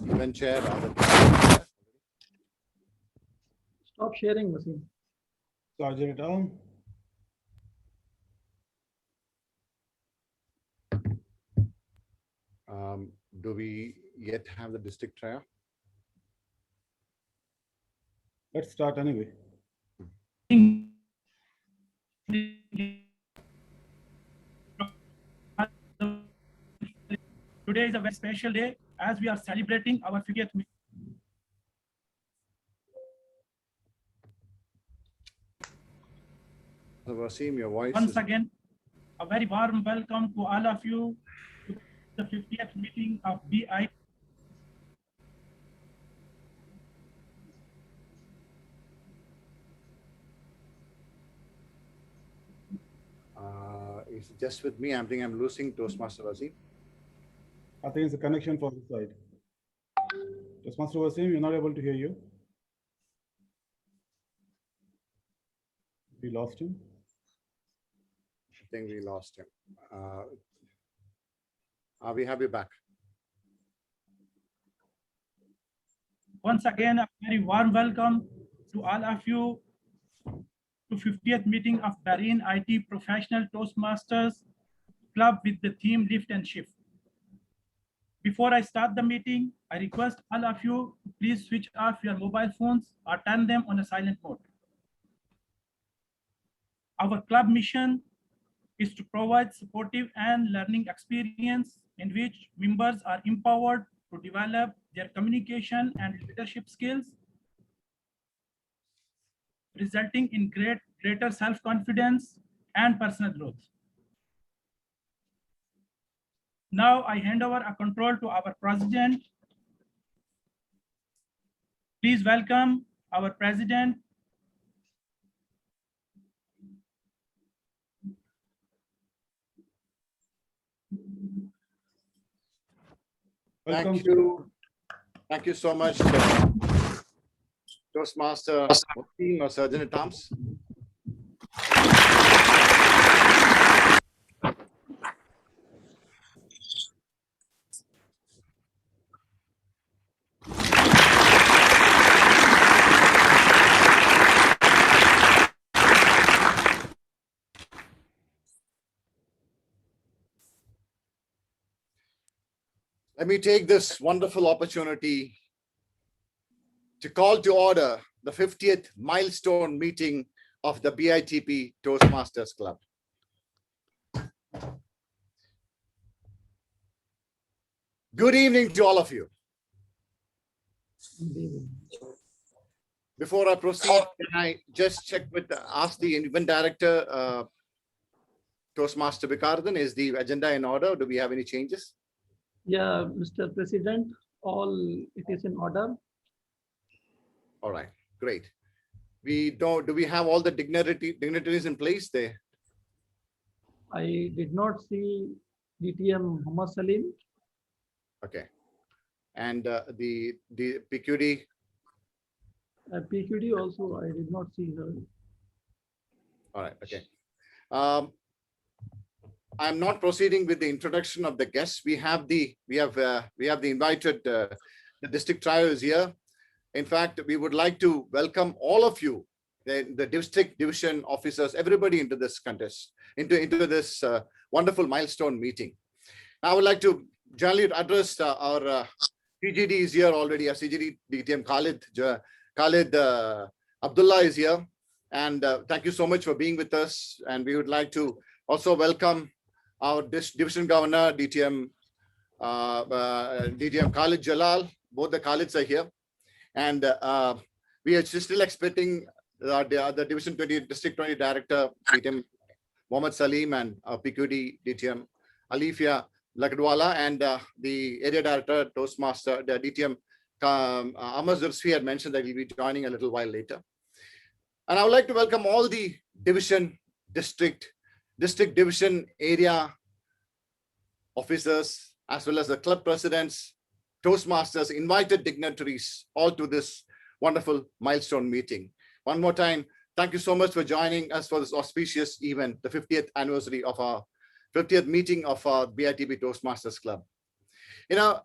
Event chair. Stop sharing, Wasim. Charge it down. Do we yet have the district trial? Let's start anyway. Today is a very special day as we are celebrating our 50th. Wasim, your voice. Once again, a very warm welcome to all of you to the 50th meeting of BI. It's just with me. I think I'm losing Toastmaster Wasim. I think it's a connection for this side. Toastmaster Wasim, you're not able to hear you. We lost him. I think we lost him. We have you back. Once again, a very warm welcome to all of you to 50th meeting of Bahrain IT Professional Toastmasters Club with the theme Lift and Shift. Before I start the meeting, I request all of you to please switch off your mobile phones or turn them on a silent mode. Our club mission is to provide supportive and learning experience in which members are empowered to develop their communication and leadership skills, resulting in greater self-confidence and personal growth. Now I hand over a control to our president. Please welcome our president. Welcome. Thank you. Thank you so much, Toastmaster team or Surgeon at Arms. Let me take this wonderful opportunity to call to order the 50th milestone meeting of the BITP Toastmasters Club. Good evening to all of you. Before I proceed, can I just check ask the event director, Toastmaster Viqaruddin, is the agenda in order? Do we have any changes? Yeah, Mr. President, it is in order. All right, great. Do we have all the dignitaries in place there? I did not see DTM Mohammed Salim. Okay. And the PQD? PQD also, I did not see her. All right, okay. I'm not proceeding with the introduction of the guests. We have the invited the district trio is here. In fact, we would like to welcome all of you, the district division officers, everybody into this contest, into this wonderful milestone meeting. I would like to generally address our CGD is here already. Our CGD DTM Khalid Abdullah is here, and thank you so much for being with us. And we would like to also welcome our division governor, DTM Khalid Jalal. Both the Khalids are here. And we are still expecting the Division 20, District 20 Director, DTM Mohammed Salim, and PQD, DTM Alifia Lakadwala, and the Area Director, Toastmaster, the DTM Amar Zursfi had mentioned that he'll be joining a little while later. And I would like to welcome all the division, district, district division area officers, as well as the club presidents, Toastmasters, invited dignitaries all to this wonderful milestone meeting. One more time, thank you so much for joining us for this auspicious event, the 50th anniversary of our 50th meeting of our BITP Toastmasters Club. You know,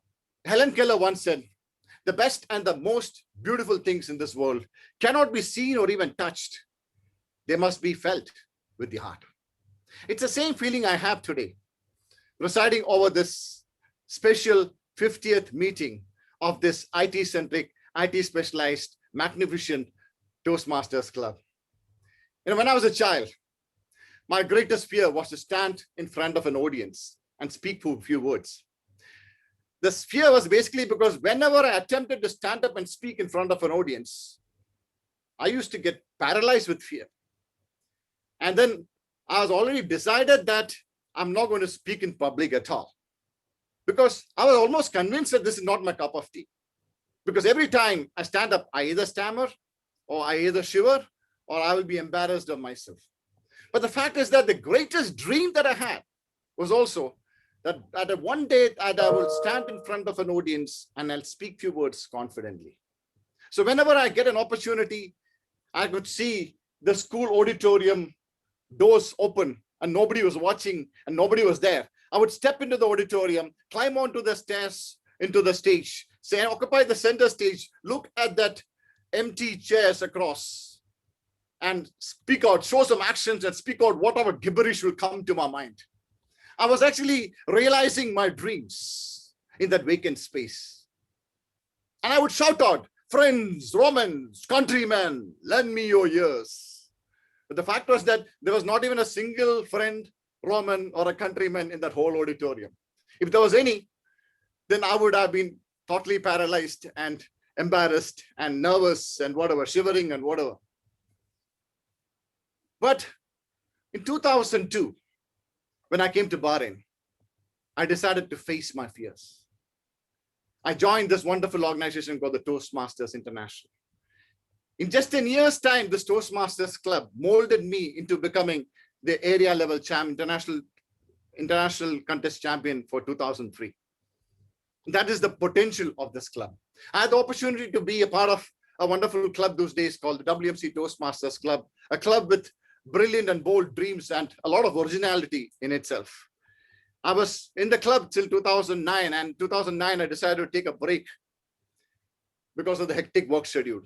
Helen Keller once said, the best and the most beautiful things in this world cannot be seen or even touched. They must be felt with the heart. It's the same feeling I have today, presiding over this special 50th meeting of this IT-centric, IT-specialized, magnificent Toastmasters Club. You know, when I was a child, my greatest fear was to stand in front of an audience and speak for a few words. This fear was basically because whenever I attempted to stand up and speak in front of an audience, I used to get paralyzed with fear. And then I was already decided that I'm not going to speak in public at all, because I was almost convinced that this is not my cup of tea. Because every time I stand up, I either stammer or I either shiver or I will be embarrassed of myself. But the fact is that the greatest dream that I had was also that one day that I will stand in front of an audience and I'll speak few words confidently. So whenever I get an opportunity, I could see the school auditorium doors open and nobody was watching and nobody was there. I would step into the auditorium, climb onto the stairs, into the stage, say, occupy the center stage, look at that empty chairs across and speak out, show some actions and speak out whatever gibberish will come to my mind. I was actually realizing my dreams in that vacant space. And I would shout out, friends, Romans, countrymen, lend me your ears. But the fact was that there was not even a single friend, Roman, or a countryman in that whole auditorium. If there was any, then I would have been totally paralyzed and embarrassed and nervous and whatever, shivering and whatever. But in 2002, when I came to Bahrain, I decided to face my fears. I joined this wonderful organization called the Toastmasters International. In just 10 years' time, this Toastmasters Club molded me into becoming the area level international contest champion for 2003. That is the potential of this club. I had the opportunity to be a part of a wonderful club those days called the WMC Toastmasters Club, a club with brilliant and bold dreams and a lot of originality in itself. I was in the club till 2009, and 2009 I decided to take a break because of the hectic work schedule.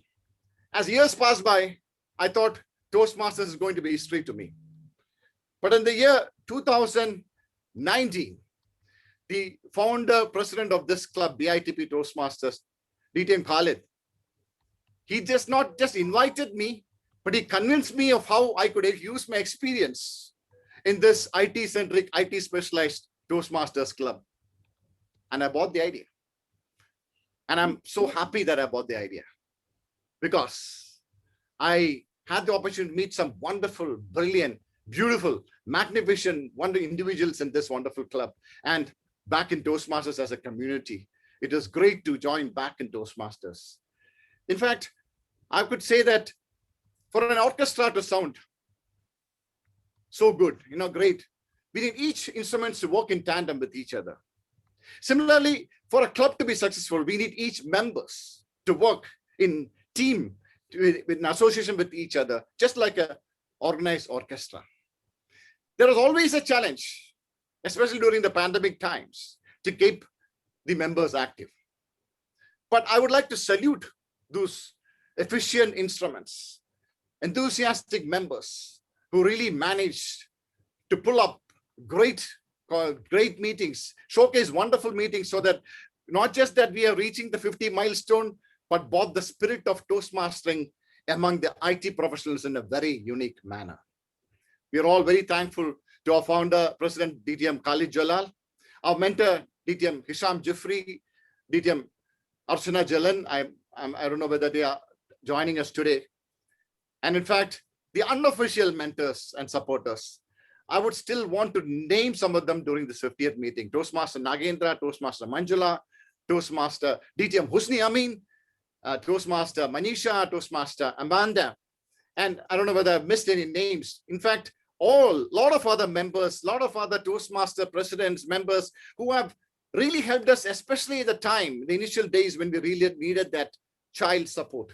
As years passed by, I thought Toastmasters is going to be history to me. But in the year 2019, the founder, president of this club, BITP Toastmasters, DTM Khalid, he not just invited me, but he convinced me of how I could use my experience in this IT-centric, IT-specialized Toastmasters Club. And I bought the idea. And I'm so happy that I bought the idea, because I had the opportunity to meet some wonderful, brilliant, beautiful, magnificent, wonderful individuals in this wonderful club. And back in Toastmasters as a community, it is great to join back in Toastmasters. In fact, I could say that for an orchestra to sound so good, great, we need each instrument to work in tandem with each other. Similarly, for a club to be successful, we need each members to work in team, in association with each other, just like an organized orchestra. There is always a challenge, especially during the pandemic times, to keep the members active. But I would like to salute those efficient instruments, enthusiastic members who really managed to pull up great meetings, showcase wonderful meetings, so that not just that we are reaching the 50 milestone, but brought the spirit of Toastmastering among the IT professionals in a very unique manner. We are all very thankful to our founder, President DTM Khalid Jalal, our mentor, DTM Hisham Jifri, DTM Archana Jalan. I don't know whether they are joining us today. And in fact, the unofficial mentors and supporters, I would still want to name some of them during this 50th meeting. Toastmaster Nagendra, Toastmaster Manjula, Toastmaster DTM Husni Amin, Toastmaster Manisha, Toastmaster Amanda. And I don't know whether I've missed any names. In fact, lot of other members, lot of other Toastmaster presidents, members who have really helped us, especially at the time, the initial days when we really needed that child support.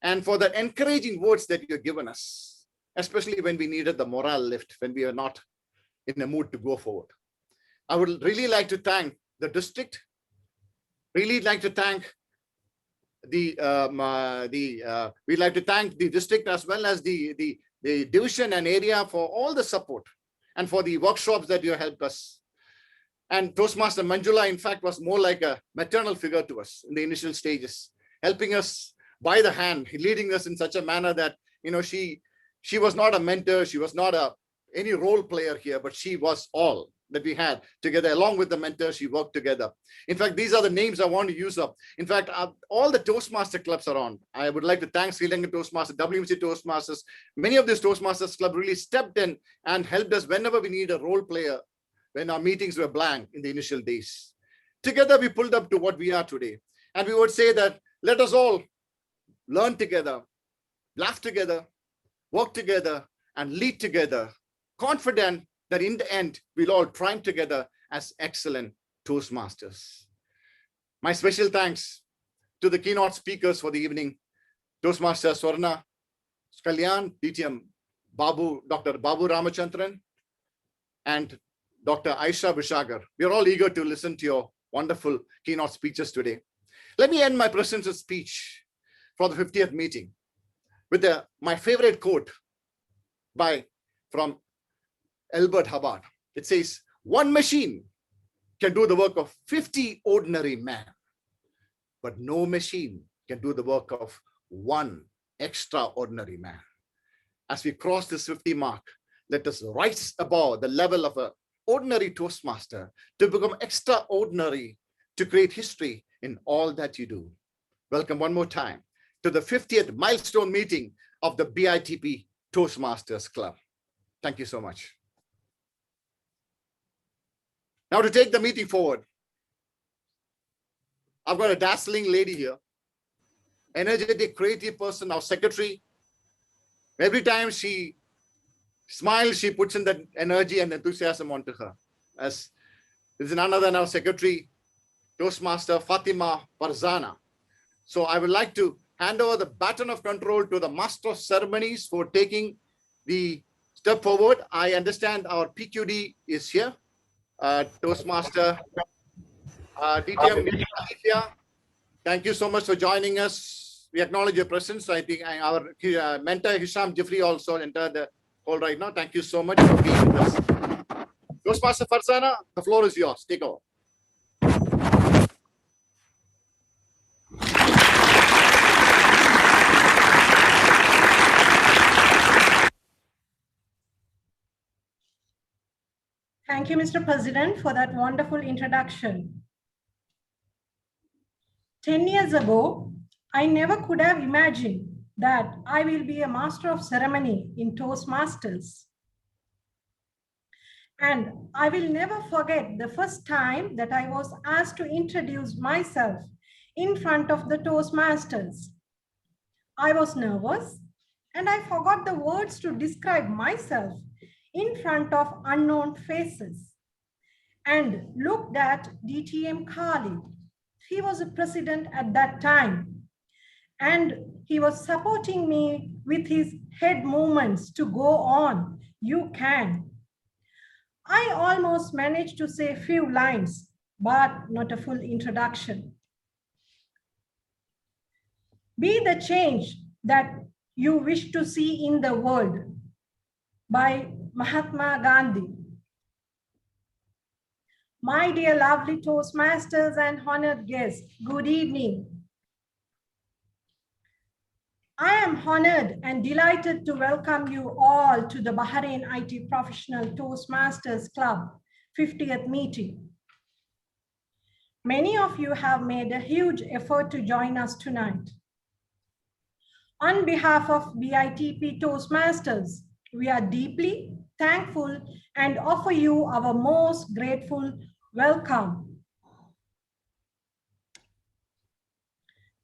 And for the encouraging words that you've given us, especially when we needed the morale lift, when we are not in the mood to go forward. I would really like to thank the district, really like to thank we'd like to thank the district as well as the division and area for all the support and for the workshops that you helped us. And Toastmaster Manjula, in fact, was more like a maternal figure to us in the initial stages, helping us by the hand, leading us in such a manner that, you know, she was not a mentor, she was not any role player here, but she was all that we had together. Along with the mentor, she worked together. In fact, these are the names I want to use up. In fact, all the Toastmaster clubs are on. I would like to thank Sri Lankan Toastmasters, WMC Toastmasters. Many of these Toastmasters club really stepped in and helped us whenever we need a role player when our meetings were blank in the initial days. Together, we pulled up to what we are today. And we would say that let us all learn together, laugh together, work together, and lead together, confident that in the end, we'll all triumph together as excellent Toastmasters. My special thanks to the keynote speakers for the evening, Toastmaster Swarna Kalyan, DTM Babu, Dr. Babu Ramachandran, and Dr. Aisha Vishagar. We're all eager to listen to your wonderful keynote speeches today. Let me end my president's speech for the 50th meeting with my favorite quote from Albert Hubbard. It says, one machine can do the work of 50 ordinary men, but no machine can do the work of one extraordinary man. As we cross this 50 mark, let us rise above the level of an ordinary Toastmaster to become extraordinary, to create history in all that you do. Welcome one more time to the 50th milestone meeting of the BITP Toastmasters Club. Thank you so much. Now to take the meeting forward, I've got a dazzling lady here, energetic, creative person, our secretary. Every time she smiles, she puts in that energy and enthusiasm onto her. As this is none other than our secretary, Toastmaster Fatima Farzana. So I would like to hand over the baton of control to the Master of Ceremonies for taking the step forward. I understand our PQD is here. Toastmaster DTM Aditya, thank you so much for joining us. We acknowledge your presence. I think our mentor Hisham Jifri also entered the call right now. Thank you so much for being with us. Toastmaster Farzana, the floor is yours. Take over. Thank you, Mr. President, for that wonderful introduction. 10 years ago, I never could have imagined that I will be a master of ceremony in Toastmasters. And I will never forget the first time that I was asked to introduce myself in front of the Toastmasters. I was nervous and I forgot the words to describe myself in front of unknown faces and looked at DTM Khalid. He was a president at that time and he was supporting me with his head movements to go on, you can. I almost managed to say a few lines, but not a full introduction. Be the change that you wish to see in the world by Mahatma Gandhi. My dear lovely Toastmasters and honored guests, good evening. I am honored and delighted to welcome you all to the Bahrain IT Professional Toastmasters Club 50th meeting. Many of you have made a huge effort to join us tonight. On behalf of BITP Toastmasters, we are deeply thankful and offer you our most grateful welcome.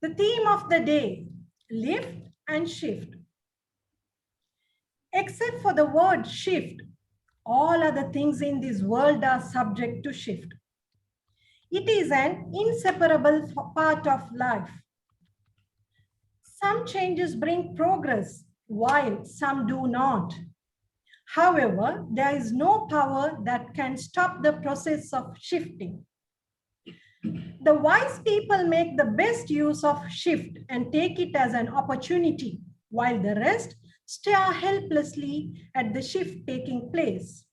The theme of the day, lift and shift. Except for the word shift, all other things in this world are subject to shift. It is an inseparable part of life. Some changes bring progress, while some do not. However, there is no power that can stop the process of shifting. The wise people make the best use of shift and take it as an opportunity, while the rest stare helplessly at the shift taking place.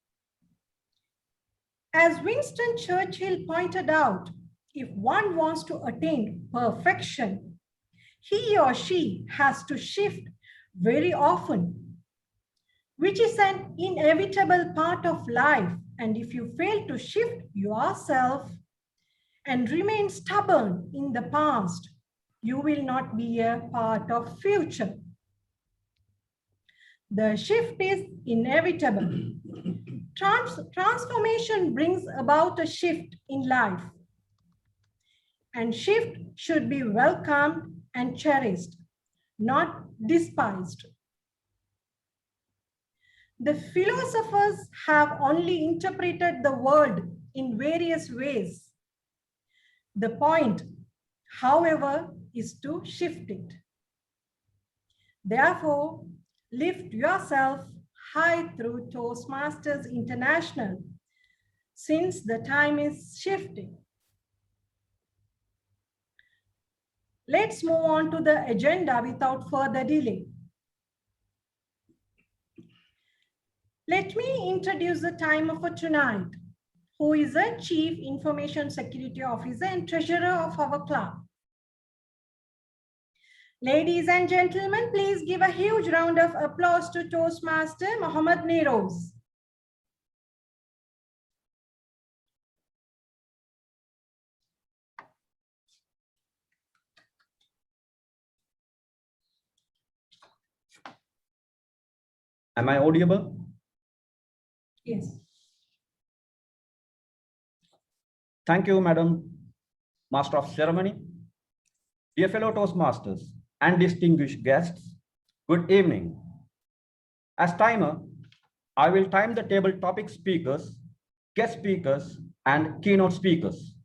As Winston Churchill pointed out, if one wants to attain perfection, he or she has to shift very often, which is an inevitable part of life. And if you fail to shift yourself and remain stubborn in the past, you will not be a part of future. The shift is inevitable. Transformation brings about a shift in life, and shift should be welcomed and cherished, not despised. The philosophers have only interpreted the world in various ways. The point, however, is to shift it. Therefore, lift yourself high through Toastmasters International, since the time is shifting. Let's move on to the agenda without further delay. Let me introduce the timer for tonight, who is a Chief Information Security Officer and Treasurer of our club. Ladies and gentlemen, please give a huge round of applause to Toastmaster Mohammed Neeroz. Am I audible? Yes. Thank you, Madam Master of Ceremony. Dear fellow Toastmasters and distinguished guests, good evening. As timer, I will time the table topic speakers, guest speakers, and keynote speakers.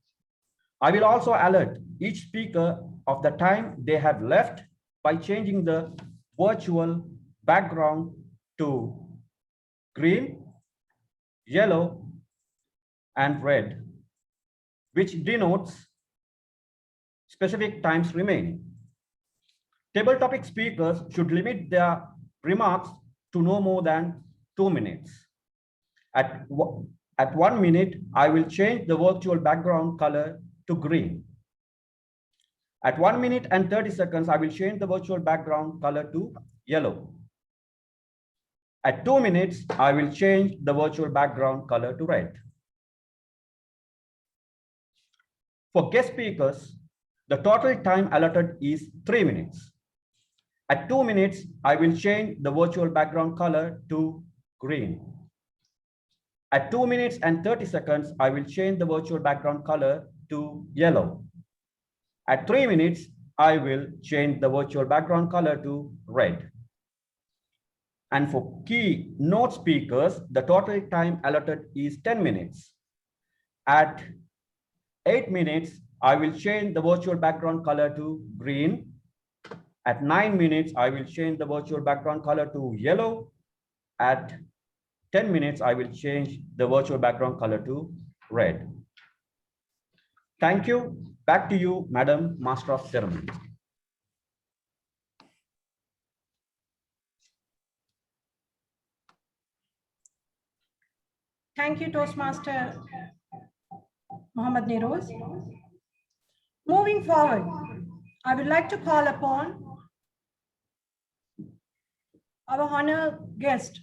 I will also alert each speaker of the time they have left by changing the virtual background to green, yellow, and red, which denotes specific times remaining. Table topic speakers should limit their remarks to no more than 2 minutes. At 1 minute, I will change the virtual background color to green. At 1 minute and 30 seconds, I will change the virtual background color to yellow. At 2 minutes, I will change the virtual background color to red. For guest speakers, the total time allotted is 3 minutes. At 2 minutes, I will change the virtual background color to green. At 2 minutes and 30 seconds, I will change the virtual background color to yellow. At 3 minutes, I will change the virtual background color to red. And for keynote speakers, the total time allotted is 10 minutes. At 8 minutes, I will change the virtual background color to green. At 9 minutes, I will change the virtual background color to yellow. At 10 minutes, I will change the virtual background color to red. Thank you. Back to you, Madam Master of Ceremony. Thank you, Toastmaster Mohammed Neeroz. Moving forward, I would like to call upon our honored guest,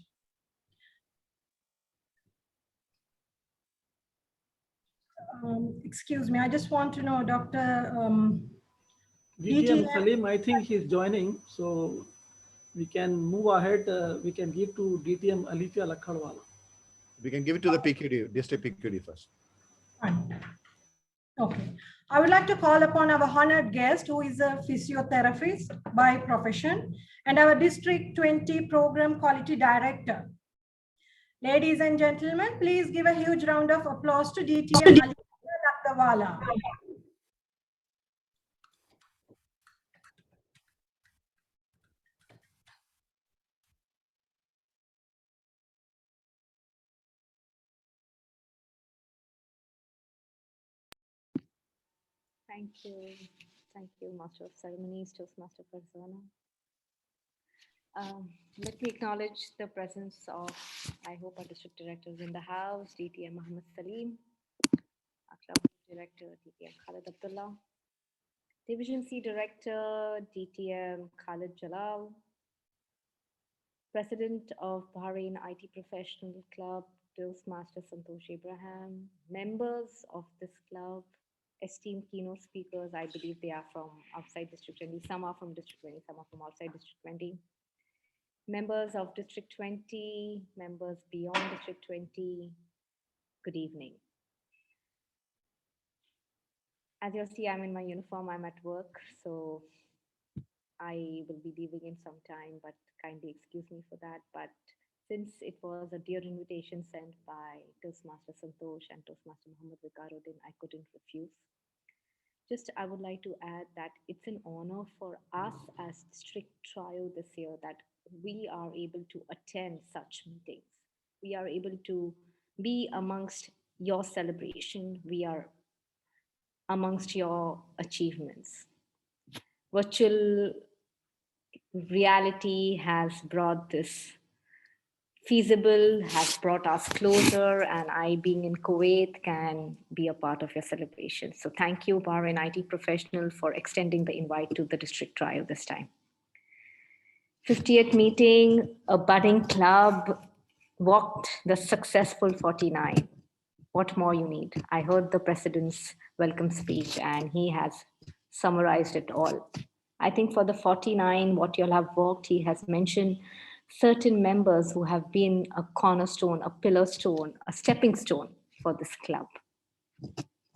excuse me, I just want to know, Dr. DTM Salim, I think he's joining, so we can move ahead. We can give to DTM Alifia Lakhadwala. We can give it to the PQD, district PQD first. Fine. Okay. I would like to call upon our honored guest, who is a physiotherapist by profession and our District 20 Program Quality Director. Ladies and gentlemen, please give a huge round of applause to DTM Alipurwala. Thank you. Thank you, Master of Ceremonies, Toastmaster Farzana. Let me acknowledge the presence of, I hope, our district directors in the house, DTM Mohammed Salim, our club director, DTM Khalid Abdullah, Division C Director, DTM Khalid Jalal, President of Bahrain IT Professional Club, Toastmasters Santosh Abraham, members of this club, esteemed keynote speakers. I believe they are from outside District 20. Some are from District 20, some are from outside District 20. Members of District 20, members beyond District 20, good evening. As you'll see, I'm in my uniform, I'm at work, so I will be leaving in some time, but kindly excuse me for that. But since it was a dear invitation sent by Toastmaster Santosh and Toastmaster Mohammed Viqaruddin, I couldn't refuse. Just, I would like to add that it's an honor for us as district trio this year that we are able to attend such meetings. We are able to be amongst your celebration. We are amongst your achievements. Virtual reality has brought this feasible, has brought us closer, and I, being in Kuwait, can be a part of your celebration. So thank you, Bahrain IT Professional, for extending the invite to the district trio this time. 50th meeting, a budding club, walked the successful 49. What more you need? I heard the president's welcome speech and he has summarized it all. I think for the 49, what you'll have worked, he has mentioned certain members who have been a cornerstone, a pillar stone, a stepping stone for this club.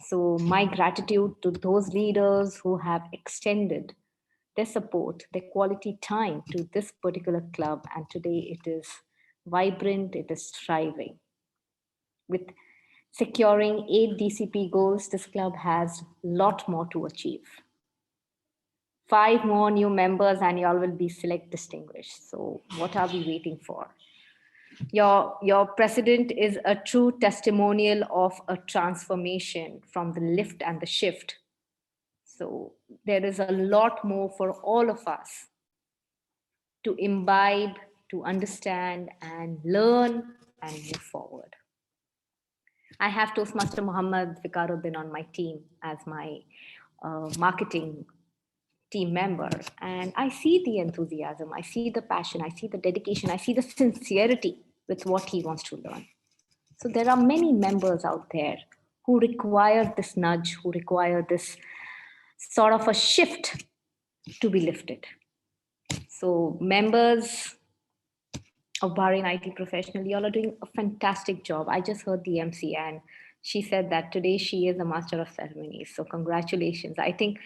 So my gratitude to those leaders who have extended their support, their quality time to this particular club. And today it is vibrant, it is thriving. With securing 8 DCP goals, this club has a lot more to achieve. 5 more new members and you all will be select distinguished. So what are we waiting for? Your president is a true testimonial of a transformation from the lift and the shift. So there is a lot more for all of us to imbibe, to understand and learn and move forward. I have Toastmaster Mohammed Viqaruddin on my team as my marketing team member, and I see the enthusiasm, I see the passion, I see the dedication, I see the sincerity with what he wants to learn. So there are many members out there who require this nudge, who require this sort of a shift to be lifted. So members of Bahrain IT Professional, you all are doing a fantastic job. I just heard the MC and she said that today she is a master of ceremonies. So congratulations. I think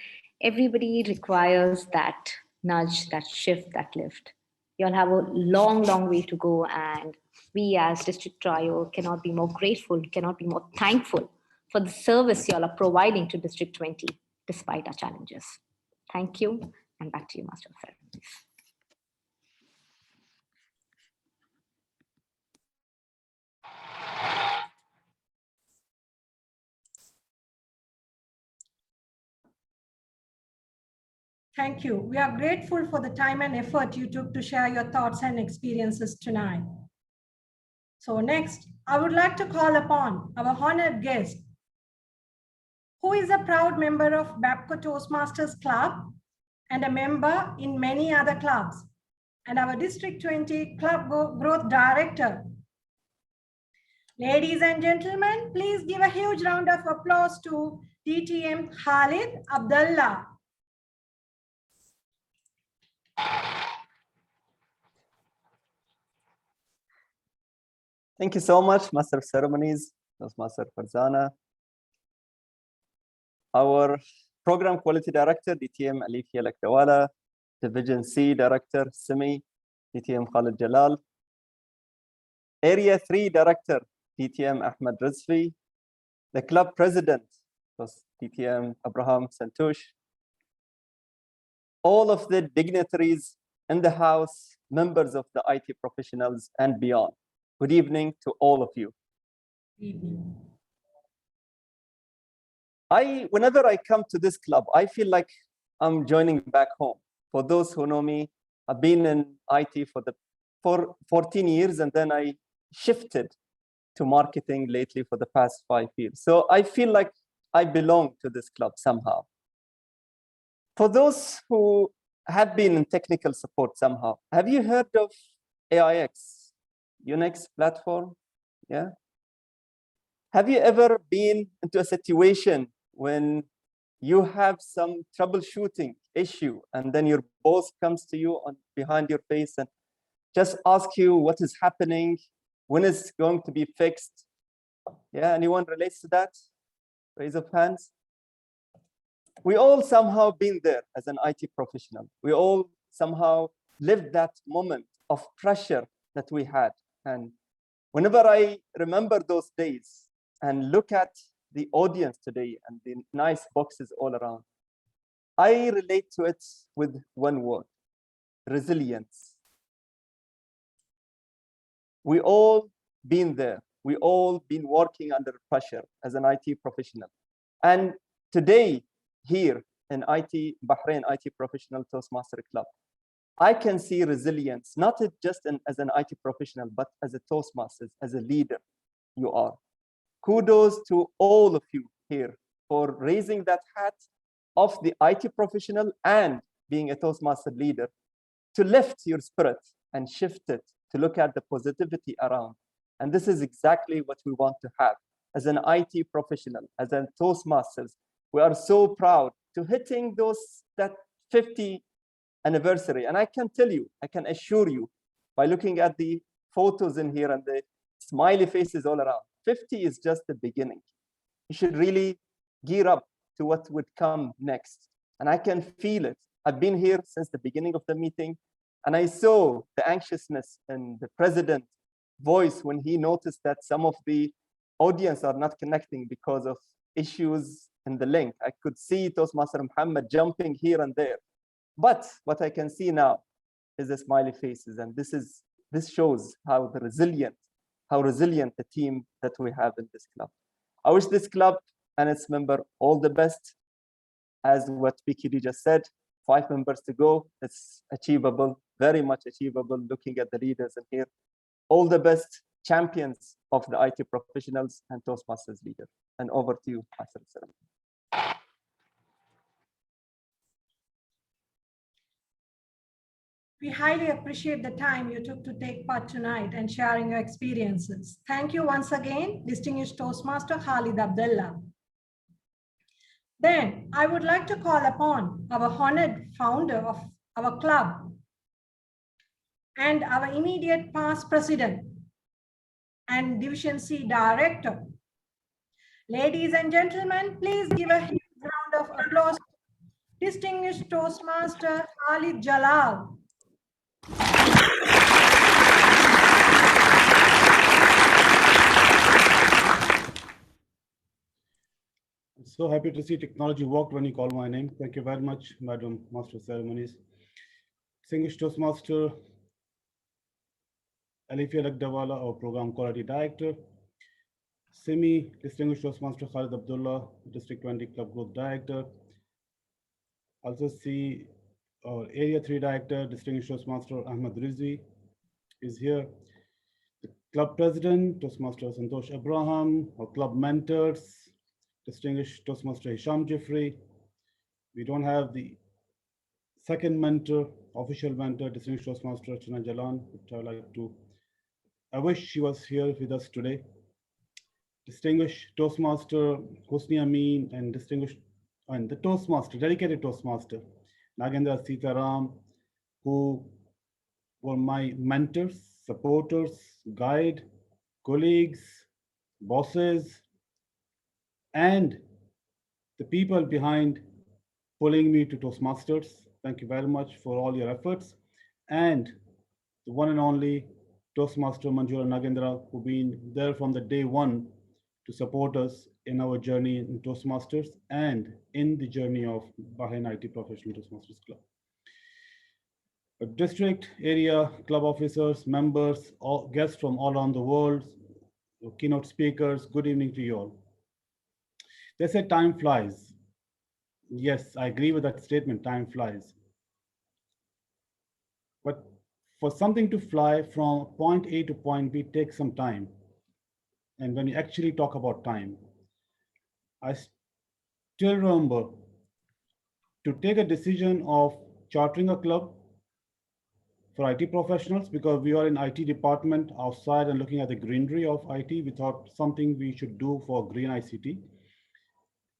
everybody requires that nudge, that shift, that lift. You all have a long, long way to go. And we as District Trio cannot be more grateful, cannot be more thankful for the service you all are providing to District 20, despite our challenges. Thank you. And back to you, Master of Ceremonies. Thank you. We are grateful for the time and effort you took to share your thoughts and experiences tonight. So next, I would like to call upon our honored guest, who is a proud member of BAPCO Toastmasters Club and a member in many other clubs, and our District 20 Club Growth Director. Ladies and gentlemen, please give a huge round of applause to DTM Khalid Abdullah. Thank you so much, Master of Ceremonies, Master Farzana. our Program Quality Director, DTM Alifia Lakdawala, Division C Director, SIMI, DTM Khalid Jalal, Area 3 Director, DTM Ahmed Rizvi, the Club President was DTM Abraham Santosh, all of the dignitaries in the house, members of the IT professionals and beyond. Good evening to all of you. Whenever I come to this club, I feel like I'm joining back home. For those who know me, I've been in IT for 14 years, and then I shifted to marketing lately for the past 5 years. So I feel like I belong to this club somehow. For those who have been in technical support somehow, have you heard of AIX, Unix platform? Yeah. Have you ever been into a situation when you have some troubleshooting issue and then your boss comes to you behind your face and just ask you what is happening, when it's going to be fixed? Yeah, anyone relates to that? Raise of hands. We all somehow been there as an IT professional. We all somehow lived that moment of pressure that we had. And whenever I remember those days and look at the audience today and the nice boxes all around, I relate to it with one word: resilience. We all been there. We all been working under pressure as an IT professional. And today, here in Bahrain IT Professional Toastmaster Club, I can see resilience, not just as an IT professional, but as a Toastmasters, as a leader you are. Kudos to all of you here for raising that hat of the IT professional and being a Toastmaster leader, to lift your spirit and shift it to look at the positivity around. And this is exactly what we want to have as an IT professional, as a Toastmasters. We are so proud to hitting that 50 anniversary. And I can tell you, I can assure you, by looking at the photos in here and the smiley faces all around, 50 is just the beginning. You should really gear up to what would come next. And I can feel it. I've been here since the beginning of the meeting, and I saw the anxiousness in the president's voice when he noticed that some of the audience are not connecting because of issues in the link. I could see Toastmaster Mohammed jumping here and there. But what I can see now is the smiley faces, and this shows how resilient the team that we have in this club. I wish this club and its member all the best. As what PKD just said, 5 members to go. It's achievable, very much achievable, looking at the leaders in here. All the best champions of the IT professionals and Toastmasters leader. And over to you, Master of Ceremony. We highly appreciate the time you took to take part tonight and sharing your experiences. Thank you once again, distinguished Toastmaster Khalid Abdullah. Then I would like to call upon our honored founder of our club and our immediate past president and Division C director. Ladies and gentlemen, please give a huge round of applause to distinguished Toastmaster Khalid Jalal. I'm so happy to see technology worked when you call my name. Thank you very much, Madam Master of Ceremonies. Distinguished Toastmaster Alifia Lakdawala, our Program Quality Director. SIMI, Distinguished Toastmaster Khalid Abdullah, District 20 Club Growth Director. Also see our Area 3 Director, Distinguished Toastmaster Ahmed Rizvi is here. The Club President, Toastmaster Santosh Abraham, our Club Mentors, Distinguished Toastmaster Hisham Jeffrey. We don't have the second mentor, official mentor, Distinguished Toastmaster Chana Jalan, which I wish she was here with us today. Distinguished Toastmaster Hosni Amin and the Toastmaster, dedicated Toastmaster Nagendra Sitaram, who were my mentors, supporters, guide, colleagues, bosses, and the people behind pulling me to Toastmasters. Thank you very much for all your efforts. And the one and only Toastmaster Manjura Nagendra, who've been there from the day one to support us in our journey in Toastmasters and in the journey of Bahrain IT Professional Toastmasters Club. District, area, club officers, members, all, guests from all around the world, keynote speakers, good evening to you all. They say time flies. Yes, I agree with that statement, time flies. But for something to fly from point A to point B takes some time. And when you actually talk about time, I still remember to take a decision of chartering a club for IT professionals, because we are in IT department outside and looking at the greenery of IT, we thought something we should do for green ICT.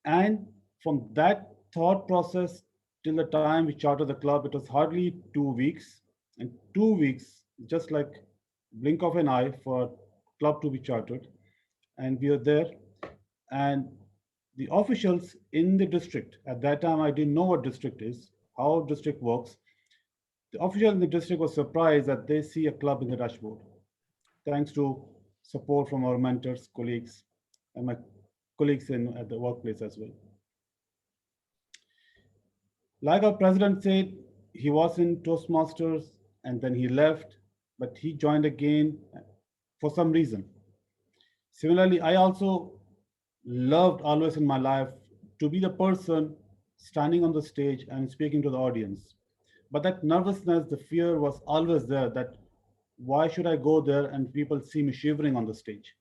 And from that thought process till the time we chartered the club, it was hardly 2 weeks. And 2 weeks, just like blink of an eye for a club to be chartered. And we are there. And the officials in the district, at that time, I didn't know what district is, how district works. The official in the district was surprised that they see a club in the dashboard, thanks to support from our mentors, colleagues, and my colleagues at the workplace as well. Like our president said, he was in Toastmasters and then he left, but he joined again for some reason. Similarly, I also loved always in my life to be the person standing on the stage and speaking to the audience. But that nervousness, the fear was always there, that why should I go there and people see me shivering on the stage?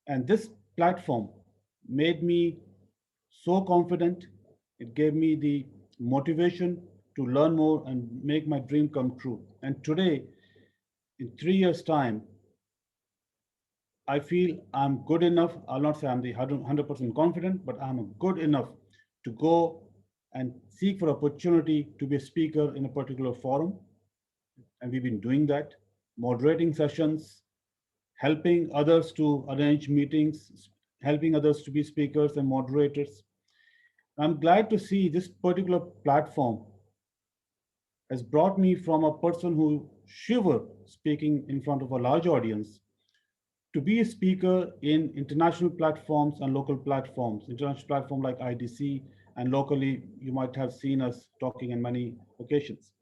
And this platform made me so confident. It gave me the motivation to learn more and make my dream come true. And today, in 3 years' time, I feel I'm good enough. I'll not say I'm the 100% confident, but I'm good enough to go and seek for opportunity to be a speaker in a particular forum. And we've been doing that, moderating sessions, helping others to arrange meetings, helping others to be speakers and moderators. I'm glad to see this particular platform has brought me from a person who shivered speaking in front of a large audience to be a speaker in international platforms and local platforms, international platform like IDC, and locally, you might have seen us talking in many occasions.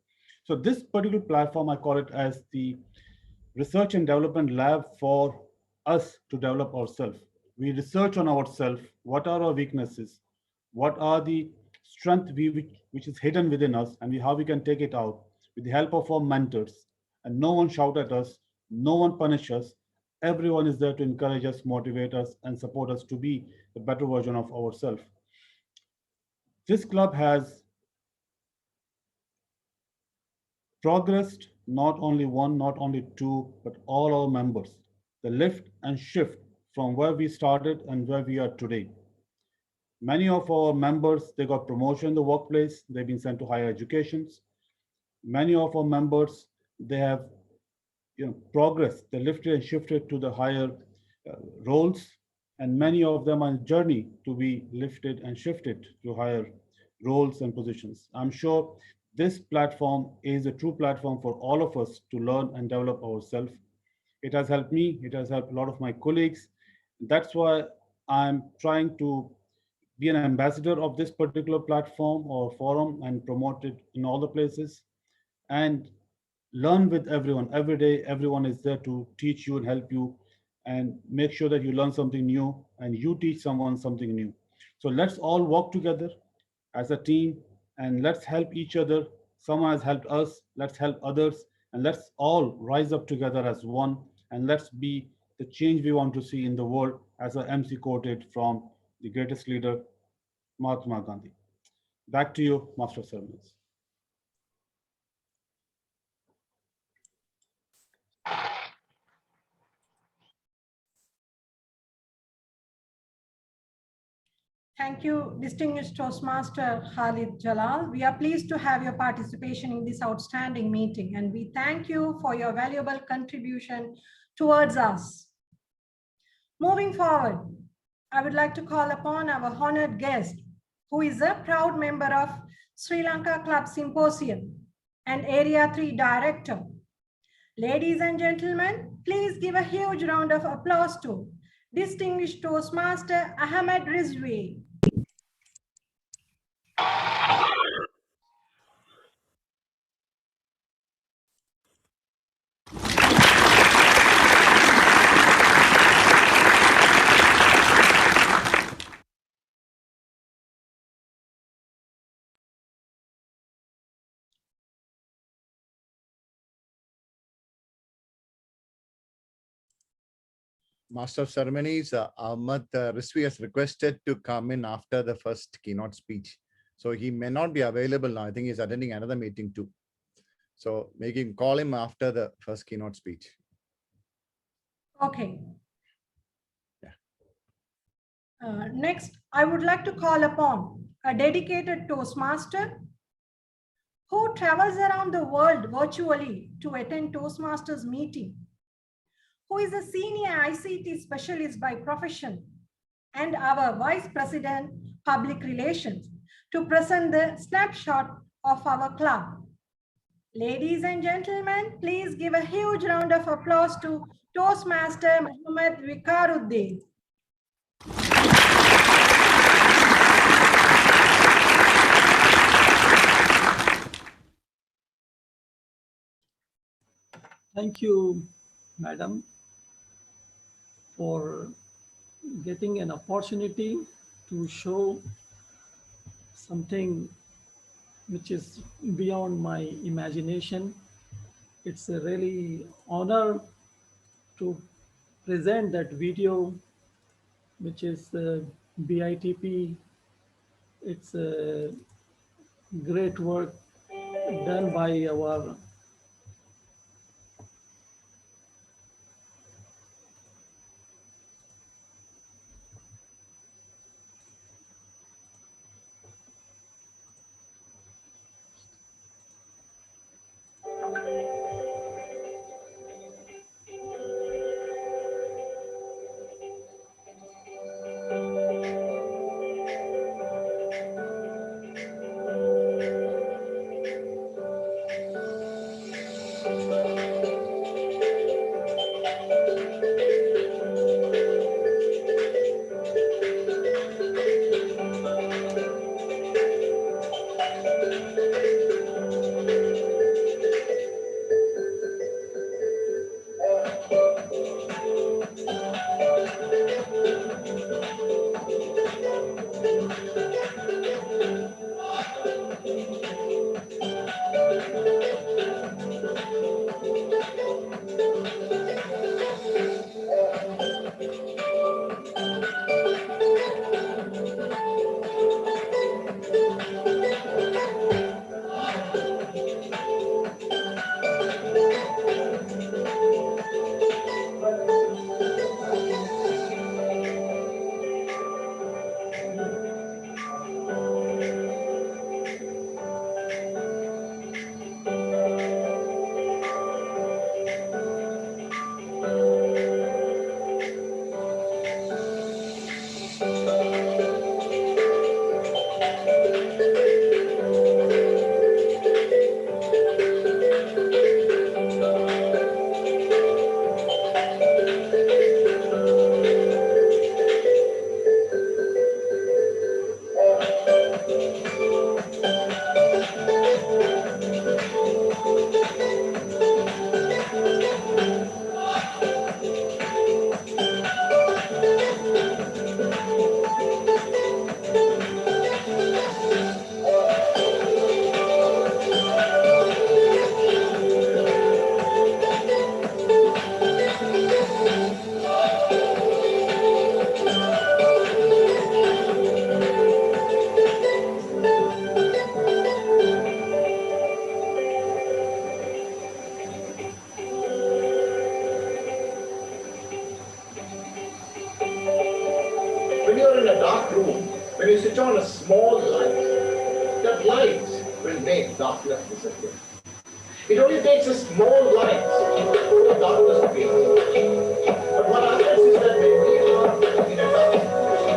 So this particular platform, I call it as the research and development lab for us to develop ourselves. We research on ourselves, what are our weaknesses, what are the strengths which is hidden within us, and how we can take it out with the help of our mentors. And no one shout at us, no one punish us. Everyone is there to encourage us, motivate us, and support us to be the better version of ourselves. This club has progressed, not only one, not only two, but all our members. The lift and shift from where we started and where we are today. Many of our members, they got promotion in the workplace. They've been sent to higher educations. Many of our members, they have progressed. They lifted and shifted to the higher roles. And many of them are on a journey to be lifted and shifted to higher roles and positions. I'm sure this platform is a true platform for all of us to learn and develop ourselves. It has helped me. It has helped a lot of my colleagues. That's why I'm trying to be an ambassador of this particular platform or forum and promote it in all the places and learn with everyone. Every day, everyone is there to teach you and help you and make sure that you learn something new and you teach someone something new. So let's all work together as a team and let's help each other. Someone has helped us, let's help others, and let's all rise up together as one, and let's be the change we want to see in the world, as our MC quoted from the greatest leader, Mahatma Gandhi. Back to you, Master of Ceremonies. Thank you, distinguished Toastmaster Khalid Jalal. We are pleased to have your participation in this outstanding meeting, and we thank you for your valuable contribution towards us. Moving forward, I would like to call upon our honored guest, who is a proud member of Sri Lanka Club Symposium and Area 3 Director. Ladies and gentlemen, please give a huge round of applause to distinguished Toastmaster Ahmed Rizvi. Master of Ceremonies, Ahmed Rizvi has requested to come in after the first keynote speech. So he may not be available now. I think he's attending another meeting too. So call him after the first keynote speech. Okay. Yeah. Next, I would like to call upon a dedicated Toastmaster who travels around the world virtually to attend Toastmasters meeting, who is a senior ICT specialist by profession and our Vice President Public Relations, to present the snapshot of our club. Ladies and gentlemen, please give a huge round of applause to Toastmaster Mohammed Viqaruddin. Thank you, Madam, for getting an opportunity to show something which is beyond my imagination. It's a really honor to present that video, which is BITP. It's a great work done by our When you switch on a small light, that light will make darkness disappear. It only takes a small light for the darkness to be. But what happens is that when we are in a dark situation,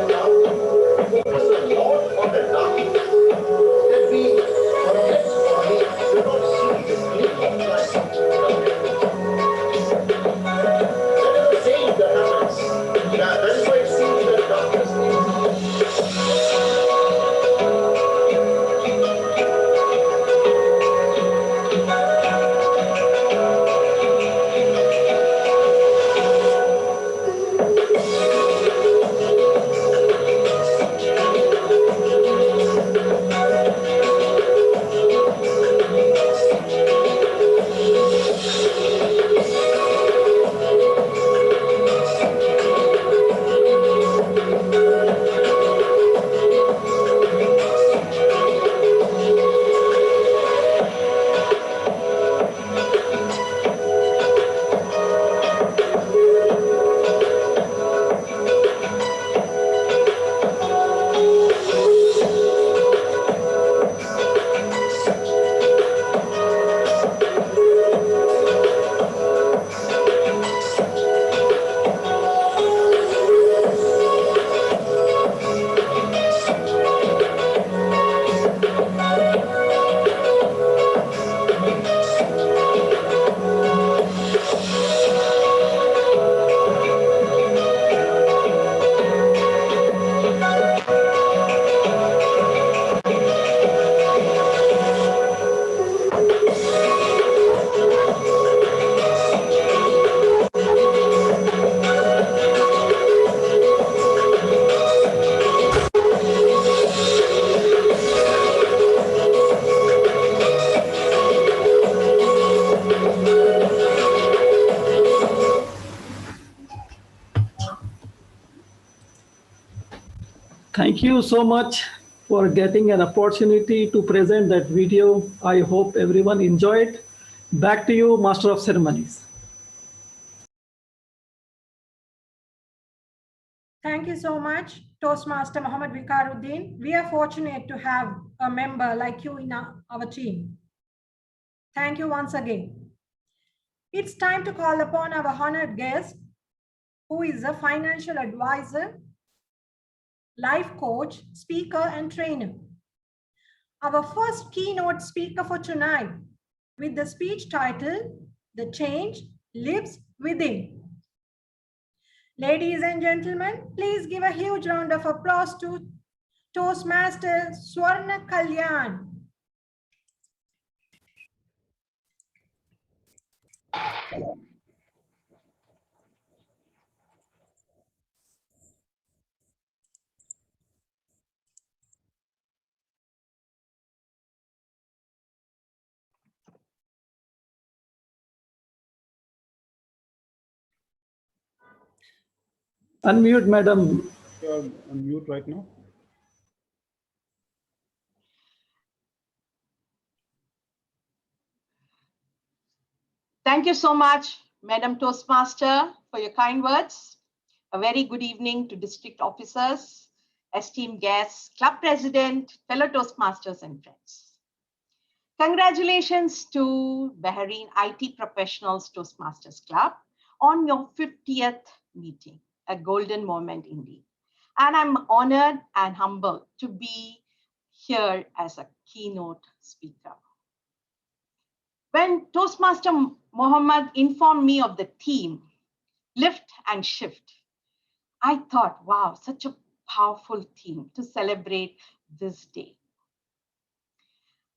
Thank you so much for getting an opportunity to present that video. I hope everyone enjoyed. Back to you, Master of Ceremonies. Thank you so much, Toastmaster Mohammed Viqaruddin. We are fortunate to have a member like you in our team. Thank you once again. It's time to call upon our honored guest, who is a financial advisor, life coach, speaker, and trainer. Our first keynote speaker for tonight, with the speech title, "The Change Lives Within." Ladies and gentlemen, please give a huge round of applause to Toastmaster Swarna Kalyan. Unmute, madam. You're on mute right now. Thank you so much, Madam Toastmaster, for your kind words. A very good evening to district officers, esteemed guests, club president, fellow Toastmasters and friends. Congratulations to Bahrain IT Professionals Toastmasters Club on your 50th meeting, a golden moment indeed. And I'm honored and humbled to be here as a keynote speaker. When Toastmaster Mohammed informed me of the theme, lift and shift, I thought, wow, such a powerful theme to celebrate this day.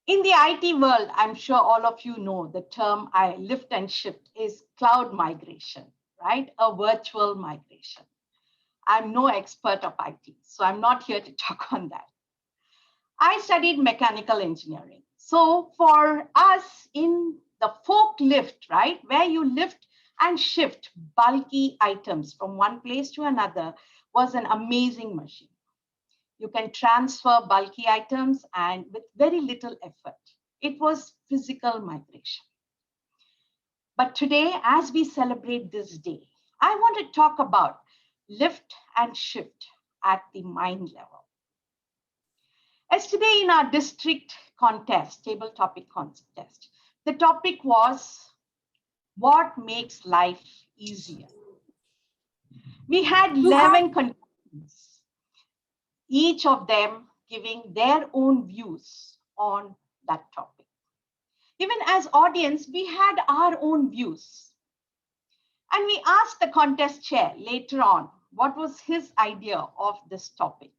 In the IT world, I'm sure all of you know the term I lift and shift is cloud migration, right? A virtual migration. I'm no expert of IT, so I'm not here to talk on that. I studied mechanical engineering. So for us in the forklift, right, where you lift and shift bulky items from one place to another was an amazing machine. You can transfer bulky items and with very little effort. It was physical migration. But today, as we celebrate this day, I want to talk about lift and shift at the mind level. Yesterday in our district contest, table topic contest, the topic was what makes life easier. We had 11 contestants, each of them giving their own views on that topic. Even as audience, we had our own views. And we asked the contest chair later on what was his idea of this topic.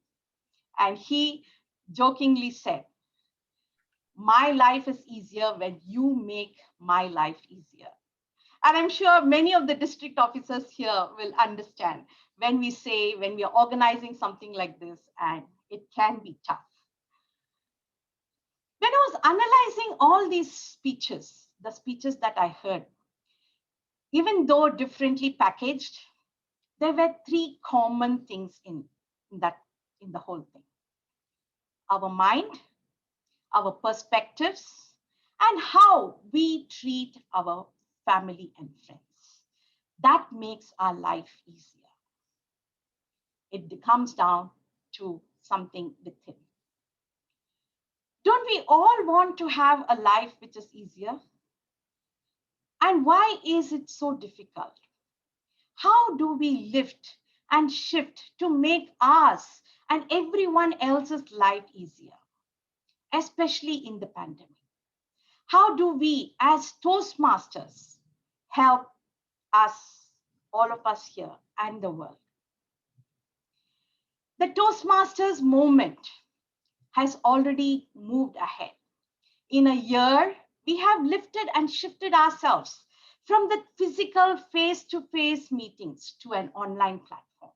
And he jokingly said, "My life is easier when you make my life easier." And I'm sure many of the district officers here will understand when we are organizing something like this, and it can be tough. When I was analyzing all these speeches, the speeches that I heard, even though differently packaged, there were three common things in the whole thing. Our mind, our perspectives, and how we treat our family and friends. That makes our life easier. It comes down to something within. Don't we all want to have a life which is easier? And why is it so difficult? How do we lift and shift to make ours and everyone else's life easier, especially in the pandemic? How do we as Toastmasters help us, all of us here and the world? The Toastmasters movement has already moved ahead. In a year, we have lifted and shifted ourselves from the physical face-to-face meetings to an online platform.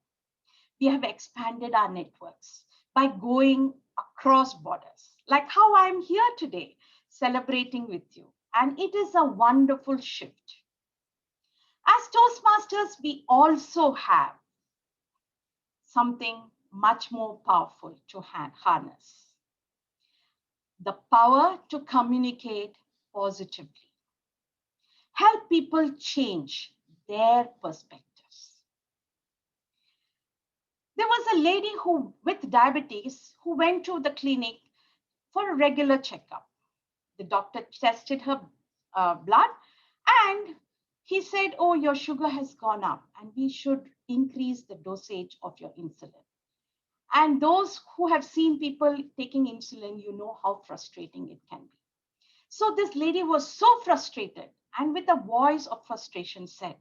We have expanded our networks by going across borders, like how I'm here today celebrating with you. And it is a wonderful shift. As Toastmasters, we also have something much more powerful to harness. The power to communicate positively. Help people change their perspectives. There was a lady with diabetes who went to the clinic for a regular checkup. The doctor tested her blood and he said, oh, your sugar has gone up and we should increase the dosage of your insulin. And those who have seen people taking insulin, you know how frustrating it can be. So this lady was so frustrated and with a voice of frustration said,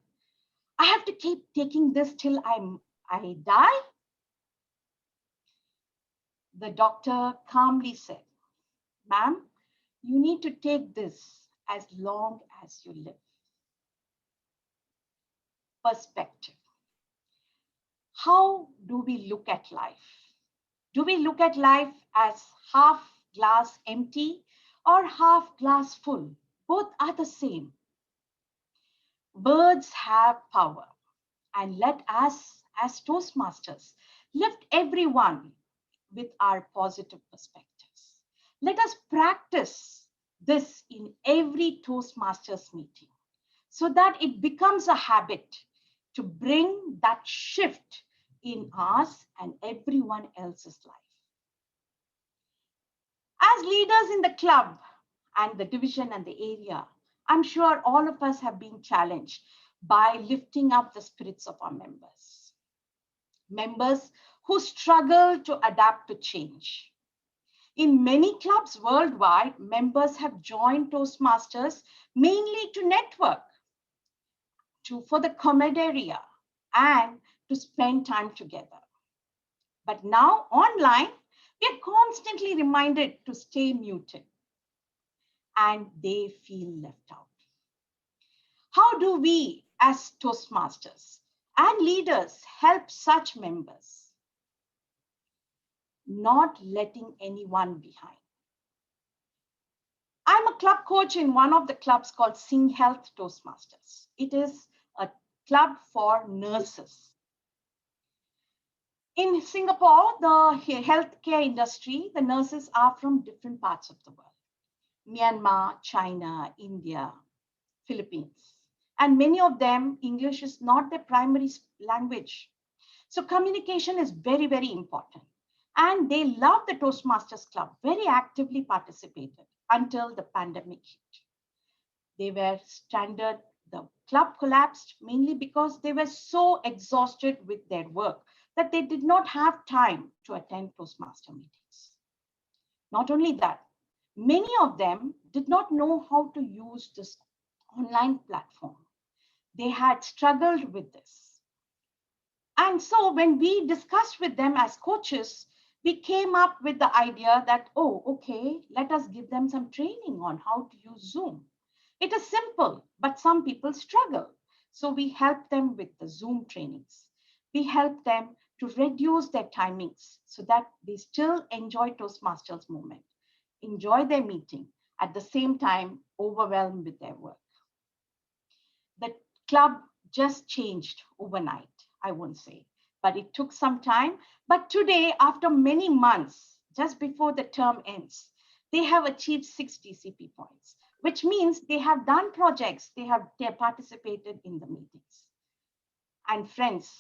I have to keep taking this till I die. The doctor calmly said, ma'am, you need to take this as long as you live. Perspective. How do we look at life? Do we look at life as half glass empty or half glass full? Both are the same. Words have power, and let us as Toastmasters lift everyone with our positive perspectives. Let us practice this in every Toastmasters meeting so that it becomes a habit to bring that shift in us and everyone else's life. As leaders in the club and the division and the area, I'm sure all of us have been challenged by lifting up the spirits of our members. Members who struggle to adapt to change. In many clubs worldwide, members have joined Toastmasters mainly to network, for the camaraderie, and to spend time together. But now online, we are constantly reminded to stay muted, and they feel left out. How do we as Toastmasters and leaders help such members? Not letting anyone behind. I'm a club coach in one of the clubs called Sing Health Toastmasters. It is a club for nurses. In Singapore, the healthcare industry, the nurses are from different parts of the world. Myanmar, China, India, Philippines. And many of them, English is not their primary language. So communication is very, very important. And they love the Toastmasters Club, very actively participated until the pandemic hit. They were standard, the club collapsed mainly because they were so exhausted with their work that they did not have time to attend Toastmaster meetings. Not only that, many of them did not know how to use this online platform. They had struggled with this. And so when we discussed with them as coaches, we came up with the idea that, oh, okay, let us give them some training on how to use Zoom. It is simple, but some people struggle. So we help them with the Zoom trainings. We help them to reduce their timings so that they still enjoy Toastmasters moment, enjoy their meeting, at the same time overwhelmed with their work. The club just changed overnight, I won't say, but it took some time. But today, after many months, just before the term ends, they have achieved 60 CP points, which means they have done projects, they have participated in the meetings. And friends,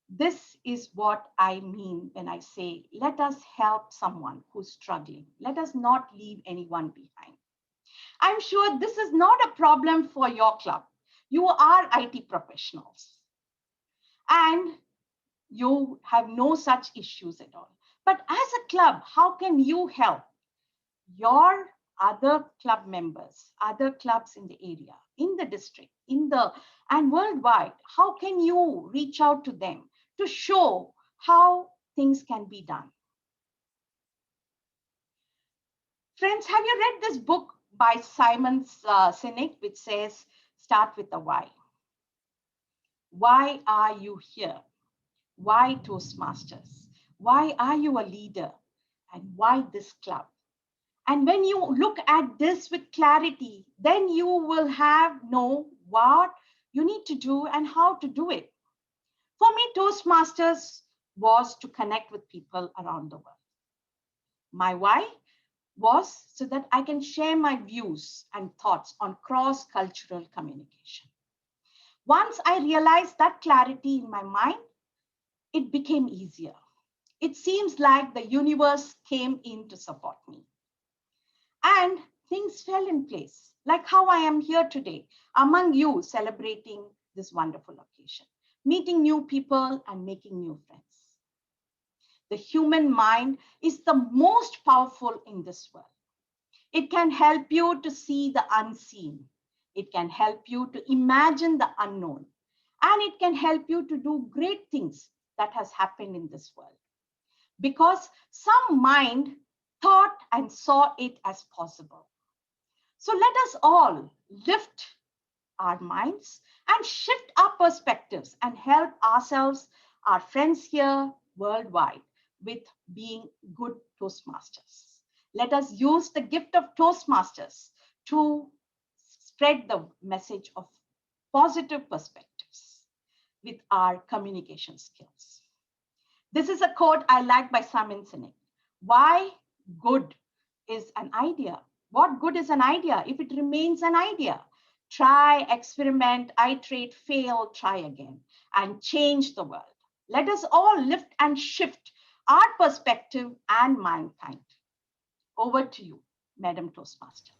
this is what I mean when I say, let us help someone who's struggling. Let us not leave anyone behind. I'm sure this is not a problem for your club. You are IT professionals and you have no such issues at all. But as a club, how can you help your other club members, other clubs in the area, in the district, and worldwide? How can you reach out to them to show how things can be done? Friends, have you read this book by Simon Sinek, which says, start with the why? Why are you here? Why Toastmasters? Why are you a leader? And why this club? And when you look at this with clarity, then you will know what you need to do and how to do it. For me, Toastmasters was to connect with people around the world. My why was so that I can share my views and thoughts on cross-cultural communication. Once I realized that clarity in my mind, it became easier. It seems like the universe came in to support me. And things fell in place, like how I am here today among you celebrating this wonderful occasion, meeting new people and making new friends. The human mind is the most powerful in this world. It can help you to see the unseen. It can help you to imagine the unknown. And it can help you to do great things that has happened in this world. Because some mind thought and saw it as possible. So let us all lift our minds and shift our perspectives and help ourselves, our friends here worldwide, with being good Toastmasters. Let us use the gift of Toastmasters to spread the message of positive perspectives with our communication skills. This is a quote I like by Simon Sinek. Why good is an idea? What good is an idea if it remains an idea? Try, experiment, iterate, fail, try again, and change the world. Let us all lift and shift our perspective and mankind. Over to you, Madam Toastmaster.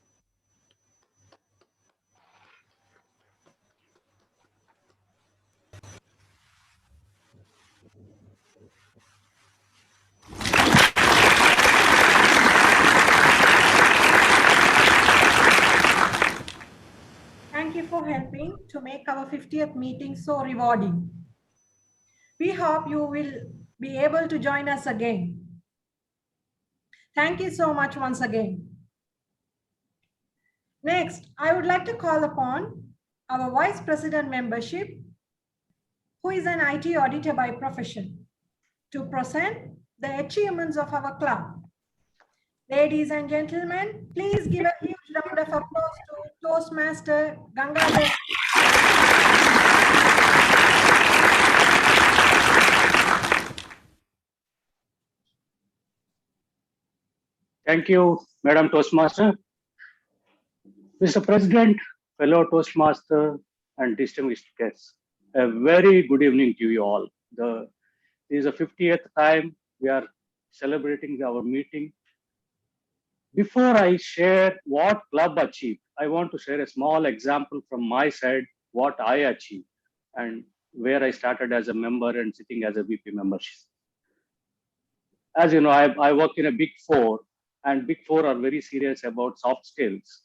Thank you for helping to make our 50th meeting so rewarding. We hope you will be able to join us again. Thank you so much once again. Next, I would like to call upon our Vice President membership, who is an IT auditor by profession, to present the achievements of our club. Ladies and gentlemen, please give a huge round of applause to Toastmaster Gangadhar. Thank you, Madam Toastmaster. Mr. President, fellow Toastmaster, and distinguished guests, a very good evening to you all. This is the 50th time we are celebrating our meeting. Before I share what club achieved, I want to share a small example from my side, what I achieved and where I started as a member and sitting as a VP membership. As you know, I work in a Big Four, and Big Four are very serious about soft skills.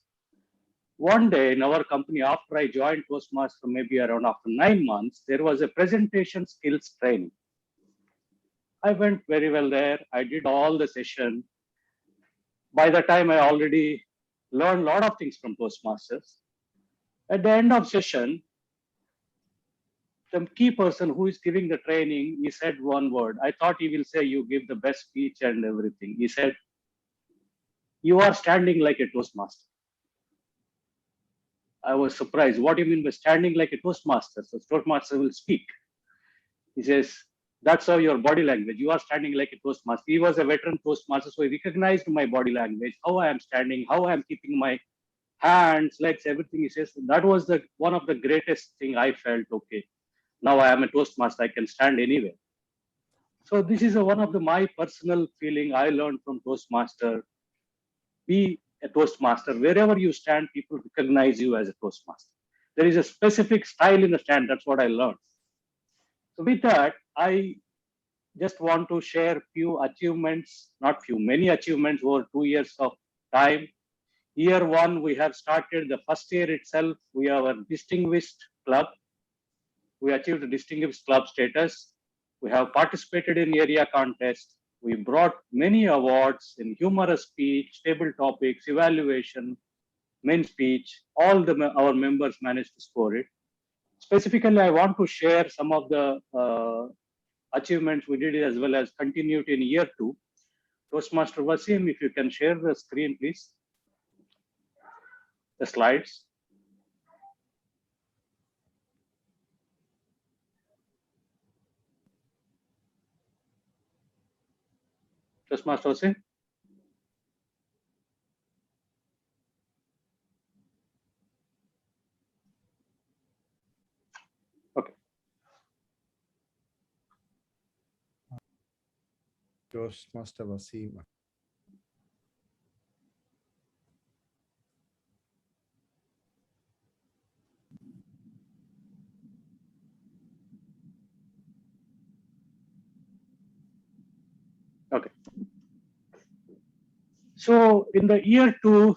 One day in our company, after I joined Toastmaster, maybe around after 9 months, there was a presentation skills training. I went very well there. I did all the session. By the time I already learned a lot of things from Toastmasters. At the end of session, the key person who is giving the training, he said one word. I thought he will say, you give the best speech and everything. He said, you are standing like a Toastmaster. I was surprised. What do you mean by standing like a Toastmaster? So Toastmaster will speak. He says, that's how your body language. You are standing like a Toastmaster. He was a veteran Toastmaster, so he recognized my body language, how I am standing, how I am keeping my hands, legs, everything. He says, that was one of the greatest thing I felt, okay. Now I am a Toastmaster, I can stand anywhere. So this is one of my personal feeling I learned from Toastmaster. Be a Toastmaster. Wherever you stand, people recognize you as a Toastmaster. There is a specific style in the stand. That's what I learned. So with that, I just want to share few achievements, not few, many achievements over 2 years of time. Year one, we have started the first year itself. We are a distinguished club. We achieved a distinguished club status. We have participated in area contest. We brought many awards in humorous speech, table topics, evaluation, main speech. All our members managed to score it. Specifically, I want to share some of the achievements we did as well as continued in year two. Toastmaster Wasim, if you can share the screen, please. The slides. Toastmaster Hussain? Okay. Toastmaster Wasim. Okay. So in the year 2,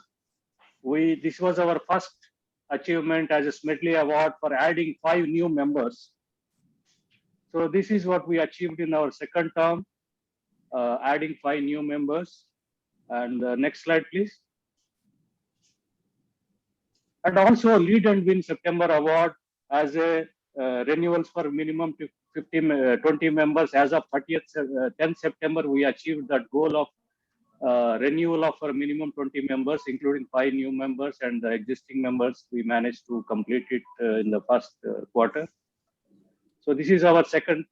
this was our first achievement as a Smedley Award for adding 5 new members. So this is what we achieved in our second term, adding 5 new members. And next slide, please. And also Lead and Win September Award as a renewals for minimum 20 members. As of 10th September, we achieved that goal of renewal of our minimum 20 members, including 5 new members, and the existing members, we managed to complete it in the first quarter. So this is our second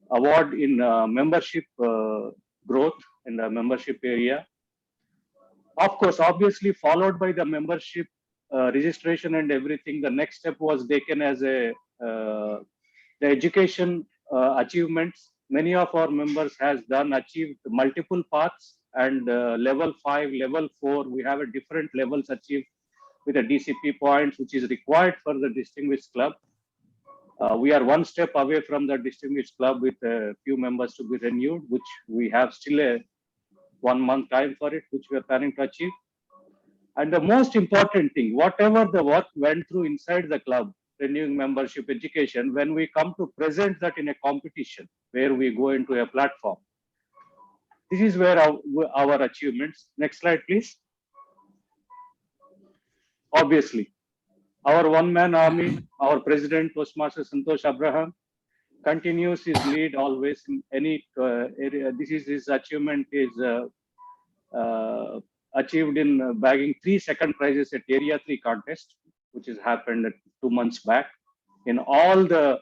award in membership growth in the membership area. Of course, obviously followed by the membership registration and everything. The next step was taken as a the education achievements. Many of our members has achieved multiple paths, and level 5, level 4, we have a different levels achieved with a DCP points, which is required for the distinguished club. We are one step away from the distinguished club with a few members to be renewed, which we have still a 1 month time for it, which we are planning to achieve. And the most important thing, whatever the work went through inside the club, renewing membership, education, when we come to present that in a competition where we go into a platform, this is where our achievements. Next slide, please. Obviously, our one-man army, our president, Toastmaster Santosh Abraham, continues his lead always in any area. This is his achievement is achieved in bagging 3 second prizes at Area 3 contest, which has happened 2 months back. In all the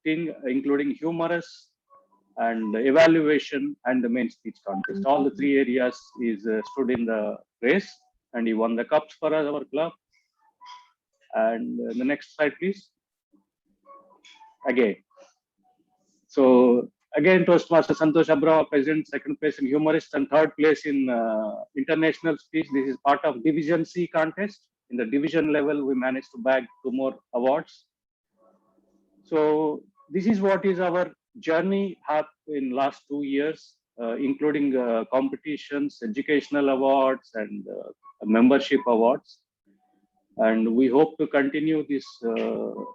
thing, including humorous and evaluation and the main speech contest. All the 3 areas is stood in the race, and he won the cups for our club. And the next slide, please. Again. So again, Toastmaster Santosh Abraham, President, 2nd place in humorist, and 3rd place in international speech. This is part of Division C contest. In the division level, we managed to bag 2 more awards. So this is what is our journey in last 2 years, including competitions, educational awards, and membership awards. And we hope to continue this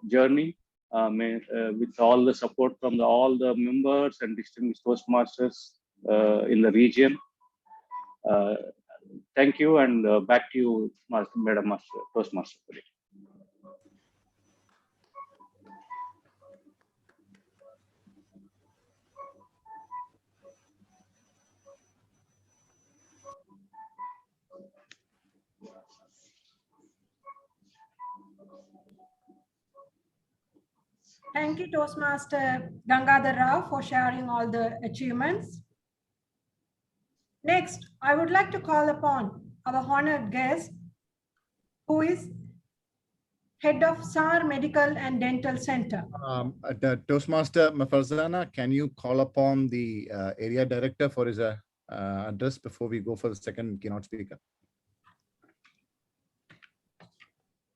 journey with all the support from all the members and distinguished Toastmasters in the region. Thank you, and back to you, Madam Toastmaster. Thank you, Toastmaster Gangadhar Rao, for sharing all the achievements. Next, I would like to call upon our honored guest, who is Head of SAR Medical and Dental Center. The Toastmaster Mafarzana, can you call upon the area director for his address before we go for the second keynote speaker?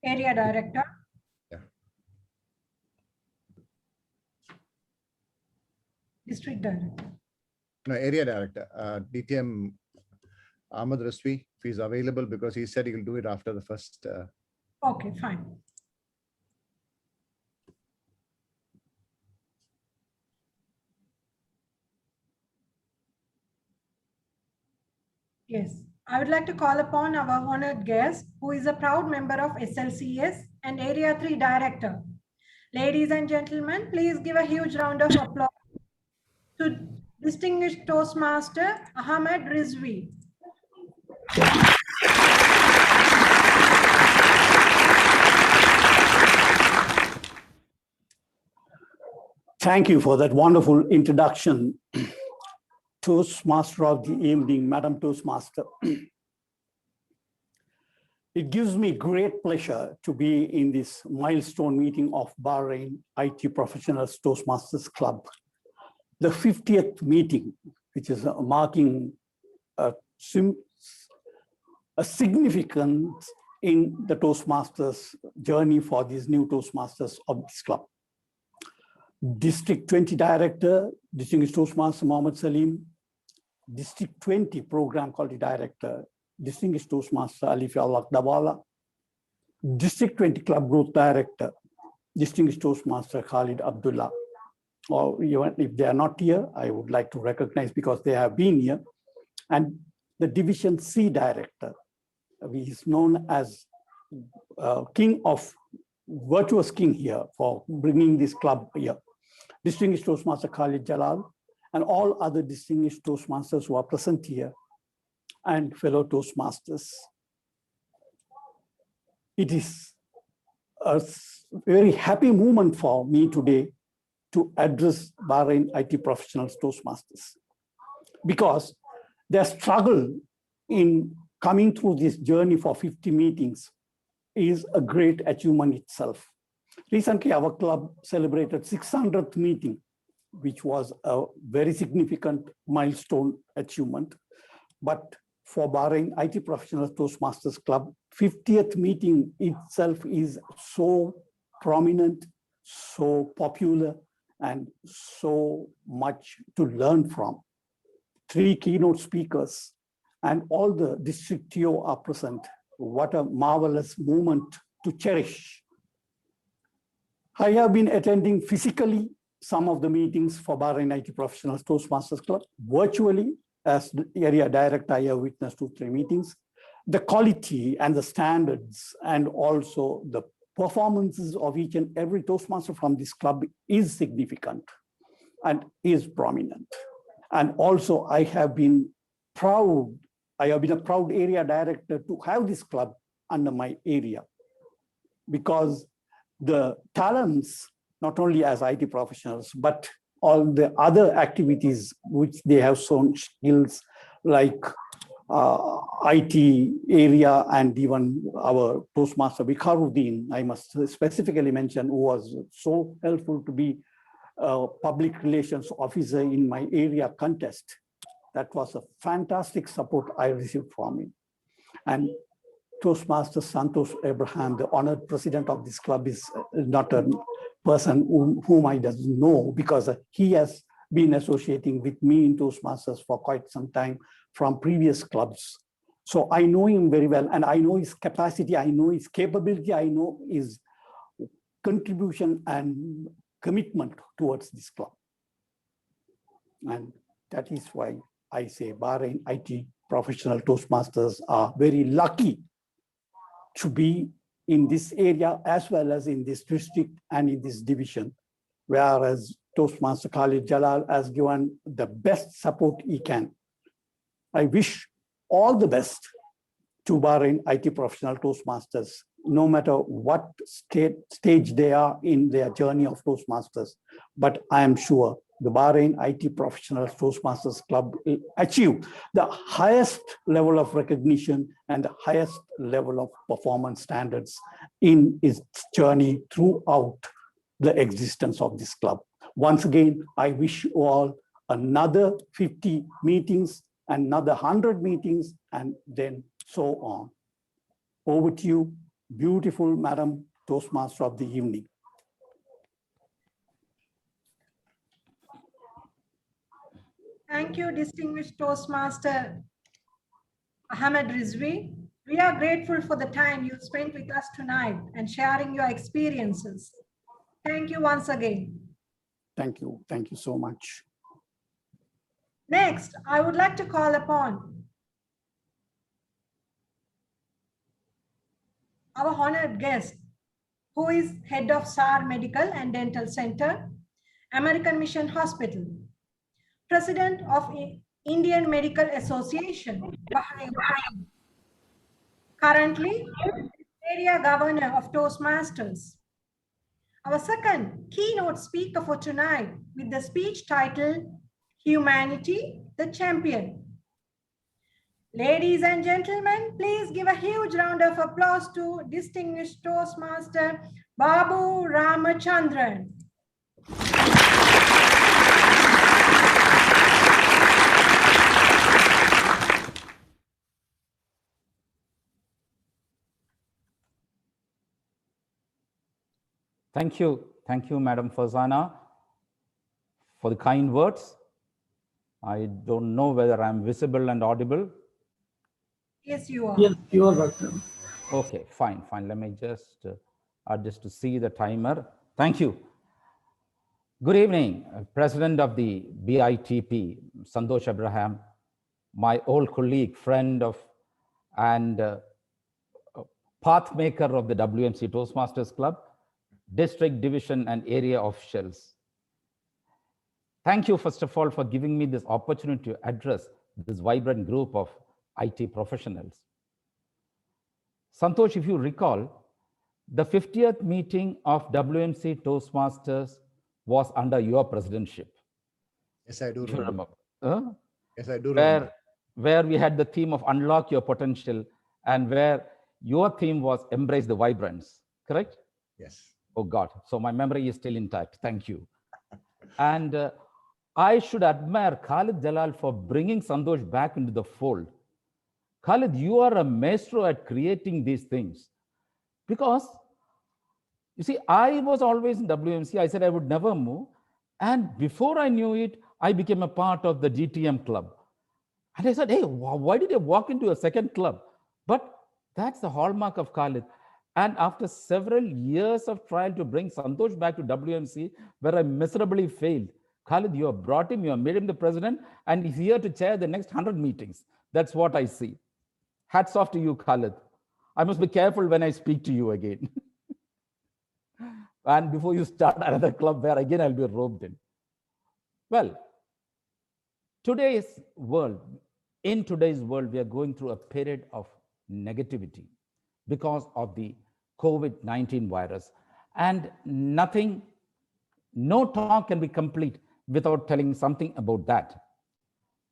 Area director. Yeah. District director. No, area director. DTM Ahmed Raswi, if he's available, because he said he'll do it after the first. Okay, fine. Yes, I would like to call upon our honored guest, who is a proud member of SLCS and Area 3 Director. Ladies and gentlemen, please give a huge round of applause to distinguished Toastmaster Ahmed Rizvi. Thank you for that wonderful introduction. Toastmaster of the evening, Madam Toastmaster. It gives me great pleasure to be in this milestone meeting of Bahrain IT Professionals Toastmasters Club. The 50th meeting, which is marking a significance in the Toastmasters journey for these new Toastmasters of this club. District 20 Director, Distinguished Toastmaster Mohammed Salim, District 20 Program Quality Director, Distinguished Toastmaster Alifia Al-Akdawala, District 20 Club Growth Director, Distinguished Toastmaster Khalid Abdullah. Or even if they are not here, I would like to recognize because they have been here. And the Division C Director, he is known as King of Virtuous King here for bringing this club here. Distinguished Toastmaster Khalid Jalal, and all other distinguished Toastmasters who are present here, and fellow Toastmasters. It is a very happy moment for me today to address Bahrain IT Professionals Toastmasters, because their struggle in coming through this journey for 50 meetings is a great achievement itself. Recently, our club celebrated 600th meeting, which was a very significant milestone achievement. But for Bahrain IT Professionals Toastmasters Club, 50th meeting itself is so prominent, so popular, and so much to learn from. 3 keynote speakers and all the district TO are present. What a marvelous moment to cherish. I have been attending physically some of the meetings for Bahrain IT Professionals Toastmasters Club. Virtually, as the area director, I have witnessed 2-3 meetings. The quality and the standards and also the performances of each and every Toastmaster from this club is significant and is prominent. And also I have been a proud area director to have this club under my area, because the talents, not only as IT professionals, but all the other activities which they have shown skills like IT area, and even our Toastmaster Viqaruddin, I must specifically mention, who was so helpful to be a public relations officer in my area contest. That was a fantastic support I received from him. And Toastmaster Santosh Abraham, the honored president of this club, is not a person whom I doesn't know, because he has been associating with me in Toastmasters for quite some time from previous clubs. So I know him very well, and I know his capacity, I know his capability, I know his contribution and commitment towards this club. And that is why I say Bahrain IT Professional Toastmasters are very lucky to be in this area as well as in this district and in this division, whereas Toastmaster Khalid Jalal has given the best support he can. I wish all the best to Bahrain IT Professional Toastmasters, no matter what stage they are in their journey of Toastmasters. But I am sure the Bahrain IT Professional Toastmasters Club will achieve the highest level of recognition and the highest level of performance standards in its journey throughout the existence of this club. Once again, I wish you all another 50 meetings, another 100 meetings, and then so on. Over to you, beautiful Madam Toastmaster of the evening. Thank you, distinguished Toastmaster Mohammed Rizvi. We are grateful for the time you spent with us tonight and sharing your experiences. Thank you once again. Thank you. Thank you so much. Next, I would like to call upon our honored guest, who is head of SAR Medical and Dental Center, American Mission Hospital, President of Indian Medical Association, Bahrain, currently area governor of Toastmasters. Our second keynote speaker for tonight, with the speech titled Humanity, the champion. Ladies and gentlemen, please give a huge round of applause to distinguished Toastmaster Babu Ramachandran. Thank you, Madam Fazana, for the kind words. I don't know whether I'm visible and audible. Yes, you are. Yes, you are welcome. Okay, fine. Let me just adjust to see the timer. Thank you. Good evening, President of the BITP, Santosh Abraham, my old colleague, friend and path maker of the WMC Toastmasters Club, district, division, and area officials. Thank you, first of all, for giving me this opportunity to address this vibrant group of IT professionals. Santosh, if you recall, the 50th meeting of WMC Toastmasters was under your presidency. Yes, I do If you remember. remember. Yes, I do remember. Where we had the theme of unlock your potential and where your theme was embrace the vibrance, correct? Yes. Oh God, so my memory is still intact. Thank you. And I should admire Khalid Jalal for bringing Santosh back into the fold. Khalid, you are a maestro at creating these things. Because, you see, I was always in WMC. I said I would never move. And before I knew it, I became a part of the GTM club. And I said, hey, why did I walk into a second club? But that's the hallmark of Khalid. And after several years of trial to bring Santosh back to WMC, where I miserably failed, Khalid, you have brought him, you have made him the president, and he's here to chair the next 100 meetings. That's what I see. Hats off to you, Khalid. I must be careful when I speak to you again. And before you start another club where again I'll be roped in. Well, in today's world, we are going through a period of negativity because of the COVID-19 virus. And no talk can be complete without telling something about that.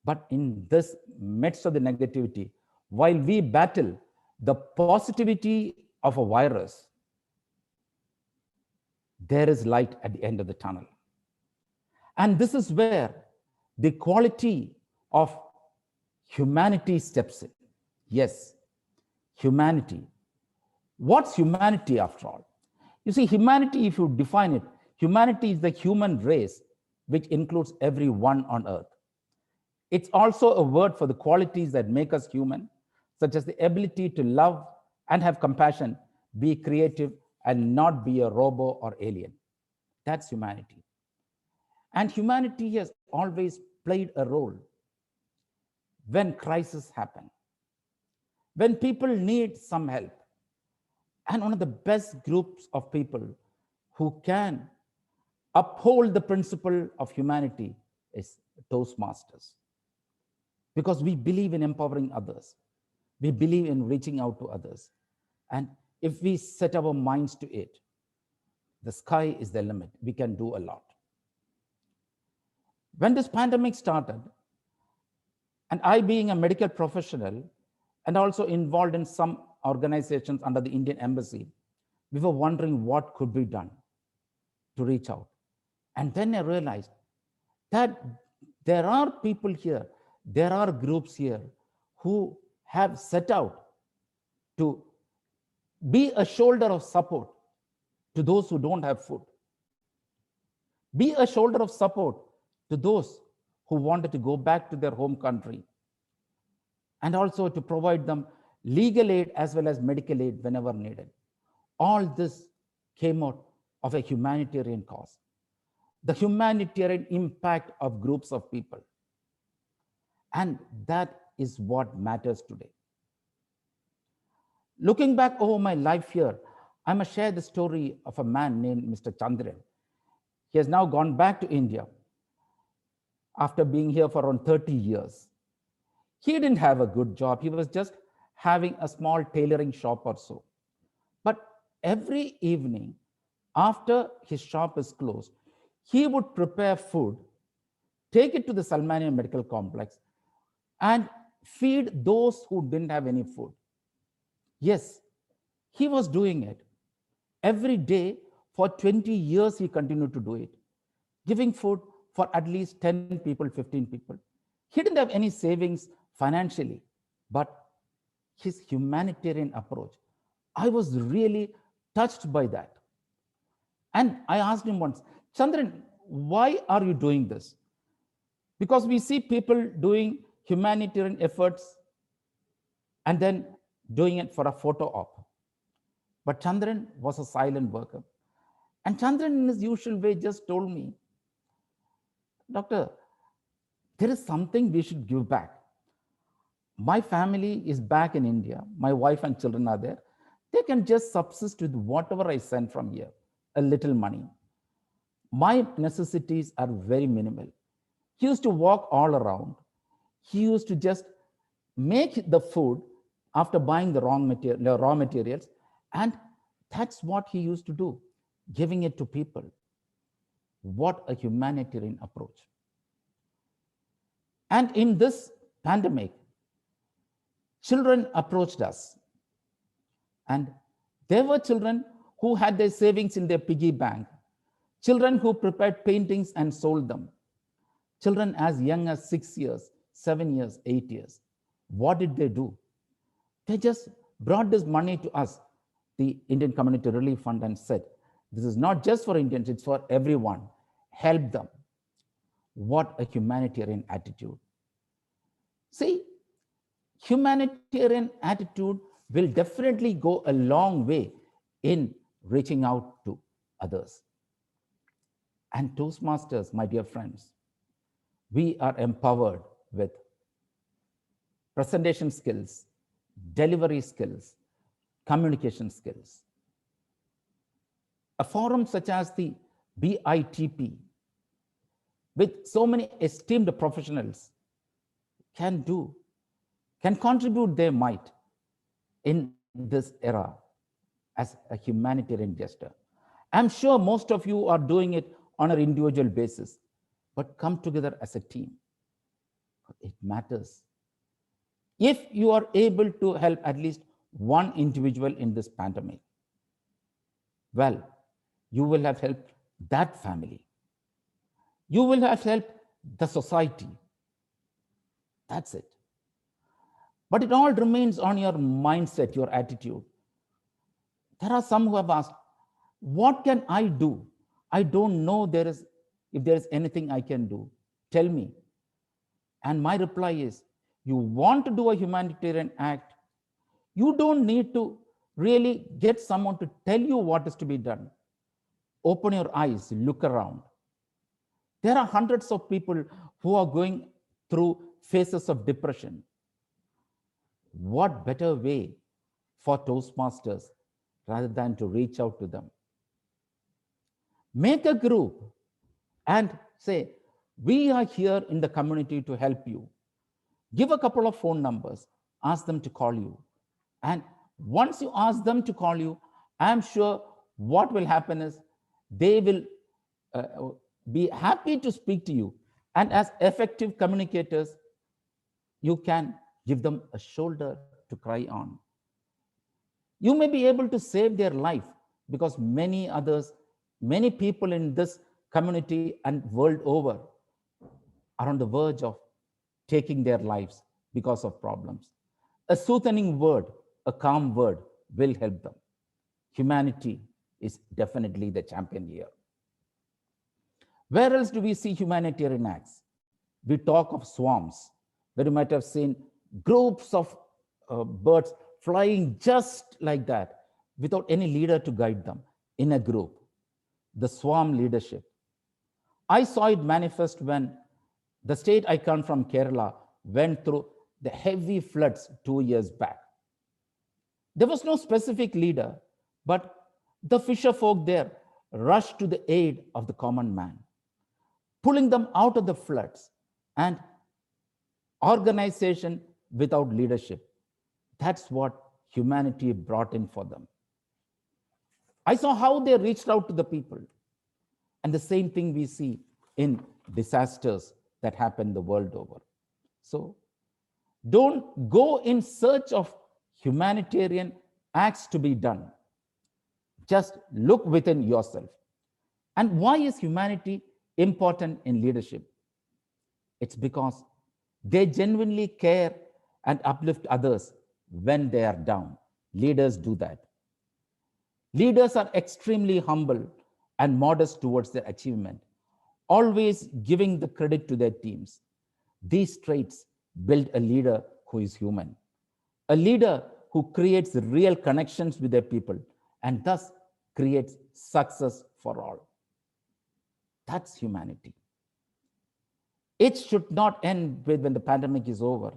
But in this midst of the negativity, while we battle the positivity of a virus, there is light at the end of the tunnel. And this is where the quality of humanity steps in. Yes, humanity. What's humanity after all? You see, humanity, if you define it, humanity is the human race, which includes everyone on earth. It's also a word for the qualities that make us human, such as the ability to love and have compassion, be creative, and not be a robo or alien. That's humanity. And humanity has always played a role when crises happen, when people need some help. And one of the best groups of people who can uphold the principle of humanity is Toastmasters. Because we believe in empowering others. We believe in reaching out to others. And if we set our minds to it, the sky is the limit. We can do a lot. When this pandemic started, and I being a medical professional and also involved in some organizations under the Indian Embassy, we were wondering what could be done to reach out. And then I realized that there are people here, there are groups here who have set out to be a shoulder of support to those who don't have food. Be a shoulder of support to those who wanted to go back to their home country, and also to provide them legal aid as well as medical aid whenever needed. All this came out of a humanitarian cause, the humanitarian impact of groups of people. And that is what matters today. Looking back over my life here, I must share the story of a man named Mr. Chandran. He has now gone back to India after being here for around 30 years. He didn't have a good job. He was just having a small tailoring shop or so. But every evening, after his shop is closed, he would prepare food take it to the Salmania Medical Complex and feed those who didn't have any food. Yes, he was doing it. Every day for 20 years, he continued to do it, giving food for at least 10 people, 15 people. He didn't have any savings financially, but his humanitarian approach, I was really touched by that. And I asked him once, Chandran, why are you doing this? Because we see people doing humanitarian efforts and then doing it for a photo op. But Chandran was a silent worker. And Chandran, in his usual way, just told me, Doctor, there is something we should give back. My family is back in India. My wife and children are there. They can just subsist with whatever I send from here, a little money. My necessities are very minimal. He used to walk all around. He used to just make the food after buying the raw materials. And that's what he used to do, giving it to people. What a humanitarian approach. And in this pandemic, children approached us. And there were children who had their savings in their piggy bank, children who prepared paintings and sold them, children as young as 6 years, 7 years, 8 years. What did they do? They just brought this money to us, the Indian Community Relief Fund, and said, this is not just for Indians, it's for everyone. Help them. What a humanitarian attitude. See, humanitarian attitude will definitely go a long way in reaching out to others. And Toastmasters, my dear friends, we are empowered with presentation skills, delivery skills, communication skills. A forum such as the BITP, with so many esteemed professionals, can contribute their might in this era as a humanitarian gesture. I'm sure most of you are doing it on an individual basis, but come together as a team. It matters. If you are able to help at least one individual in this pandemic, well, you will have helped that family. You will have helped the society. That's it. But it all remains on your mindset, your attitude. There are some who have asked, what can I do? I don't know if there is anything I can do. Tell me. And my reply is, you want to do a humanitarian act, you don't need to really get someone to tell you what is to be done. Open your eyes, look around. There are hundreds of people who are going through phases of depression. What better way for Toastmasters rather than to reach out to them? Make a group and say, we are here in the community to help you. Give a couple of phone numbers, ask them to call you. And once you ask them to call you, I'm sure what will happen is they will be happy to speak to you. And as effective communicators, you can give them a shoulder to cry on. You may be able to save their life because many people in this community and world over are on the verge of taking their lives because of problems. A soothing word, a calm word will help them. Humanity is definitely the champion here. Where else do we see humanitarian acts? We talk of swarms, where you might have seen groups of birds flying just like that, without any leader to guide them in a group. The swarm leadership. I saw it manifest when the state I come from, Kerala, went through the heavy floods 2 years back. There was no specific leader, but the fisher folk there rushed to the aid of the common man, pulling them out of the floods. And organization without leadership, that's what humanity brought in for them. I saw how they reached out to the people. And the same thing we see in disasters that happen the world over. So don't go in search of humanitarian acts to be done. Just look within yourself. And why is humanity important in leadership? It's because they genuinely care and uplift others when they are down. Leaders do that. Leaders are extremely humble and modest towards their achievement, always giving the credit to their teams. These traits build a leader who is human, a leader who creates real connections with their people and thus creates success for all. That's humanity. It should not end with when the pandemic is over.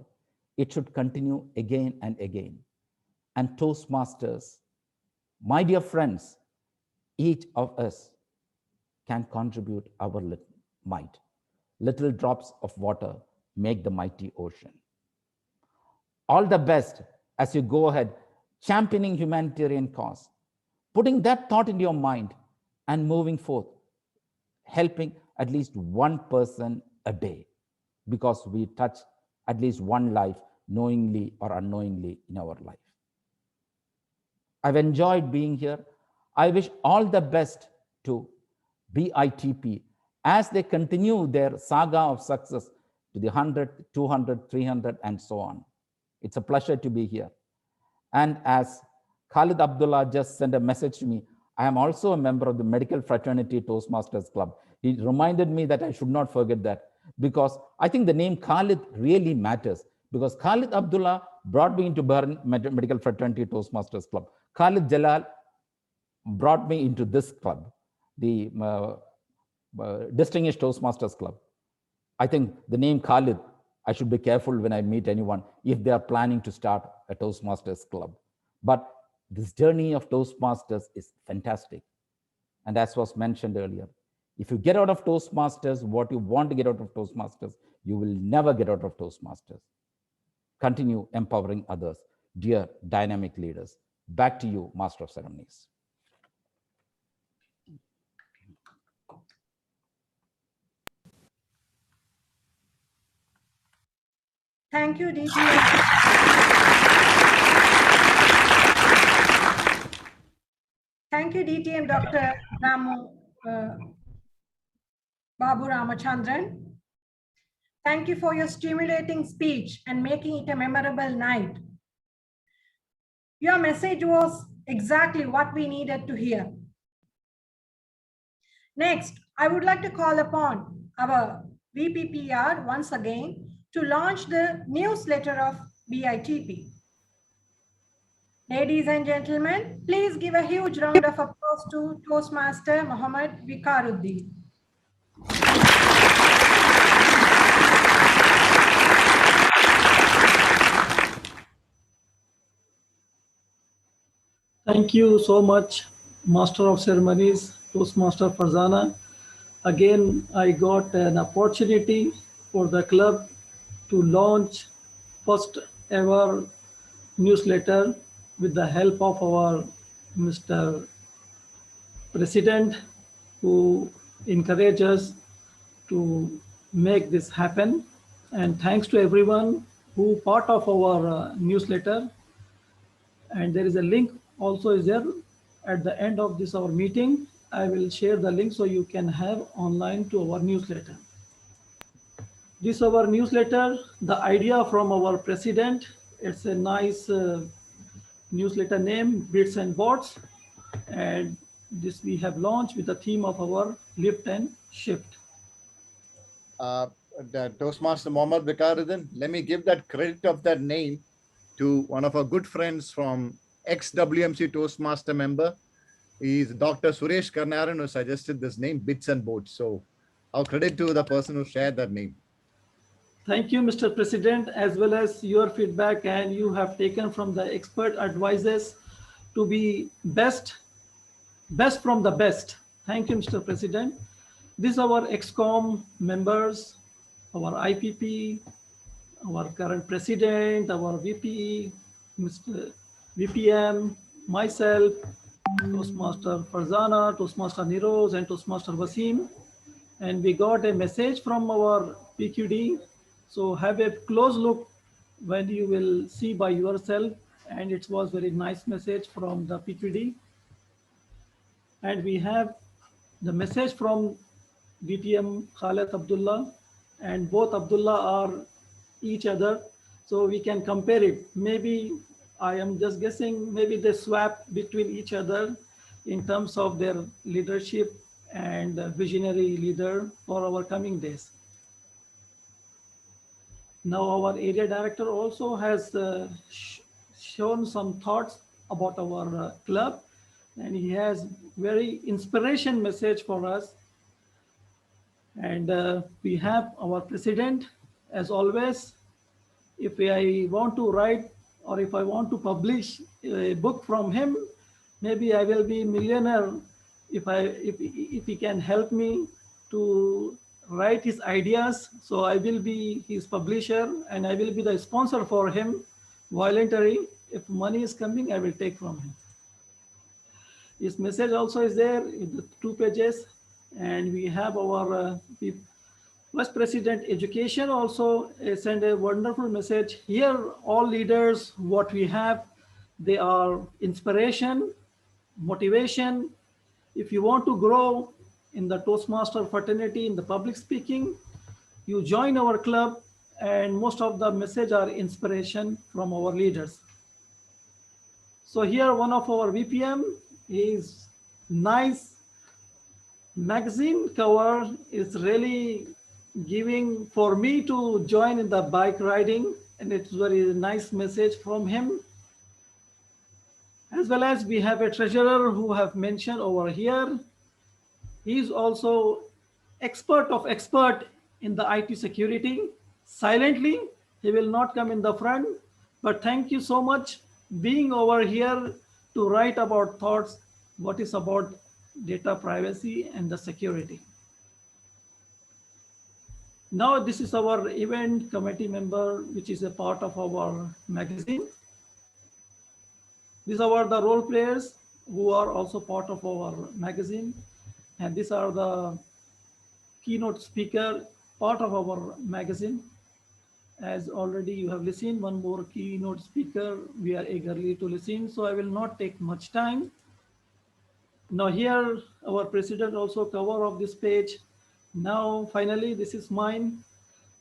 It should continue again and again. And Toastmasters, my dear friends, each of us can contribute our little might. Little drops of water make the mighty ocean. All the best as you go ahead championing humanitarian cause, putting that thought into your mind and moving forth, helping at least one person a day, because we touch at least one life knowingly or unknowingly in our life. I've enjoyed being here. I wish all the best to BITP as they continue their saga of success to the 100, 200, 300, and so on. It's a pleasure to be here. And as Khalid Abdullah just sent a message to me, I am also a member of the Medical Fraternity Toastmasters Club. He reminded me that I should not forget that, because I think the name Khalid really matters, because Khalid Abdullah brought me into Bahrain Medical Fraternity Toastmasters Club. Khalid Jalal brought me into this club, the Distinguished Toastmasters Club. I think the name Khalid, I should be careful when I meet anyone if they are planning to start a Toastmasters Club. But this journey of Toastmasters is fantastic. And as was mentioned earlier, if you get out of Toastmasters what you want to get out of Toastmasters, you will never get out of Toastmasters. Continue empowering others, dear dynamic leaders. Back to you, Master of Ceremonies. Thank you, DTM. Thank you, DTM Dr. Babu Ramachandran. Thank you for your stimulating speech and making it a memorable night. Your message was exactly what we needed to hear. Next, I would like to call upon our VPPR once again to launch the newsletter of BITP. Ladies and gentlemen, please give a huge round of applause to Toastmaster Mohammed Viqaruddin. Thank you so much, Master of Ceremonies, Toastmaster Farzana. Again, I got an opportunity for the club to launch first ever newsletter with the help of our Mr. President, who encouraged us to make this happen. And thanks to everyone who part of our newsletter. And there is a link also is there at the end of this our meeting. I will share the link so you can have online to our newsletter. This our newsletter, the idea from our president, it's a nice newsletter name, Bits and Bots. And this we have launched with the theme of our lift and shift. The Toastmaster Mohammed Viqaruddin, let me give that credit of that name to one of our good friends from ex-WMC Toastmaster member. He's Dr. Suresh Karnaran, who suggested this name, Bits and Boats. So our credit to the person who shared that name. Thank you, Mr. President, as well as your feedback, and you have taken from the expert advices to be best from the best. Thank you, Mr. President. These are our ExCom members, our IPP, our current president, our VP, Mr. VPM, myself, Toastmaster Farzana, Toastmaster Niroz, and Toastmaster Wasim. and we got a message from our PQD. So have a close look when you will see by yourself. And it was very nice message from the PQD. And we have the message from DTM Khaled Abdullah, and both Abdullah are each other. So we can compare it. Maybe I am just guessing, maybe they swap between each other in terms of their leadership and visionary leader for our coming days. Now our area director also has shown some thoughts about our club, and he has very inspiration message for us. And we have our president, as always. If I want to write or if I want to publish a book from him, maybe I will be millionaire if he can help me to write his ideas. So I will be his publisher and I will be the sponsor for him, voluntary. If money is coming, I will take from him. His message also is there in the 2 pages, and we have our Vice President Education also sent a wonderful message. Here, all leaders, what we have, they are inspiration, motivation. If you want to grow in the Toastmaster fraternity, in the public speaking, you join our club, and most of the message are inspiration from our leaders. So here, one of our VPM is nice magazine cover is really giving for me to join in the bike riding, and it's very nice message from him. As well as we have a treasurer who have mentioned over here. He's also expert of expert in the IT security. Silently, he will not come in the front, but thank you so much being over here to write about thoughts, what is about data privacy and the security. Now this is our event committee member, which is a part of our magazine. These are the role players who are also part of our magazine. And these are the keynote speaker, part of our magazine. As already you have listened, one more keynote speaker, we are eagerly to listen, so I will not take much time. Now here, our president also cover of this page. Now, finally, this is mine.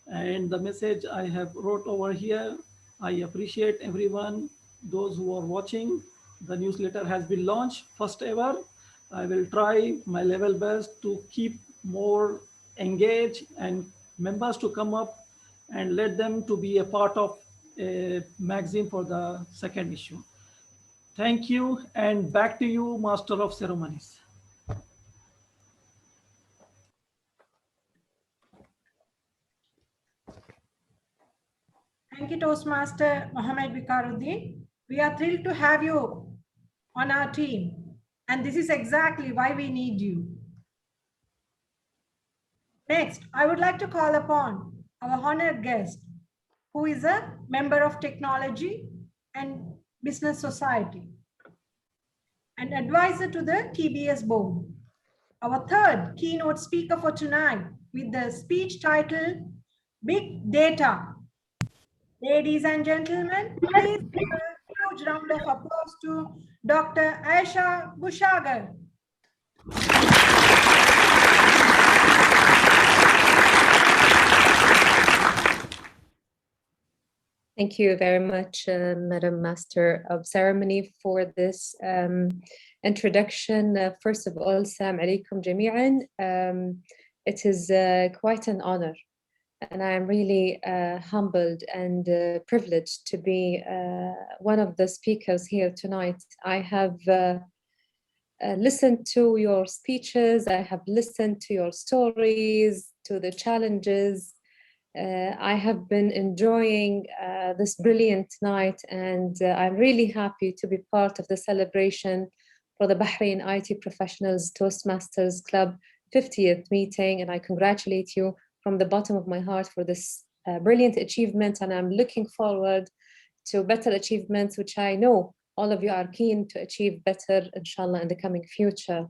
And the message I have wrote over here, I appreciate everyone, those who are watching. The newsletter has been launched, first ever. I will try my level best to keep more engaged and members to come up and let them to be a part of a magazine for the second issue. Thank you, and back to you, Master of Ceremonies. Thank you, Toastmaster Mohammed Viqaruddin. We are thrilled to have you on our team, and this is exactly why we need you. Next, I would like to call upon our honored guest, who is a member of Technology and Business Society, an advisor to the TBS board. Our third keynote speaker for tonight with the speech title, Big Data. Ladies and gentlemen, please give a huge round of applause to Dr. Aisha Bushagar. Thank you very much, Madam Master of Ceremony, for this introduction. First of all, Assalamu alaikum jami'an. It is quite an honor, and I am really humbled and privileged to be one of the speakers here tonight. I have listened to your speeches, I have listened to your stories, to the challenges. I have been enjoying this brilliant night, and I'm really happy to be part of the celebration for the Bahrain IT Professionals Toastmasters Club 50th meeting, and I congratulate you from the bottom of my heart for this brilliant achievement, and I'm looking forward to better achievements, which I know all of you are keen to achieve better, inshallah, in the coming future.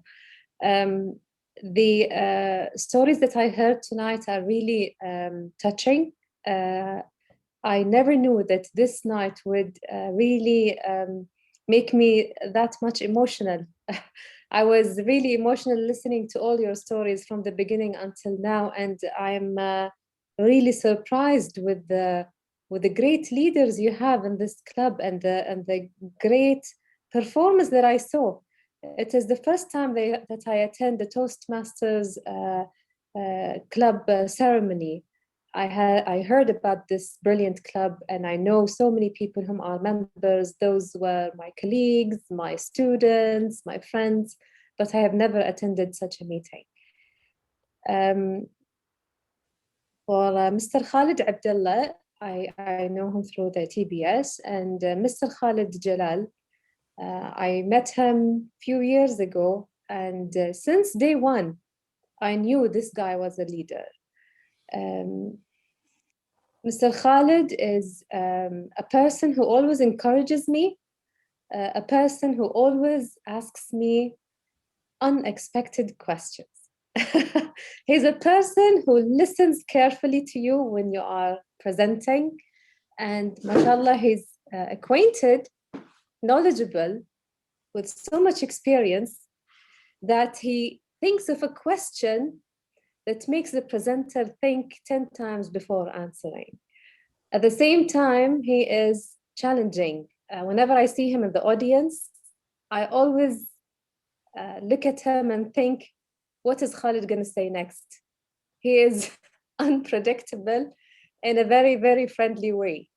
The stories that I heard tonight are really touching. I never knew that this night would really make me that much emotional. I was really emotional listening to all your stories from the beginning until now, and I'm really surprised with the great leaders you have in this club and the great performance that I saw. It is the first time that I attend the Toastmasters club ceremony. I heard about this brilliant club, and I know so many people whom are members. Those were my colleagues, my students, my friends, but I have never attended such a meeting. For Mr. Khalid Abdullah, I know him through the TBS, and Mr. Khalid Jalal, I met him a few years ago, and since day one, I knew this guy was a leader. Mr. Khalid is a person who always encourages me, a person who always asks me unexpected questions. He's a person who listens carefully to you when you are presenting, and mashallah, he's acquainted, knowledgeable, with so much experience that he thinks of a question that makes the presenter think 10 times before answering. At the same time, he is challenging. Whenever I see him in the audience, I always look at him and think, what is Khalid going to say next? He is unpredictable in a very, very friendly way.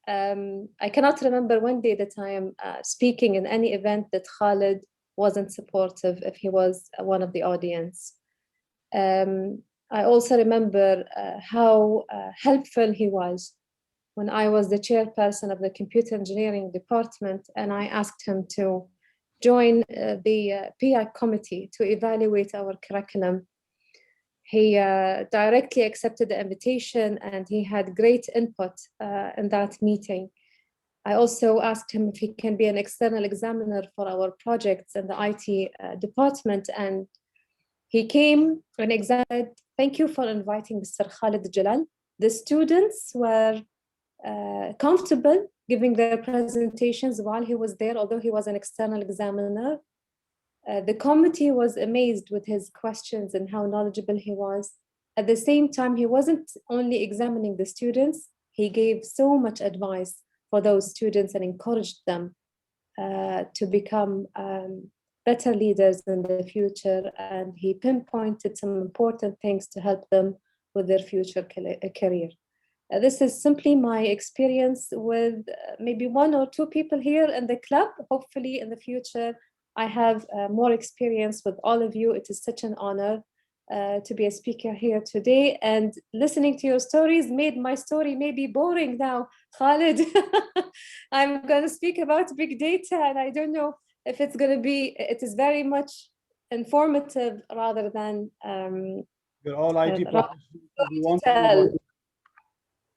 I cannot remember one day that I am speaking in any event that Khalid wasn't supportive if he was one of the audience. I also remember how helpful he was when I was the chairperson of the computer engineering department, and I asked him to join the PI committee to evaluate our curriculum. He directly accepted the invitation, and he had great input in that meeting. I also asked him if he can be an external examiner for our projects in the IT department, and he came and examined. Thank you for inviting Mr. Khalid Jalal. The students were comfortable giving their presentations while he was there, although he was an external examiner. The committee was amazed with his questions and how knowledgeable he was. At the same time, he wasn't only examining the students, he gave so much advice for those students and encouraged them to become better leaders in the future. And he pinpointed some important things to help them with their future career. This is simply my experience with maybe one or two people here in the club. Hopefully in the future, I have more experience with all of you. It is such an honor to be a speaker here today, and listening to your stories made my story maybe boring now, Khalid. I'm going to speak about big data, and I don't know if it's going to be, it is very much informative rather than We're all IT professionals.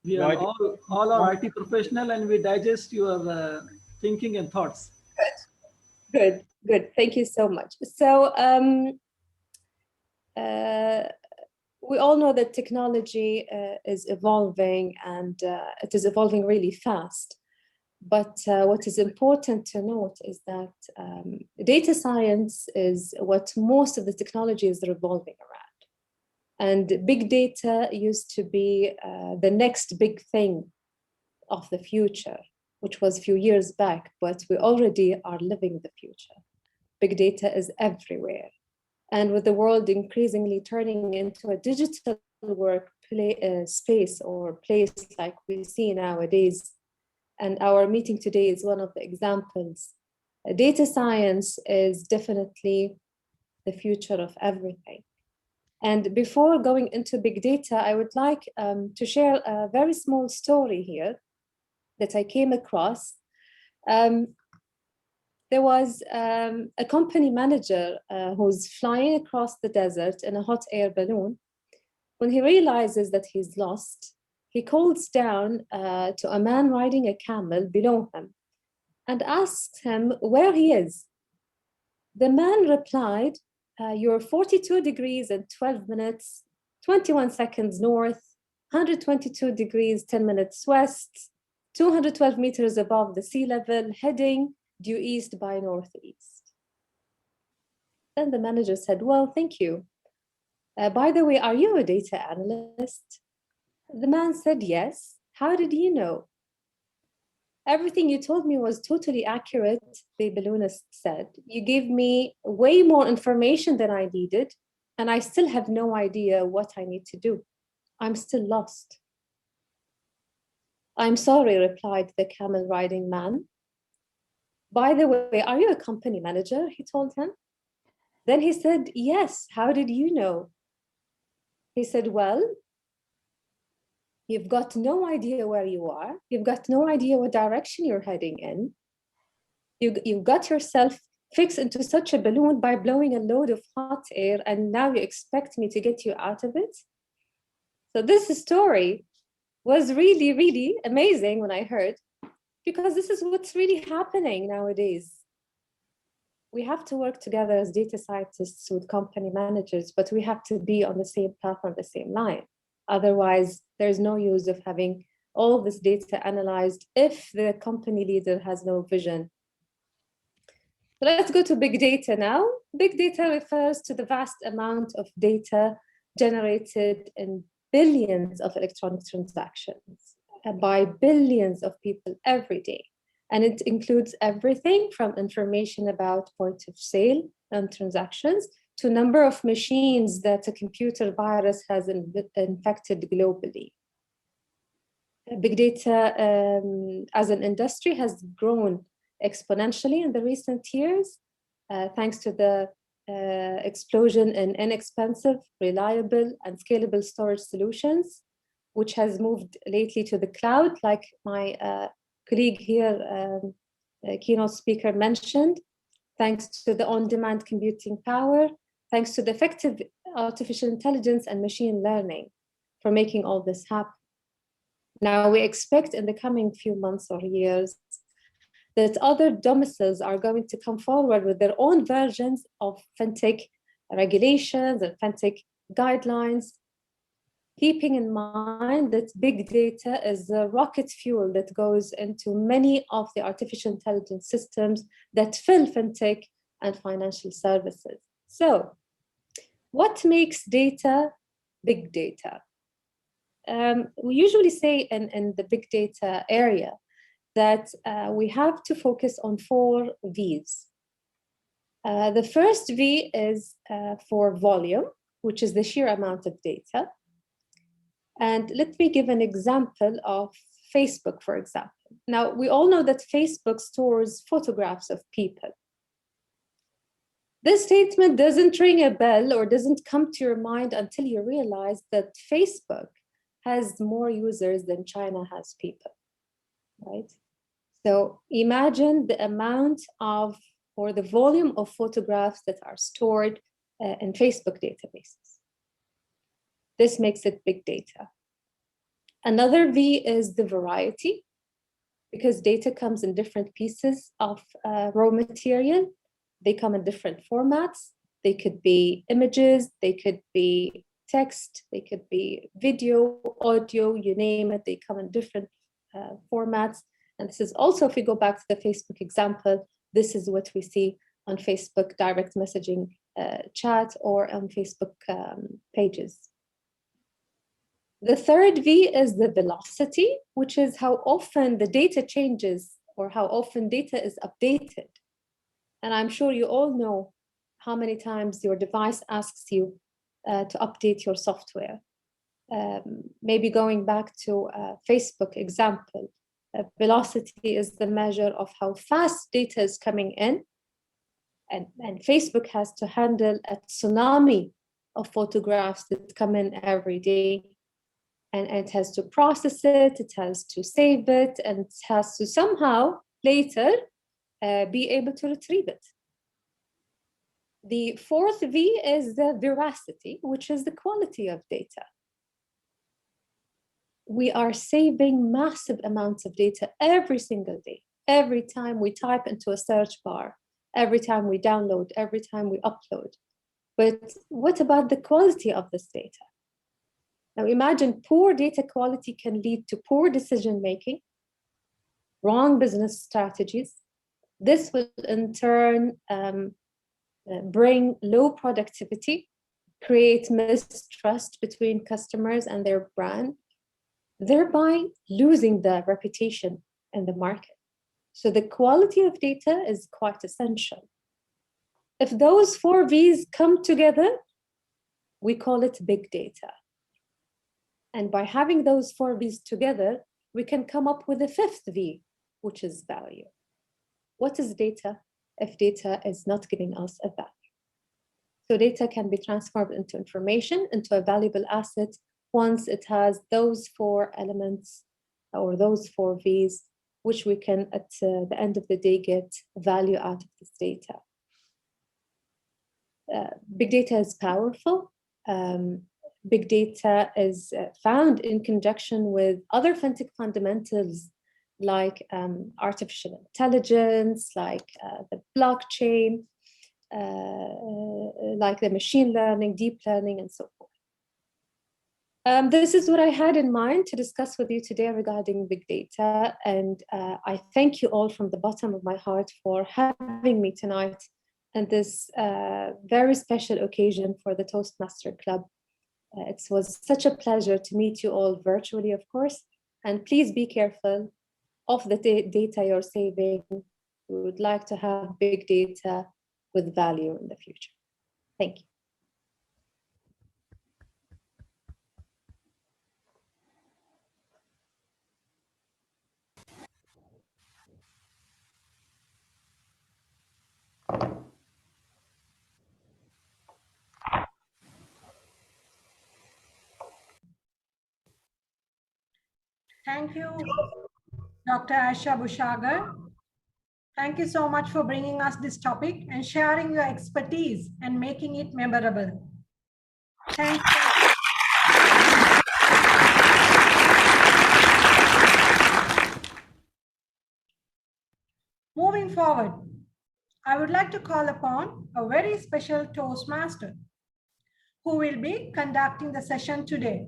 We are all are IT professional, and we digest your thinking and thoughts. Good, good. Thank you so much. So we all know that technology is evolving, and it is evolving really fast. But what is important to note is that data science is what most of the technology is revolving around. And big data used to be the next big thing of the future, which was a few years back, but we already are living the future. Big data is everywhere. And with the world increasingly turning into a digital space or place like we see nowadays, and our meeting today is one of the examples, data science is definitely the future of everything. And before going into big data, I would like to share a very small story here that I came across. There was a company manager who's flying across the desert in a hot air balloon. When he realizes that he's lost, he calls down to a man riding a camel below him and asks him where he is. The man replied, you're 42 degrees and 12 minutes, 21 seconds north, 122 degrees, 10 minutes west, 212 meters above the sea level, heading due east by northeast. Then the manager said, well, thank you. By the way, are you a data analyst? The man said, yes. How did you know? Everything you told me was totally accurate, the balloonist said. You gave me way more information than I needed, and I still have no idea what I need to do. I'm still lost. I'm sorry, replied the camel riding man. By the way, are you a company manager? He told him. Then he said, yes. How did you know? He said, well, you've got no idea where you are. You've got no idea what direction you're heading in. You got yourself fixed into such a balloon by blowing a load of hot air, and now you expect me to get you out of it? So this story was really, really amazing when I heard, because this is what's really happening nowadays. We have to work together as data scientists with company managers, but we have to be on the same path, on the same line. Otherwise, there's no use of having all this data analyzed if the company leader has no vision. So let's go to big data now. Big data refers to the vast amount of data generated in billions of electronic transactions by billions of people every day. And it includes everything from information about point of sale and transactions to number of machines that a computer virus has infected globally. Big data as an industry has grown exponentially in the recent years, thanks to the explosion in inexpensive, reliable, and scalable storage solutions, which has moved lately to the cloud, like my colleague here, keynote speaker, mentioned, thanks to the on-demand computing power, thanks to the effective artificial intelligence and machine learning for making all this happen. Now, we expect in the coming few months or years that other domiciles are going to come forward with their own versions of fintech regulations and fintech guidelines, keeping in mind that big data is the rocket fuel that goes into many of the artificial intelligence systems that fill fintech and financial services. So, what makes data big data? We usually say in the big data area that we have to focus on 4 V's. The first V is for volume, which is the sheer amount of data. And let me give an example of Facebook, for example. Now, we all know that Facebook stores photographs of people. This statement doesn't ring a bell or doesn't come to your mind until you realize that Facebook has more users than China has people, right? So imagine the amount of, or the volume of photographs that are stored in Facebook databases. This makes it big data. Another V is the variety, because data comes in different pieces of raw material. They come in different formats. They could be images, they could be text, they could be video, audio, you name it. They come in different formats. And this is also, if we go back to the Facebook example, this is what we see on Facebook direct messaging chat or on Facebook pages. The third V is the velocity, which is how often the data changes or how often data is updated. And I'm sure you all know how many times your device asks you to update your software. Maybe going back to a Facebook example, velocity is the measure of how fast data is coming in. And Facebook has to handle a tsunami of photographs that come in every day. And it has to process it, it has to save it, and it has to somehow later be able to retrieve it. The fourth V is the veracity, which is the quality of data. We are saving massive amounts of data every single day. Every time we type into a search bar, every time we download, every time we upload. But what about the quality of this data? Now imagine poor data quality can lead to poor decision-making, wrong business strategies. This will in turn bring low productivity, create mistrust between customers and their brand, thereby losing the reputation in the market. So the quality of data is quite essential. If those 4 V's come together, we call it big data. And by having those 4 V's together, we can come up with a 5th V, which is value. What is data if data is not giving us a value? So data can be transformed into information, into a valuable asset, once it has those 4 elements or those 4 V's, which we can, at the end of the day, get value out of this data. Big data is powerful. Big data is found in conjunction with other fintech fundamentals like artificial intelligence, like the blockchain, like the machine learning, deep learning, and so forth. This is what I had in mind to discuss with you today regarding big data. And I thank you all from the bottom of my heart for having me tonight and this very special occasion for the Toastmaster Club. It was such a pleasure to meet you all virtually, of course. And please be careful of the data you're saving. We would like to have big data with value in the future. Thank you. Thank you, Dr. Aisha Bushagar. Thank you so much for bringing us this topic and sharing your expertise and making it memorable. Thank you. Moving forward, I would like to call upon a very special Toastmaster who will be conducting the session today,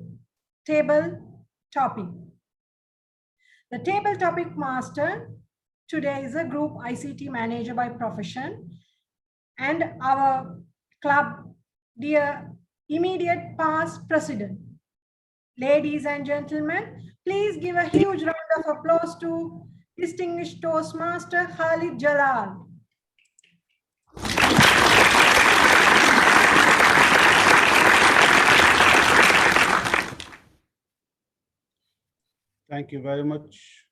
table topic. The table topic master today is a group ICT manager by profession and our club dear immediate past president. Ladies and gentlemen, please give a huge round of applause to distinguished Toastmaster Khalid Jalal. Thank you very much,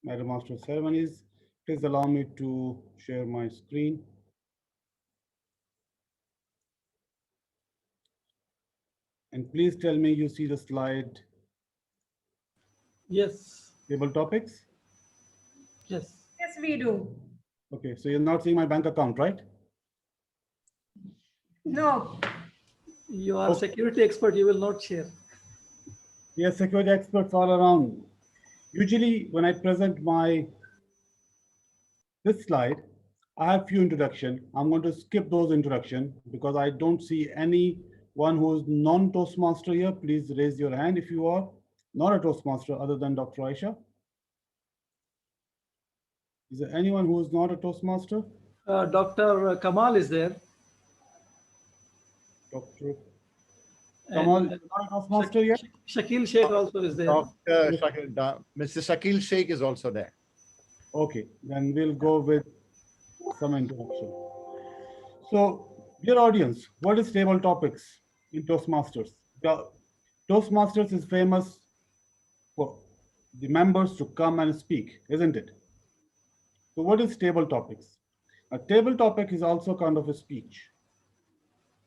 Madam Master of Ceremonies. Please allow me to share my screen. And please tell me you see the slide. Yes. Table topics? Yes. Yes, we do. Okay, so you're not seeing my bank account, right? No. You are a security expert, you will not share. Yes, security experts all around. Usually when I present this slide, I have few introduction. I'm going to skip those introduction because I don't see anyone who's non-Toastmaster here. Please raise your hand if you are not a Toastmaster other than Dr. Aisha. Is there anyone who is not a Toastmaster? Dr. Kamal is there. Dr. Kamal is not a Toastmaster yet? Shakil Sheikh also is there. Mr. Shakil Sheikh is also there. Okay, then we'll go with some introduction. So, dear audience, what is table topics in Toastmasters? Toastmasters is famous for the members to come and speak, isn't it? So what is table topics? A table topic is also kind of a speech.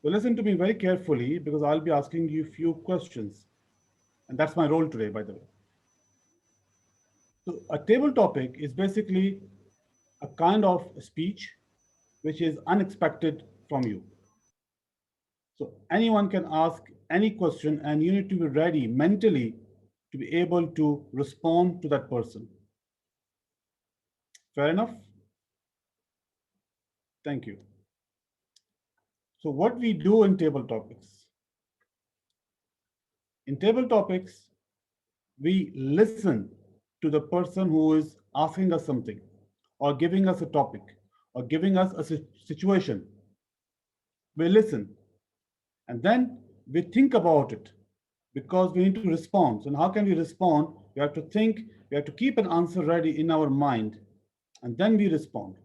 So listen to me very carefully because I'll be asking you a few questions. And that's my role today, by the way. So a table topic is basically a kind of speech which is unexpected from you. So anyone can ask any question and you need to be ready mentally to be able to respond to that person. Fair enough? Thank you. So what we do in table topics? In table topics, we listen to the person who is asking us something or giving us a topic or giving us a situation. We listen and then we think about it because we need to respond. And how can we respond? We have to think, we have to keep an answer ready in our mind, and then we respond.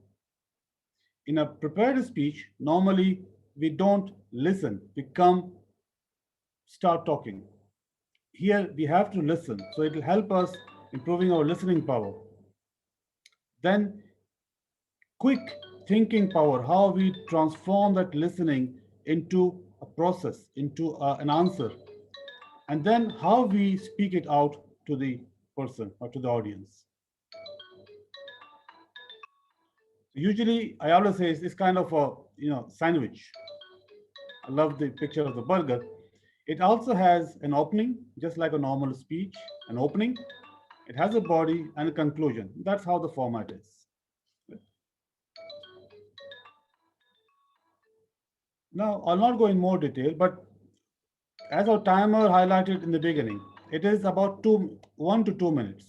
In a prepared speech, normally we don't listen, we start talking. Here we have to listen, so it will help us improving our listening power. Then quick thinking power, how we transform that listening into a process, into an answer, and then how we speak it out to the person or to the audience. Usually, I always say it's kind of a sandwich. I love the picture of the burger. It also has an opening, just like a normal speech, an opening. It has a body and a conclusion. That's how the format is. Now, I'll not go in more detail, but as our timer highlighted in the beginning, it is about 1 to 2 minutes.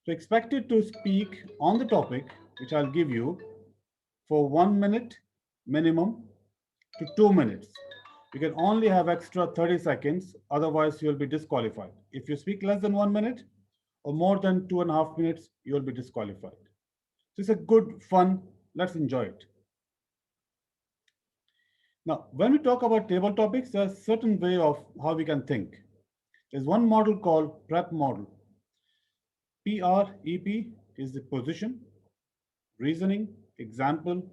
So expected to speak on the topic, which I'll give you, for 1 minute minimum to 2 minutes. You can only have extra 30 seconds, otherwise you'll be disqualified. If you speak less than 1 minute or more than 2.5 minutes, you'll be disqualified. So it's a good fun, let's enjoy it. Now, when we talk about table topics, there's a certain way of how we can think. There's one model called PREP model. PREP is the position, reasoning, example,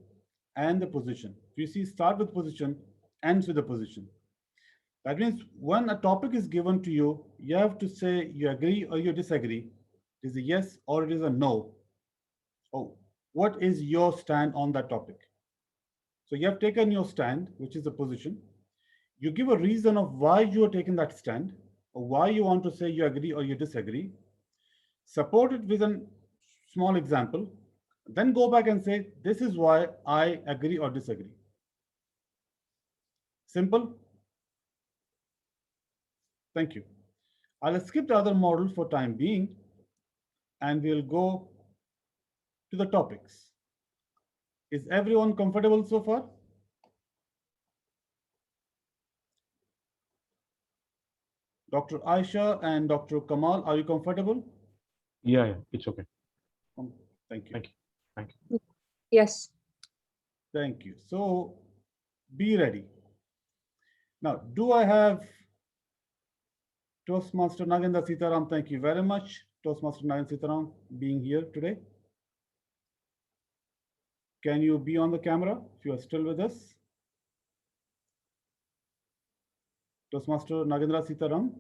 and the position. You see, start with position, ends with the position. That means when a topic is given to you, you have to say you agree or you disagree. It is a yes or it is a no. Oh, what is your stand on that topic? So you have taken your stand, which is the position. You give a reason of why you are taking that stand, or why you want to say you agree or you disagree. Support it with a small example. Then go back and say, this is why I agree or disagree. Simple? Thank you. I'll skip the other models for time being, and we'll go to the topics. Is everyone comfortable so far? Dr. Aisha and Dr. Kamal, are you comfortable? Yeah, it's okay. Thank you. Thank you. Thank you. Yes. Thank you. So be ready. Now, do I have Toastmaster Nagendra Sitaram? Thank you very much, Toastmaster Nagendra Sitaram, being here today. Can you be on the camera if you are still with us? Toastmaster Nagendra Sitaram.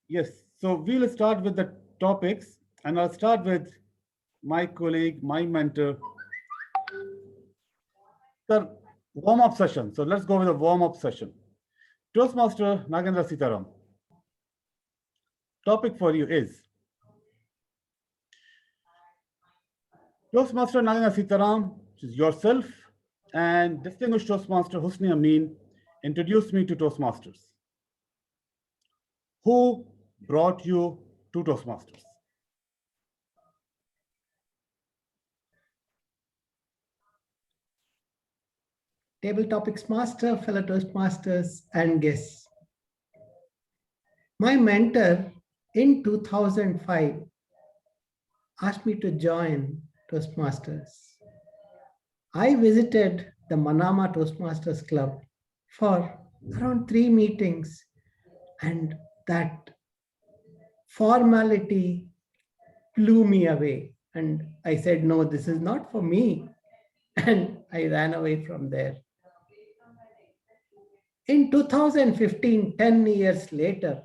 Yes, so we'll start with the topics, and I'll start with my colleague, my mentor, the warm-up session. So let's go with a warm-up session. Toastmaster Nagendra Sitaram. Topic for you is Toastmaster Nagendra Sitaram, which is yourself, and distinguished Toastmaster Husni Amin introduced me to Toastmasters. Who brought you to Toastmasters? Table Topics Master, fellow Toastmasters, and guests. My mentor in 2005 asked me to join Toastmasters. I visited the Manama Toastmasters Club for around 3 meetings, and that formality blew me away. And I said, no, this is not for me. And I ran away from there. In 2015, 10 years later,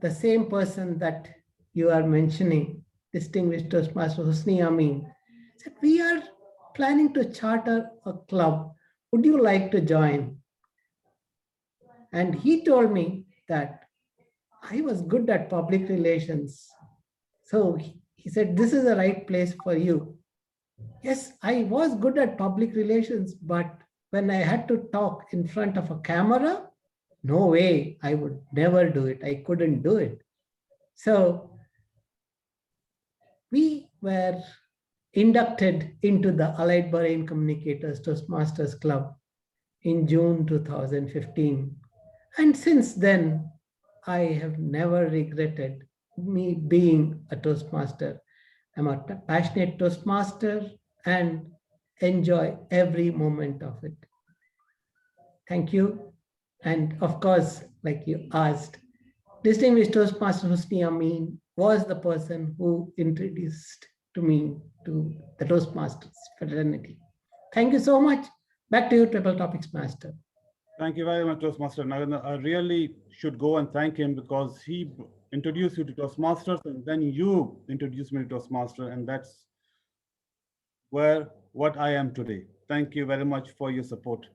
the same person that you are mentioning, distinguished Toastmaster Husni Amin, said, we are planning to charter a club. Would you like to join? And he told me that I was good at public relations. So he said, this is the right place for you. Yes, I was good at public relations, but when I had to talk in front of a camera, no way, I would never do it. I couldn't do it. So we were inducted into the Allied Bahrain Communicators Toastmasters Club in June 2015. And since then, I have never regretted me being a Toastmaster. I'm a passionate Toastmaster and enjoy every moment of it. Thank you. And of course, like you asked, distinguished Toastmaster Husni Amin was the person who introduced to me to the Toastmasters fraternity. Thank you so much. Back to you, Triple Topics Master. Thank you very much, Toastmaster Nagana. I really should go and thank him because he introduced you to Toastmasters and then you introduced me to Toastmaster, and that's what I am today. Thank you very much for your support.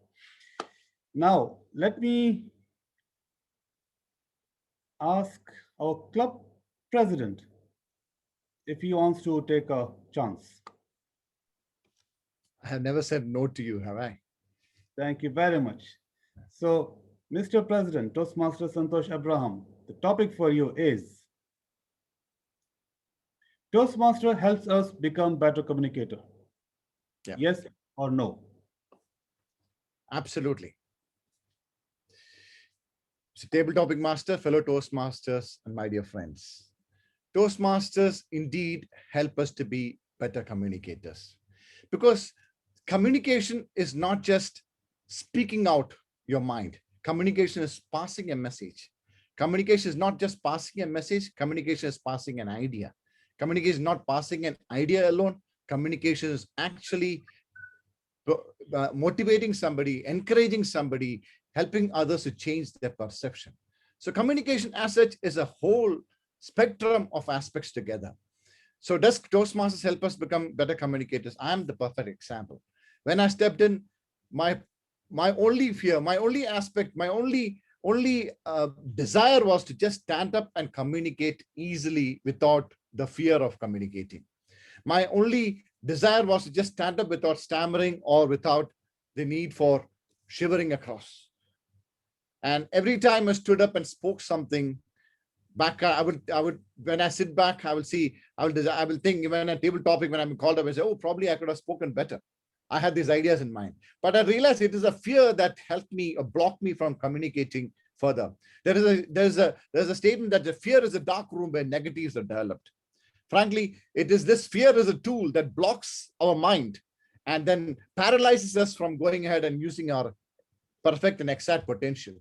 Now, let me ask our club president if he wants to take a chance. I have never said no to you, have I? Thank you very much. So, Mr. President, Toastmaster Santosh Abraham, the topic for you is Toastmaster helps us become better communicator. Yeah. Yes or no? Absolutely. So, table topic master, fellow Toastmasters, and my dear friends. Toastmasters indeed help us to be better communicators, because communication is not just speaking out your mind. Communication is passing a message. Communication is not just passing a message. Communication is passing an idea. Communication is not passing an idea alone. Communication is actually motivating somebody, encouraging somebody, helping others to change their perception. So communication as such is a whole spectrum of aspects together. So does Toastmasters help us become better communicators? I am the perfect example. When I stepped in, my only fear, my only aspect, my only desire was to just stand up and communicate easily without the fear of communicating. My only desire was to just stand up without stammering or without the need for shivering across. And every time I stood up and spoke something back, I would when I sit back, I will think when a table topic, when I'm called up, I say, oh, probably I could have spoken better. I had these ideas in mind, but I realized it is a fear that helped me or blocked me from communicating further. There's a statement that the fear is a dark room where negatives are developed. Frankly, it is this fear is a tool that blocks our mind and then paralyzes us from going ahead and using our perfect and exact potential.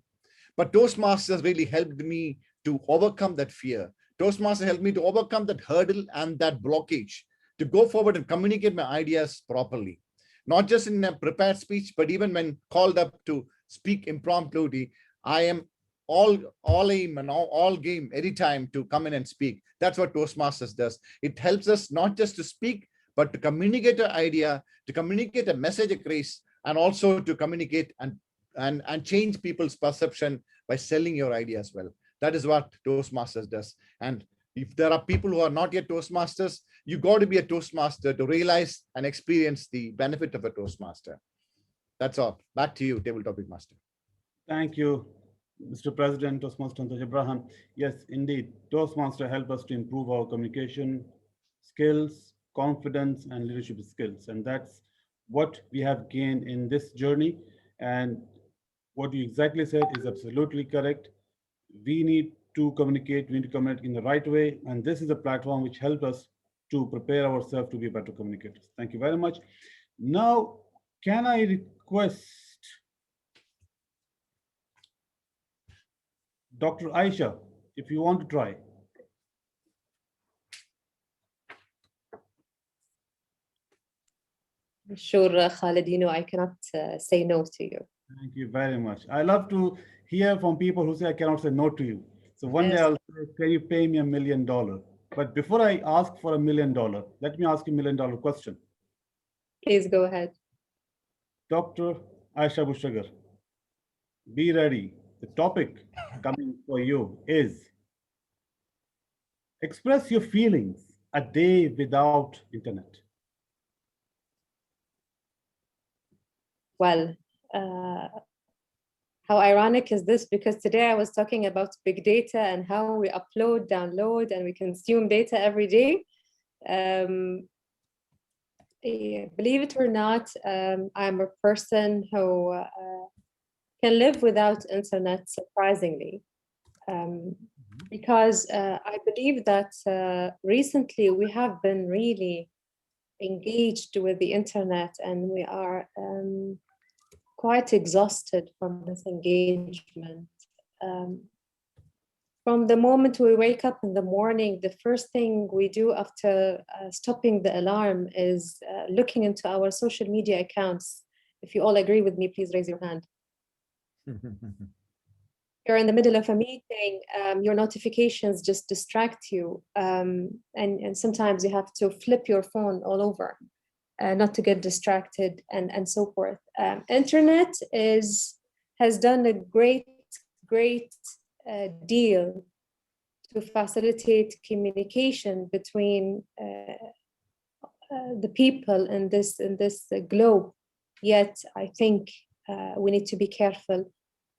But Toastmasters really helped me to overcome that fear. Toastmasters helped me to overcome that hurdle and that blockage, to go forward and communicate my ideas properly. Not just in a prepared speech, but even when called up to speak impromptu, I am all aim and all game anytime to come in and speak. That's what Toastmasters does. It helps us not just to speak, but to communicate an idea, to communicate a message across, and also to communicate and change people's perception by selling your idea as well. That is what Toastmasters does. And if there are people who are not yet Toastmasters, you got to be a Toastmaster to realize and experience the benefit of a Toastmaster. That's all. Back to you, Table Topic Master. Thank you, Mr. President, Toastmaster Santosh Abraham. Yes, indeed, Toastmaster help us to improve our communication skills, confidence, and leadership skills. And that's what we have gained in this journey. And what you exactly said is absolutely correct. We need to communicate in the right way. And this is a platform which helps us to prepare ourselves to be better communicators. Thank you very much. Now, can I request Dr. Aisha, if you want to try. Sure, Khalid, I cannot say no to you. Thank you very much. I love to hear from people who say, I cannot say no to you. So one day I'll say, can you pay me $1 million? But before I ask for $1 million, let me ask you $1 million question. Please go ahead. Dr. Aisha Bushagar, be ready. The topic coming for you is express your feelings a day without internet. well, how ironic is this? Because today I was talking about big data and how we upload, download, and we consume data every day. Believe it or not, I'm a person who can live without internet, surprisingly. Because I believe that recently we have been really engaged with the internet, and we are quite exhausted from this engagement. From the moment we wake up in the morning, the first thing we do after stopping the alarm is looking into our social media accounts. If you all agree with me, please raise your hand. You're in the middle of a meeting, your notifications just distract you. And sometimes you have to flip your phone all over not to get distracted and so forth. Internet has done a great deal to facilitate communication between the people in this globe. Yet I think we need to be careful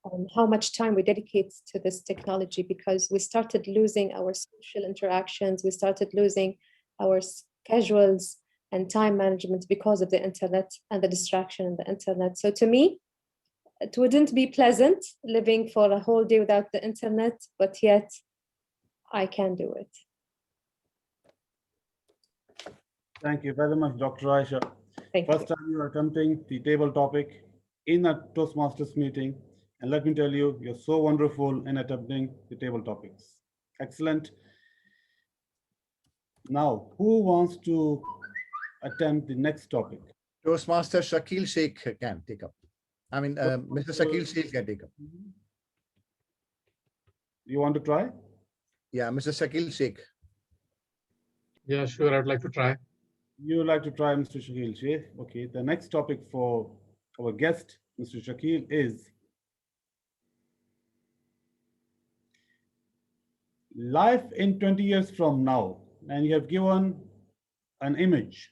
on how much time we dedicate to this technology, because we started losing our social interactions, we started losing our schedules and time management because of the internet and the distraction in the internet. So to me, it wouldn't be pleasant living for a whole day without the internet, but yet I can do it. Thank you very much, Dr. Aisha. First time you are attempting the table topic in a Toastmasters meeting. And let me tell you, you're so wonderful in attempting the table topics. Excellent. Now, who wants to attempt the next topic? Toastmaster Shakil Sheikh can take up. I mean, Mr. Shakil Sheikh can take up. You want to try? Yeah, Mr. Shakil Sheikh. Yeah, sure. I'd like to try. You would like to try, Mr. Shakil Sheikh. Okay, the next topic for our guest, Mr. Shakil, is life in 20 years from now. And you have given an image.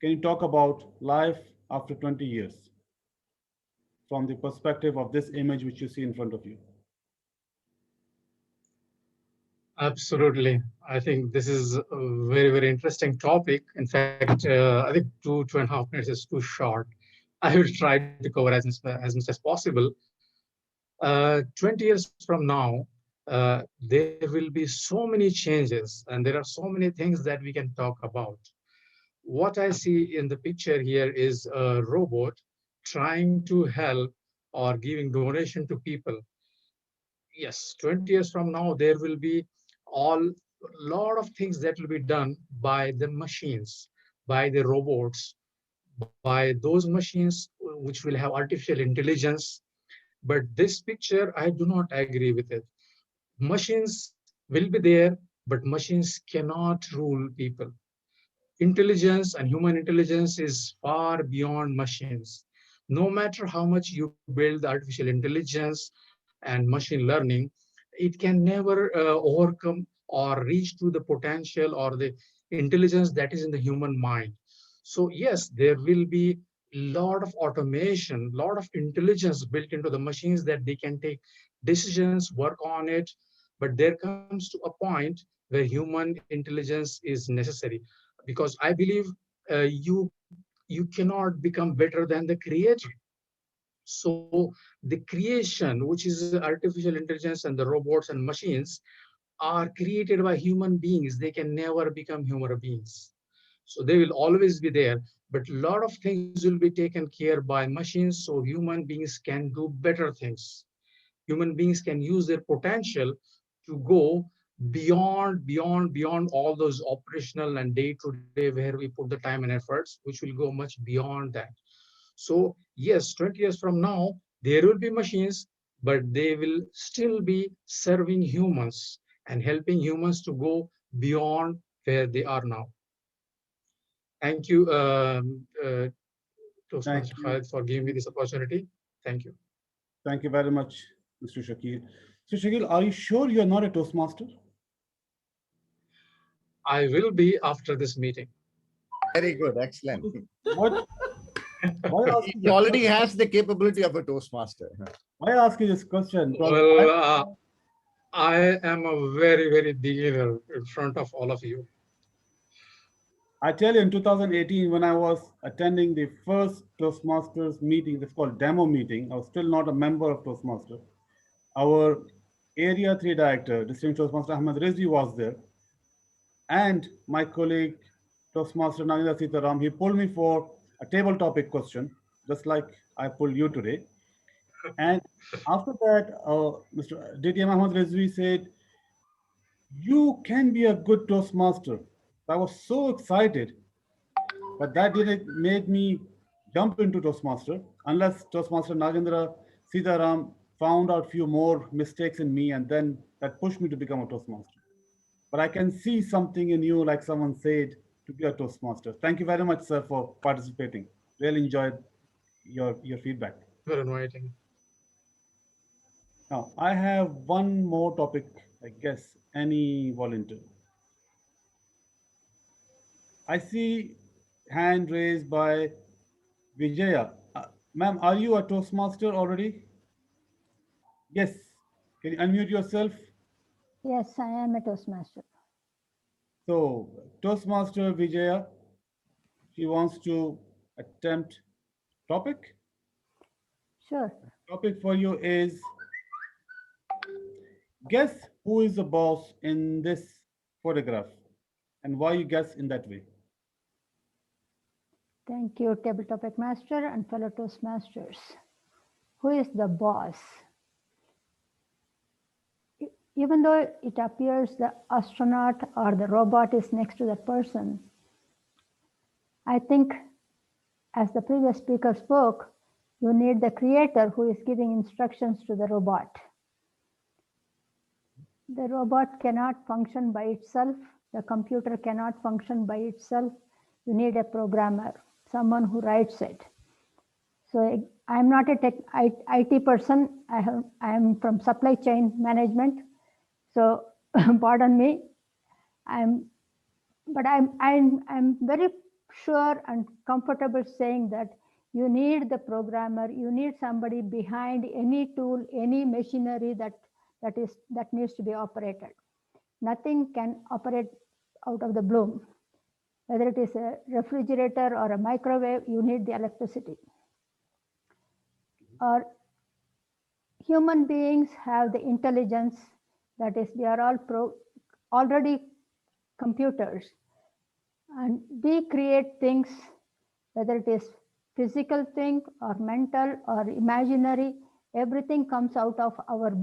Can you talk about life after 20 years from the perspective of this image which you see in front of you? Absolutely. I think this is a very, very interesting topic. In fact, I think 2.5 minutes is too short. I will try to cover as much as possible. 20 years from now, there will be so many changes, and there are so many things that we can talk about. What I see in the picture here is a robot trying to help or giving donation to people. Yes, 20 years from now, there will be a lot of things that will be done by the machines, by the robots, by those machines which will have artificial intelligence. But this picture, I do not agree with it. Machines will be there, but machines cannot rule people. Intelligence and human intelligence is far beyond machines. No matter how much you build the artificial intelligence and machine learning, it can never overcome or reach to the potential or the intelligence that is in the human mind. So yes, there will be a lot of automation, a lot of intelligence built into the machines that they can take decisions, work on it. But there comes to a point where human intelligence is necessary, because I believe you cannot become better than the creator. So the creation, which is artificial intelligence and the robots and machines, are created by human beings. They can never become human beings. So they will always be there, but a lot of things will be taken care by machines, so human beings can do better things. Human beings can use their potential to go beyond all those operational and day-to-day where we put the time and efforts, which will go much beyond that. So yes, 20 years from now, there will be machines, but they will still be serving humans and helping humans to go beyond where they are now. Thank you, Toastmaster Khalid, for giving me this opportunity. Thank you. Thank you very much, Mr. Shakil. So Shakil, are you sure you're not a Toastmaster? I will be after this meeting. Very good, excellent. He already has the capability of a Toastmaster. Why ask you this question? Well, I am a very, very beginner in front of all of you. I tell you, in 2018, when I was attending the first Toastmasters meeting, that's called demo meeting, I was still not a member of Toastmasters. Our Area 3 Director, Distinguished Toastmaster Ahmed Rizvi was there. And my colleague, Toastmaster Nagina Sitaram, he pulled me for a table topic question, just like I pulled you today. And after that, Mr. DTM Ahmed Rizvi said, you can be a good Toastmaster. I was so excited, but that didn't make me jump into Toastmaster unless Toastmaster Nagendra Sitaram found out a few more mistakes in me, and then that pushed me to become a Toastmaster. But I can see something in you, like someone said, to be a Toastmaster. Thank you very much, sir, for participating. Really enjoyed your feedback. For inviting. Now, I have one more topic, I guess, any volunteer. I see hand raised by Vijaya. Ma'am, are you a Toastmaster already? Yes. Can you unmute yourself? Yes, I am a Toastmaster. So, Toastmaster Vijaya, she wants to attempt topic. Sure. Topic for you is, guess who is the boss in this photograph and why you guess in that way. Thank you, Table Topic Master and fellow Toastmasters. Who is the boss? Even though it appears the astronaut or the robot is next to that person, I think, as the previous speaker spoke, you need the creator who is giving instructions to the robot. The robot cannot function by itself. The computer cannot function by itself. You need a programmer, someone who writes it. So I'm not a IT person. I am from supply chain management. So pardon me. I'm very sure and comfortable saying that you need the programmer. You need somebody behind any tool, any machinery that needs to be operated. Nothing can operate out of the blue. Whether it is a refrigerator or a microwave, you need the electricity. Or human beings have the intelligence, that is, we are all already computers, and we create things, whether it is physical thing or mental or imaginary, everything comes out of our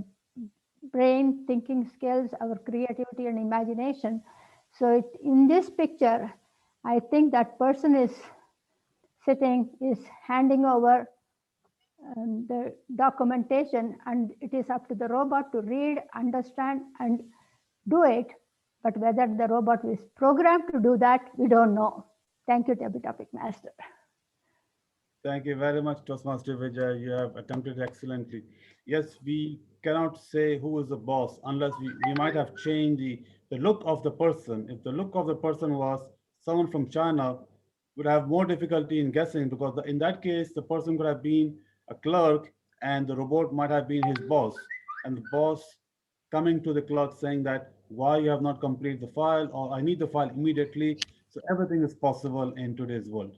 brain, thinking skills, our creativity and imagination. So in this picture, I think that person is handing over the documentation, and it is up to the robot to read, understand, and do it. But whether the robot is programmed to do that, we don't know. Thank you, Topic Master. Thank you very much, Toastmaster Vijay. You have attempted excellently. Yes, we cannot say who is the boss unless we might have changed the look of the person. If the look of the person was someone from China, would have more difficulty in guessing, because in that case, the person could have been a clerk and the robot might have been his boss. And the boss coming to the clerk saying that, why you have not completed the file, or I need the file immediately. So everything is possible in today's world.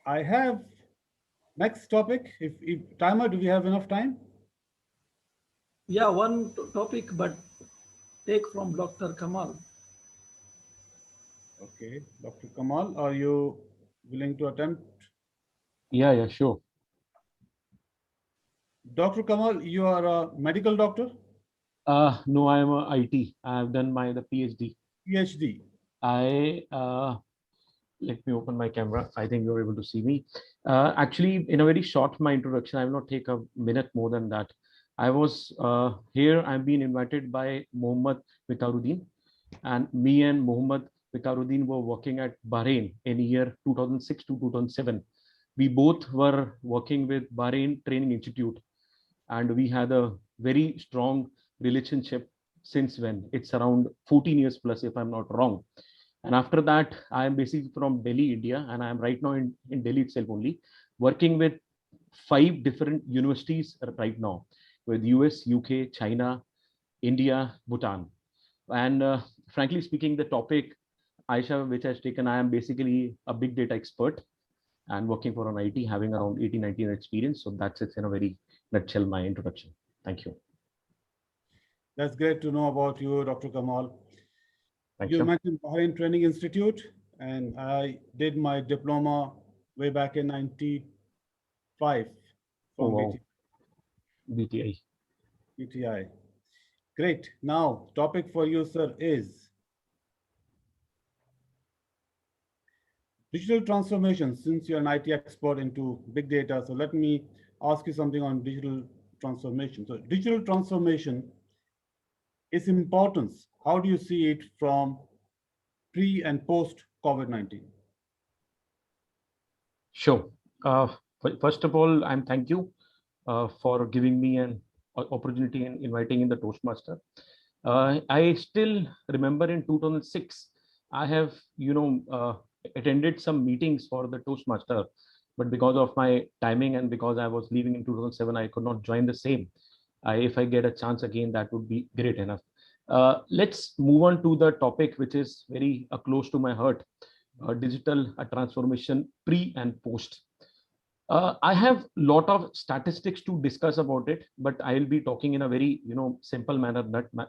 I have next topic. If timer, do we have enough time? Yeah, one topic, but take from Dr. Kamal. Okay, Dr. Kamal, are you willing to attempt? Yeah, sure. Dr. Kamal, you are a medical doctor? No, I am a IT. I have done the PhD. PhD. Let me open my camera. I think you're able to see me. Actually, in a very short, my introduction, I will not take a minute more than that. I was here, I've been invited by Mohammed Viqaruddin, and me and Mohammed Viqaruddin were working at Bahrain in the year 2006 to 2007. We both were working with Bahrain Training Institute, and we had a very strong relationship since when. It's around 14 years plus, if I'm not wrong. And after that, I am basically from Delhi, India, and I am right now in Delhi itself only, working with 5 different universities right now, with US, UK, China, India, Bhutan. And frankly speaking, the topic, Aisha, which has taken, I am basically a big data expert and working for an IT, having around 18, 19 years experience. So that's it in a very nutshell, my introduction. Thank you. That's great to know about you, Dr. Kamal. Thank You you. mentioned Bahrain Training Institute, and I did my diploma way back in 95 from Oh, wow. BTI. BTI. Great. Now, topic for you, sir, is digital transformation. Since you're an IT expert into big data, so let me ask you something on digital transformation. So digital transformation, its importance, how do you see it from pre and post COVID-19? Sure. First of all, I'm thank you for giving me an opportunity and inviting in the Toastmaster. I still remember in 2006, I have, attended some meetings for the Toastmaster, but because of my timing and because I was leaving in 2007, I could not join the same. If I get a chance again, that would be great enough. Let's move on to the topic, which is very close to my heart, digital transformation pre and post. I have a lot of statistics to discuss about it, but I'll be talking in a very, simple manner,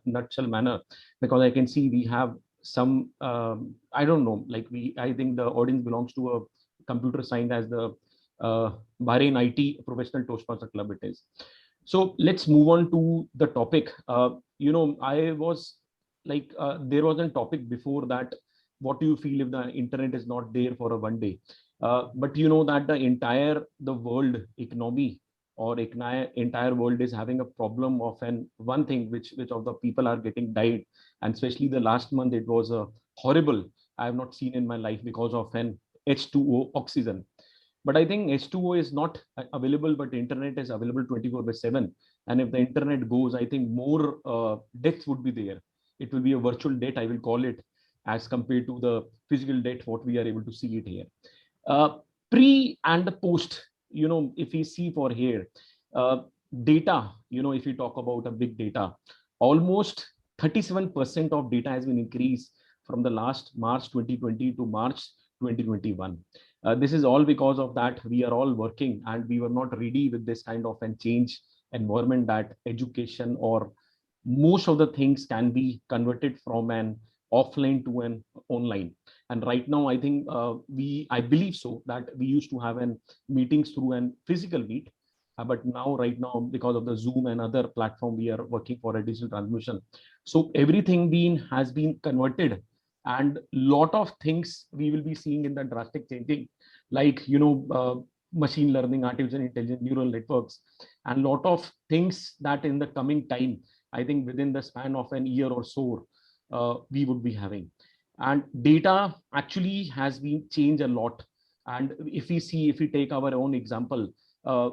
nutshell manner, because I can see we have some, I don't know, I think the audience belongs to a computer science as the Bahrain IT Professional Toastmaster Club it is. So let's move on to the topic. I was there was a topic before that. What do you feel if the internet is not there for a one day? But you know that the world economy or entire world is having a problem of one thing which of the people are getting died, and especially the last month it was a horrible. I have not seen in my life because of an H2O oxygen. But I think H2O is not available, but internet is available 24/7. And if the internet goes, I think more deaths would be there. It will be a virtual death, I will call it, as compared to the physical death, what we are able to see it here. Pre and the post, if we see for here, data, if you talk about a big data, almost 37% of data has been increased from the last March 2020 to March 2021. This is all because of that we are all working and we were not ready with this kind of a change environment, that education or most of the things can be converted from an offline to an online. And right now, I think I believe so that we used to have meetings through an physical meet, but now right now because of the Zoom and other platform, we are working for a digital transmission. So everything has been converted, and lot of things we will be seeing in the drastic changing, like machine learning, artificial intelligence, neural networks, and lot of things that in the coming time, I think within the span of an year or so, we would be having. And data actually has been changed a lot. And if we take our own example,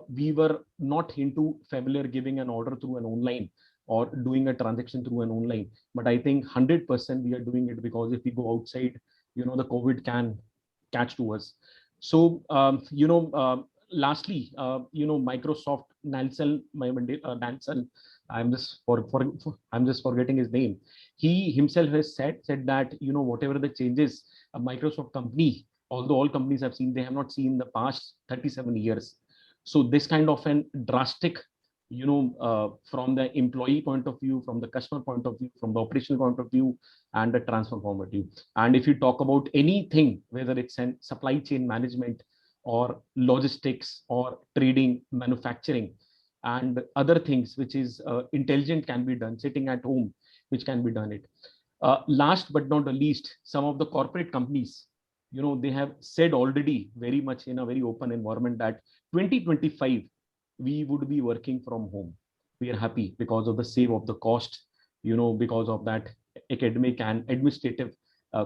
we were not into familiar giving an order through an online or doing a transaction through an online, but I think 100% we are doing it, because if we go outside, the COVID can catch to us. So lastly, Microsoft Nansen, Nansen, I'm just forgetting his name. He himself has said that whatever the changes a Microsoft company, although all companies have seen, they have not seen in the past 37 years. So this kind of an drastic, from the employee point of view, from the customer point of view, from the operational point of view, and the transfer point of view. And if you talk about anything, whether it's an supply chain management or logistics or trading, manufacturing, and other things which is intelligent can be done sitting at home, which can be done it. Last but not the least, some of the corporate companies, they have said already very much in a very open environment that 2025 we would be working from home. We are happy because of the save of the cost, because of that academic and administrative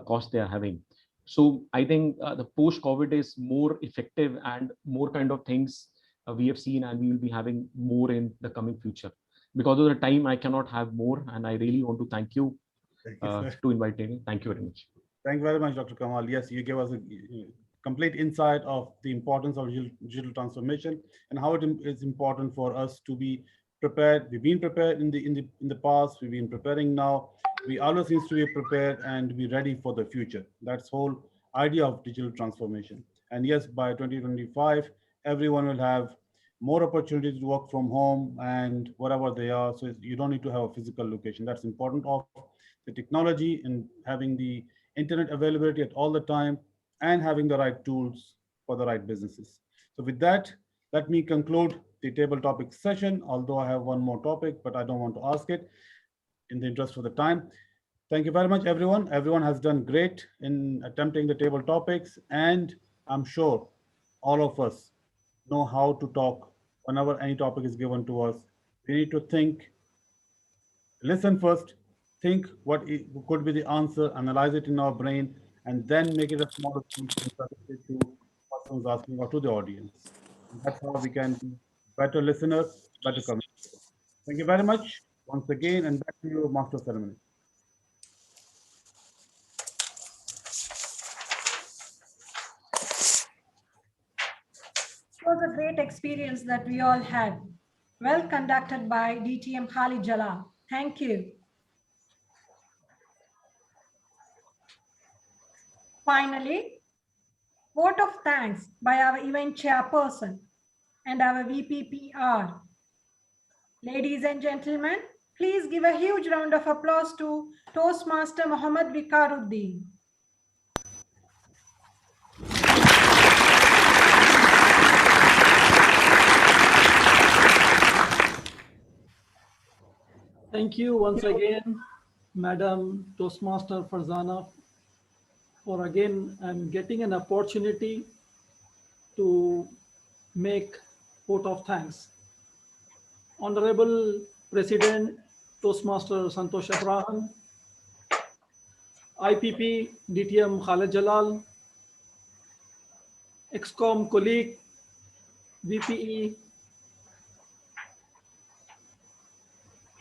cost they are having. So I think the post-COVID is more effective and more kind of things we have seen, and we will be having more in the coming future. Because of the time, I cannot have more, and I really want to thank you to invite me. Thank you very much. Thank you very much, Dr. Kamal. Yes, you gave us a complete insight of the importance of digital transformation and how it is important for us to be prepared. We've been prepared in the past. We've been preparing now. We always need to be prepared and be ready for the future. That's whole idea of digital transformation. And yes, by 2025, everyone will have more opportunities to work from home and wherever they are. So you don't need to have a physical location. That's important of the technology and having the internet availability at all the time and having the right tools for the right businesses. So with that, let me conclude the table topic session, although I have one more topic, but I don't want to ask it in the interest of the time. Thank you very much, everyone. Everyone has done great in attempting the table topics, and I'm sure all of us know how to talk whenever any topic is given to us. We need to think, listen first, think what could be the answer, analyze it in our brain, and then make it a smaller piece and present it to persons asking or to the audience. And that's how we can be better listeners, better communicators. Thank you very much once again, and back to you, Master of Ceremony. It was a great experience that we all had. Well conducted by DTM Khalid Jalal. Thank you. Finally, vote of thanks by our event chairperson and our VPPR. Ladies and gentlemen, please give a huge round of applause to Toastmaster Mohammed Viqaruddin. Thank you once again, Madam Toastmaster Farzana, for again getting an opportunity to make vote of thanks. Honorable President Toastmaster Santosh Abraham, IPP DTM Khalid Jalal, ExCom colleague, VPE,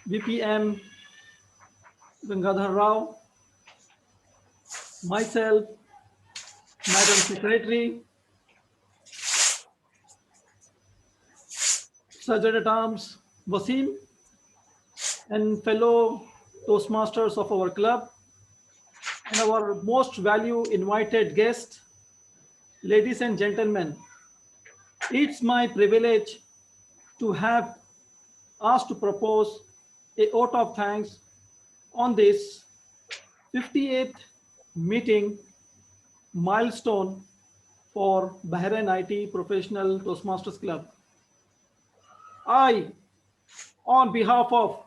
VPM Gangadhar Rao, myself, Madam Secretary, Sergeant at Arms Wasim, and fellow Toastmasters of our club, and our most valued invited guest, ladies and gentlemen. It's my privilege to have asked to propose a vote of thanks on this 58th meeting milestone for Bahrain IT Professional Toastmasters Club. I, on behalf of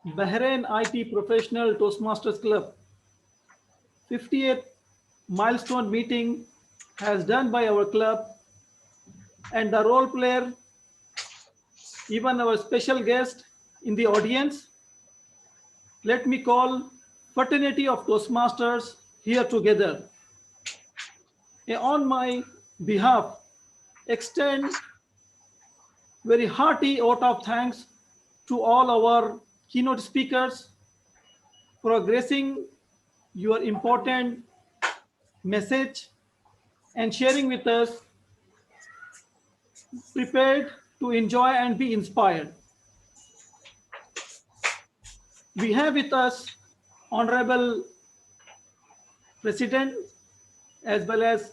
Bahrain IT Professional Toastmasters Club, 58th milestone meeting has done by our club, and the role player, even our special guest in the audience, let me call fraternity of Toastmasters here together. On my behalf, extend very hearty vote of thanks to all our keynote speakers for gracing your important message and sharing with us, prepared to enjoy and be inspired. We have with us Honorable President as well as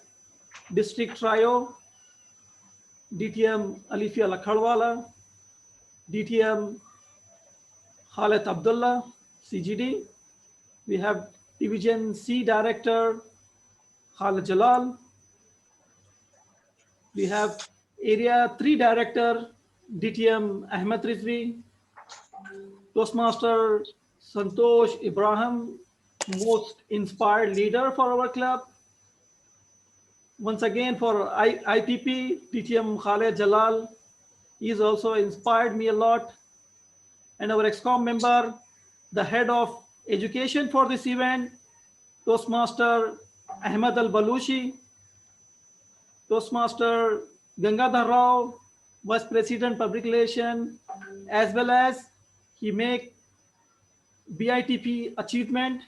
District Trio, DTM Alifia Lakhadwala, DTM Khaled Abdullah, CGD. We have Division C Director Khalid Jalal. We have Area 3 Director DTM Ahmed Rizvi, Toastmaster Santosh Ibrahim, most inspired leader for our club. Once again for IPP, DTM Khalid Jalal, he's also inspired me a lot. And our ExCom member, the head of education for this event, Toastmaster Ahmed Al-Balushi, Toastmaster Gangadhar Rao, Vice President Public Relations, as well as he make BITP achievement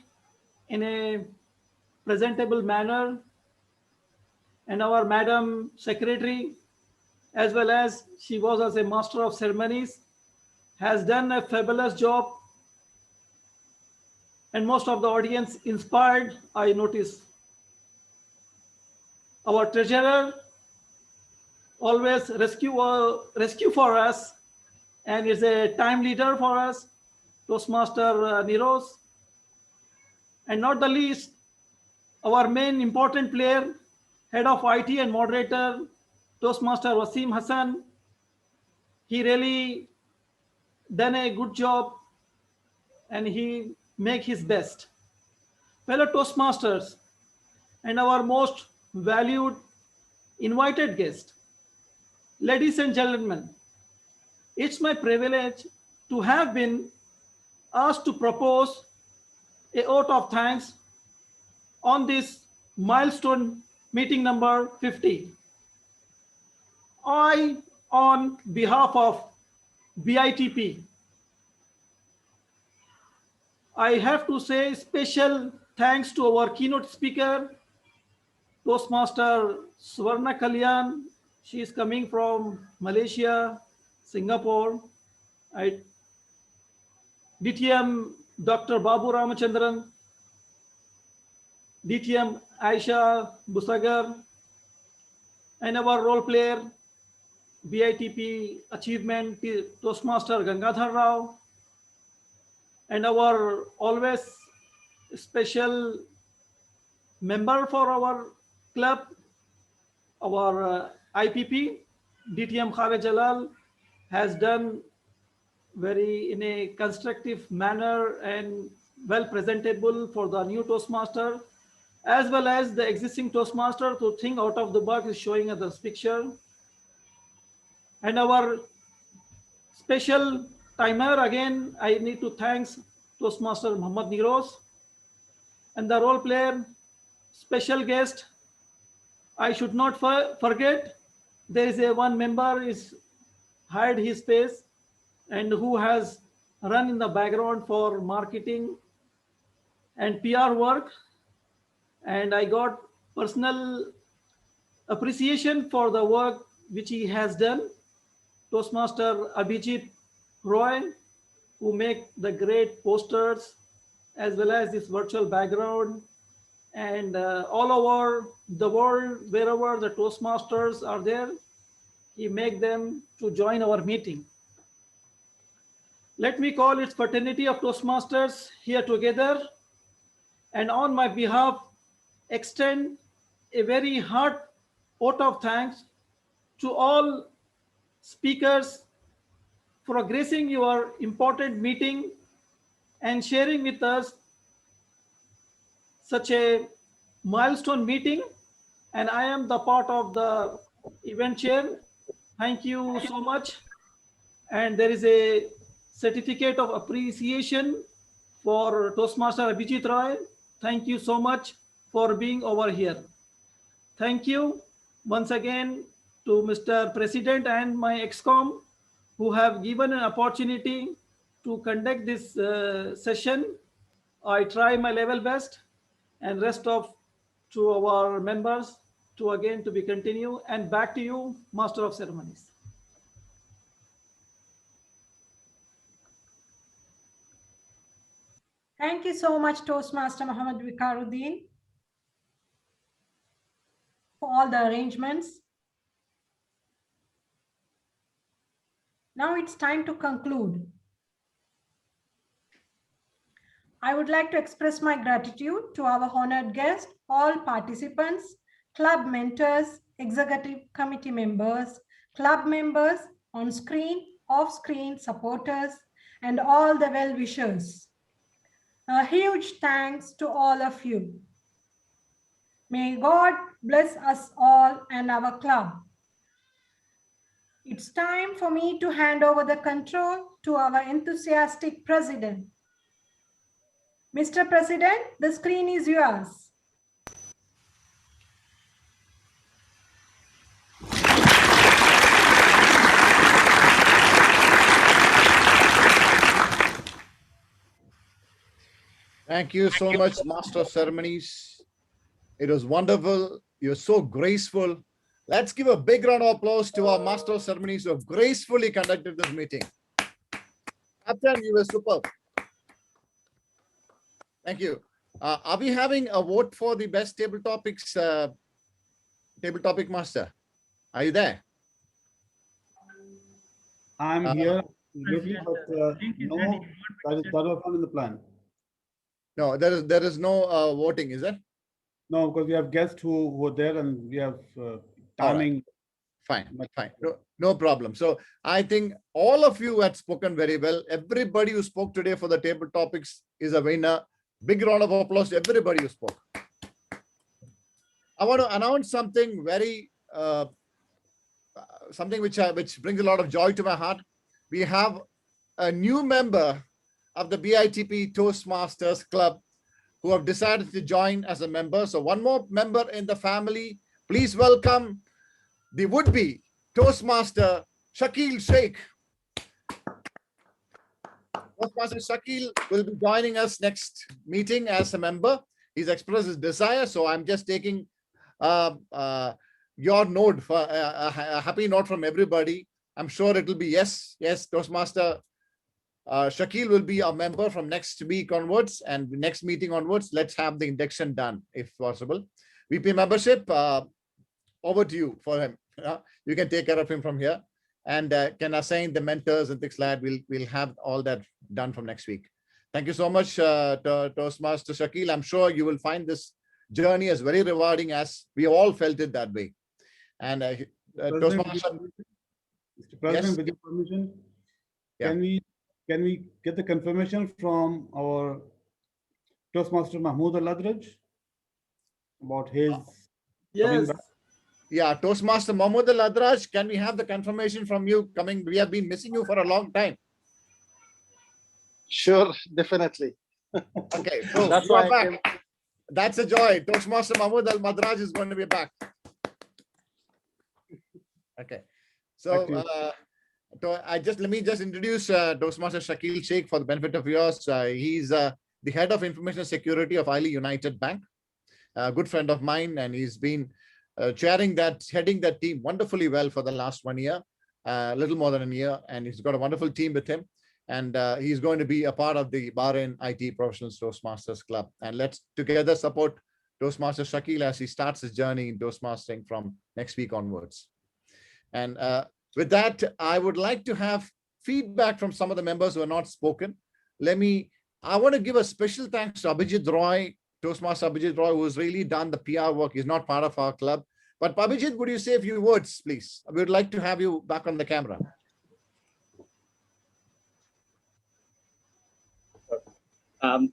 in a presentable manner, and our Madam Secretary, as well as she was as a Master of Ceremonies, has done a fabulous job, and most of the audience inspired, I notice. Our treasurer always rescue for us and is a time leader for us, Toastmaster Niroz. And not the least, our main important player, head of IT and moderator, Toastmaster Wasim Hassan. He really done a good job and he make his best. Fellow Toastmasters and our most valued invited guest, ladies and gentlemen, it's my privilege to have been asked to propose a vote of thanks on this milestone meeting number 50. I, on behalf of BITP, I have to say special thanks to our keynote speaker, Toastmaster Swarna Kalyan. She is coming from Malaysia, Singapore. DTM Dr. Babu Ramachandran, DTM Aisha Busagar, and our role player, BITP Achievement Toastmaster Gangadhar Rao, and our always special member for our club, our IPP, DTM Khaled Jalal, has done very in a constructive manner and well presentable for the new Toastmaster, as well as the existing Toastmaster to think out of the box is showing at this picture. And our special timer, again, I need to thank Toastmaster Mohammed Niroz, and the role player, special guest, I should not forget, there is a one member is hide his face and who has run in the background for marketing and PR work. And I got personal appreciation for the work which he has done. Toastmaster Abhijit Roy, who make the great posters as well as this virtual background, and all over the world, wherever the Toastmasters are there, he make them to join our meeting. Let me call it fraternity of Toastmasters here together, and on my behalf, extend a very heart vote of thanks to all speakers for gracing your important meeting and sharing with us such a milestone meeting. And I am the part of the event chair. Thank you so much. And there is a certificate of appreciation for Toastmaster Abhijit Roy. Thank you so much for being over here. Thank you once again to Mr. President and my ExCom, who have given an opportunity to conduct this session. I try my level best, and rest of to our members to again to be continue. And back to you, Master of Ceremonies. Thank you so much, Toastmaster Mohammed Viqaruddin, for all the arrangements. Now it's time to conclude. I would like to express my gratitude to our honored guests, all participants, club mentors, executive committee members, club members, on screen, off screen supporters, and all the well-wishers. A huge thanks to all of you. May God bless us all and our club. It's time for me to hand over the control to our enthusiastic president. Mr. President, the screen is yours. Thank you so much, Master of Ceremonies. It was wonderful. You're so graceful. Let's give a big round of applause to our master of ceremonies who have gracefully conducted this meeting. Captain, you were superb. Thank you. Are we having a vote for the best table topics, table topic master? Are you there? I'm here, absolutely, but no, that was not in the plan. No, there is no voting, is it? No, because we have guests who were there and we have timing. Fine, fine. No problem. So I think all of you had spoken very well. Everybody who spoke today for the table topics is a winner. Big round of applause to everybody who spoke. I want to announce something very, something which brings a lot of joy to my heart. We have a new member of the BITP Toastmasters Club who have decided to join as a member. So one more member in the family. Please welcome the would-be Toastmaster Shakil Sheikh. Toastmaster Shakil will be joining us next meeting as a member. He's expressed his desire, so I'm just taking your note for a happy note from everybody. I'm sure it will be yes. Toastmaster Shakil will be a member from next week onwards, and next meeting onwards. Let's have the induction done if possible. VP membership, over to you for him. You can take care of him from here, and can assign the mentors and things like that. We'll have all that done from next week. Thank you so much, Toastmaster Shakil. I'm sure you will find this journey as very rewarding as we all felt it that way. And Toastmaster, Mr. President, with your permission, can we get the confirmation from our Toastmaster Mahmoud Al-Adraj about his coming back? Yeah, Toastmaster Mahmoud Al-Adraj, can we have the confirmation from you coming? We have been missing you for a long time. Sure, definitely. Okay, so That's you are why back. That's a joy. Toastmaster Mahmoud Al-Madraj is going to be back. Okay, so let me just introduce Toastmaster Shakil Sheikh for the benefit of yours. He's the head of information security of Highly United Bank, a good friend of mine, and he's been heading that team wonderfully well for the last 1 year, a little more than a year, and he's got a wonderful team with him. And he's going to be a part of the Bahrain IT Professionals Toastmasters Club. And let's together support Toastmaster Shakil as he starts his journey in Toastmastering from next week onwards. And with that, I would like to have feedback from some of the members who are not spoken. I want to give a special thanks to Abhijit Roy, Toastmaster Abhijit Roy, who has really done the PR work. He's not part of our club. But Abhijit, would you say a few words, please? We would like to have you back on the camera.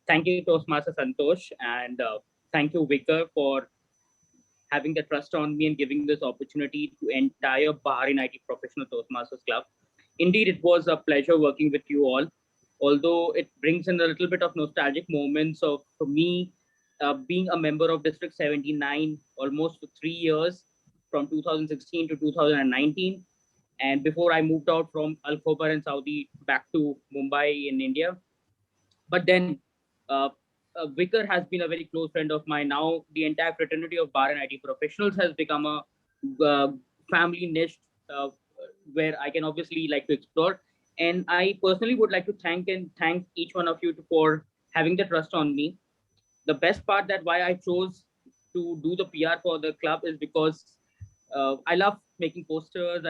Thank you, Toastmaster Santosh, and thank you, Vicar, for having the trust on me and giving this opportunity to entire Bahrain IT Professional Toastmasters Club. Indeed, it was a pleasure working with you all, although it brings in a little bit of nostalgic moments of, for me, being a member of District 79 almost for 3 years, from 2016 to 2019. And before I moved out from Al Khobar in Saudi back to Mumbai in India. But then Vicar has been a very close friend of mine. Now the entire fraternity of Bahrain IT Professionals has become a family niche where I can obviously like to explore. And I personally would like to thank each one of you for having the trust on me. The best part that why I chose to do the PR for the club is because I love making posters.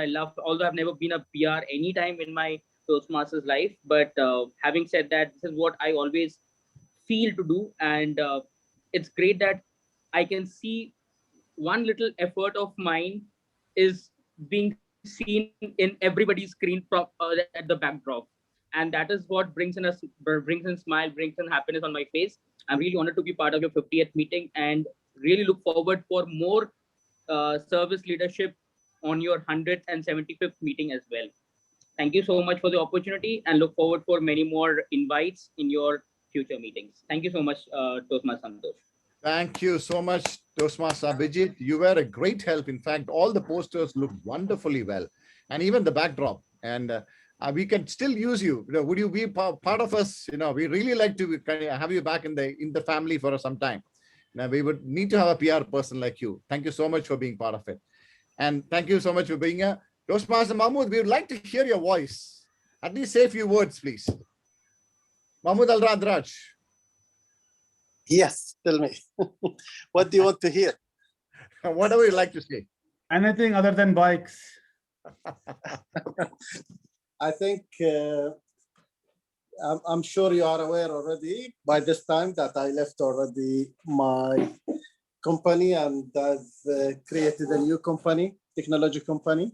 Although I've never been a PR anytime in my Toastmasters life, but having said that, this is what I always feel to do, and it's great that I can see one little effort of mine is being seen in everybody's screen from at the backdrop, and that is what brings in smile, brings in happiness on my face. I'm really honored to be part of your 50th meeting, and really look forward for more service leadership on your 175th meeting as well. Thank you so much for the opportunity, and look forward for many more invites in your future meetings. Thank you so much, Toastmaster Santosh. Thank you so much, Toastmaster Abhijit. You were a great help. In fact, all the posters looked wonderfully well, and even the backdrop. And we can still use you. Would you be part of us? We really like to have you back in the family for some time. Now we would need to have a PR person like you. Thank you so much for being part of it. And thank you so much for being a Toastmaster. Mahmoud, we would like to hear your voice. At least say a few words, please. Mahmoud Al-Radraj. Yes, tell me. What do you want to hear? Whatever you like to say. Anything other than bikes. I think I'm sure you are aware already by this time that I left already my company and I've created a new company, technology company.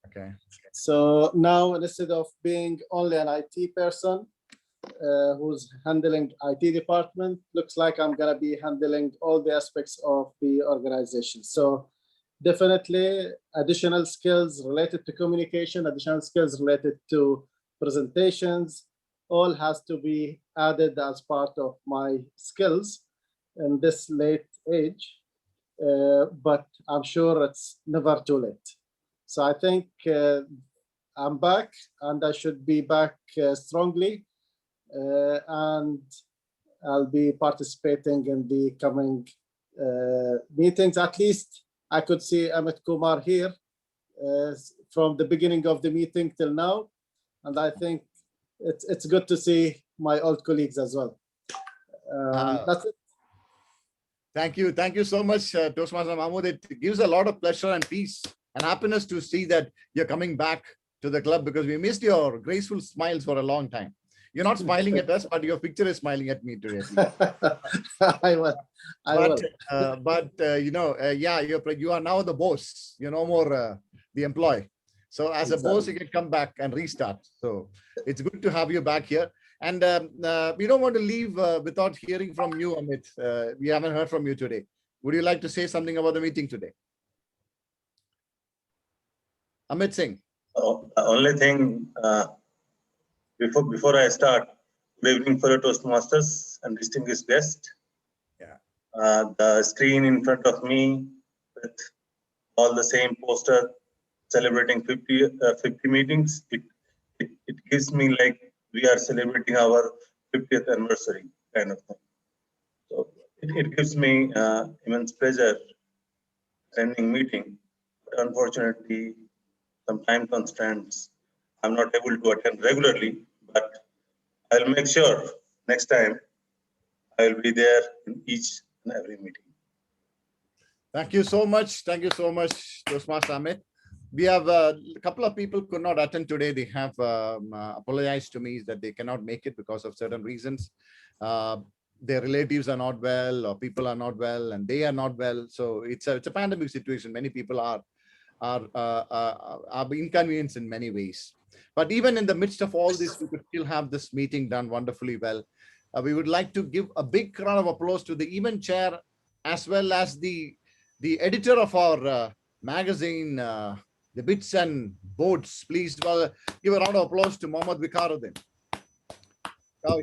Okay. So now instead of being only an IT person who's handling IT department, looks like I'm gonna be handling all the aspects of the organization. So definitely additional skills related to communication, additional skills related to presentations, all has to be added as part of my skills in this late age. But I'm sure it's never too late. So I think I'm back and I should be back strongly and I'll be participating in the coming meetings. At least I could see Amit Kumar here from the beginning of the meeting till now. And I think it's good to see my old colleagues as well. That's it. Thank you. Thank you so much, Toastmaster Mahmoud. It gives a lot of pleasure and peace and happiness to see that you're coming back to the club because we missed your graceful smiles for a long time. You're not smiling at us, but your picture is smiling at me today. I will. You know, yeah, you are now the boss. You're no more the employee. So as a boss, you can come back and restart. So it's good to have you back here. And we don't want to leave without hearing from you, Amit. We haven't heard from you today. Would you like to say something about the meeting today? Amit Singh. Oh, the only thing before I start, good evening fellow Toastmasters and distinguished guests. Yeah. The screen in front of me with all the same poster celebrating 50 meetings. It gives me like we are celebrating our 50th anniversary kind of thing. So it gives me immense pleasure attending meeting. But unfortunately, some time constraints, I'm not able to attend regularly, but I'll make sure next time I'll be there in each and every meeting. Thank you so much. Thank you so much, Toastmaster Amit. We have a couple of people could not attend today. They have apologized to me that they cannot make it because of certain reasons. Their relatives are not well, or people are not well, and they are not well. So it's a pandemic situation. Many people are inconvenienced in many ways. But even in the midst of all this, we could still have this meeting done wonderfully well. We would like to give a big round of applause to the event chair, as well as the editor of our magazine, the Bits and Boards. Please give a round of applause to Mohammed Viqaruddin.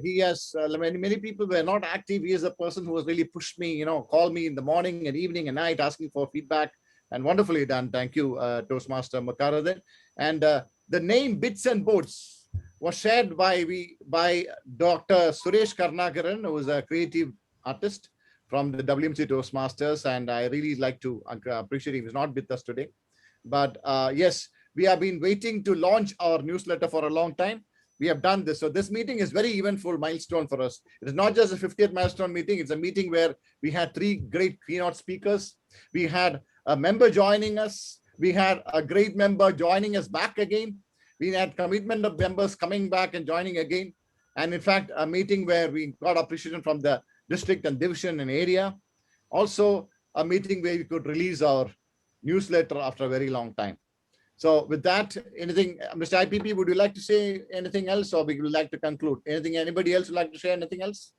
He has many people were not active. He is a person who has really pushed me, call me in the morning and evening and night asking for feedback, and wonderfully done. Thank you, Toastmaster Viqaruddin. And the name Bits and Boards was shared by Dr. Suresh Karnagaran, who is a creative artist from the WMC Toastmasters, and I really like to appreciate him. He's not with us today. But yes, we have been waiting to launch our newsletter for a long time. We have done this. So this meeting is very eventful milestone for us. It is not just a 50th milestone meeting. It's a meeting where we had 3 great keynote speakers. We had a member joining us. We had a great member joining us back again. We had commitment of members coming back and joining again. And in fact, a meeting where we got appreciation from the district and division and area. Also a meeting where we could release our newsletter after a very long time. So with that, anything, Mr. IPP, would you like to say anything else, or we would like to conclude? Anybody else would like to share anything else?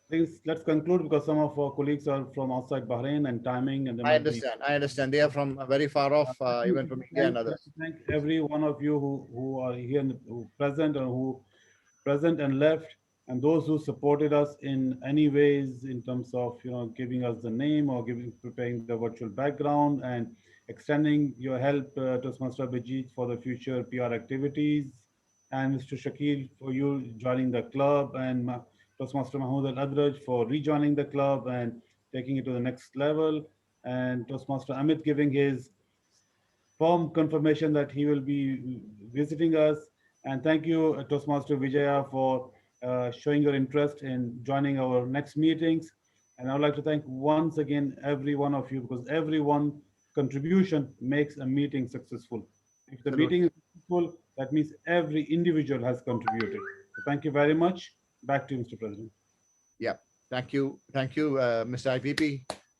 Please, let's conclude because some of our colleagues are from outside Bahrain and timing. And I understand. They are from very far off, even from India and others. Thank every one of you who are here, who present and left, and those who supported us in any ways in terms of giving us the name or preparing the virtual background and extending your help, Toastmaster Abhijit, for the future PR activities, and Mr. Shakil for you joining the club, and Toastmaster Mahmoud Al-Adraj for rejoining the club, and taking it to the next level, and Toastmaster Amit giving his firm confirmation that he will be visiting us. And thank you, Toastmaster Vijaya, for showing your interest in joining our next meetings. And I would like to thank once again every one of you, because every one contribution makes a meeting successful. If the meeting is successful, that means every individual has contributed. So thank you very much. Back to you, Mr. President. Yeah, thank you, Mr. IPP.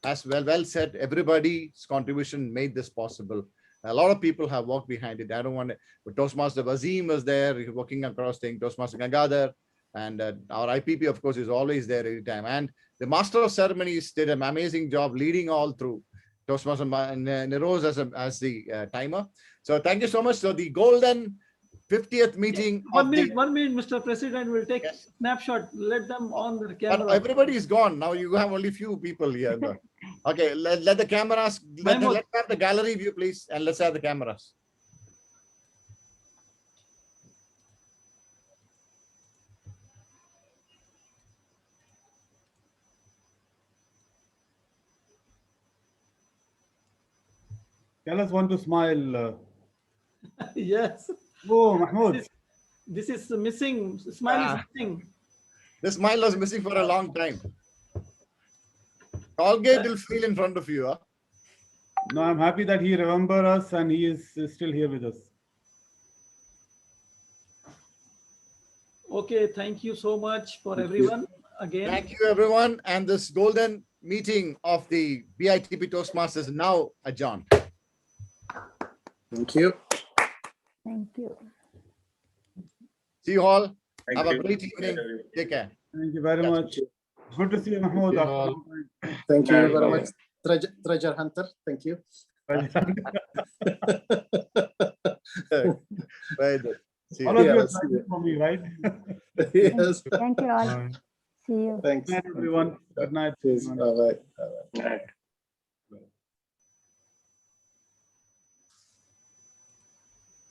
As well said. Everybody's contribution made this possible. A lot of people have worked behind it. I don't want to, but Toastmaster Wasim was there, working across things. Toastmaster Gangadhar, and our IPP, of course, is always there every time. And the Master of Ceremonies did an amazing job leading all through. Toastmaster Niroz as the timer. So thank you so much. So the golden 50th meeting. One minute, Mr. President. We'll take a snapshot. Let them on the camera. But everybody is gone. Now you have only few people here. Okay, let the cameras, let's have the gallery view, please. And let's have the cameras. Tell us one to smile. Yes. Oh, Mahmoud. This is missing. Smile is missing. The smile was missing for a long time. Colgate will feel in front of you. Huh? No, I'm happy that he remembers us and he is still here with us. Okay, thank you so much for everyone again. Thank you, everyone. And this golden meeting of the BITP Toastmasters now adjourned. Thank you. Thank you. See you all. Thank Have you. a great evening. Take care. Thank you very much. Good to see you, Mahmoud. Thank you very much. Treasure Hunter. Thank you. Very good. See you. All of you Yeah, are trying for me, right? Yes. Thank you all. See you. Thanks. Good night, everyone. Good night. Cheers. Bye-bye. Right.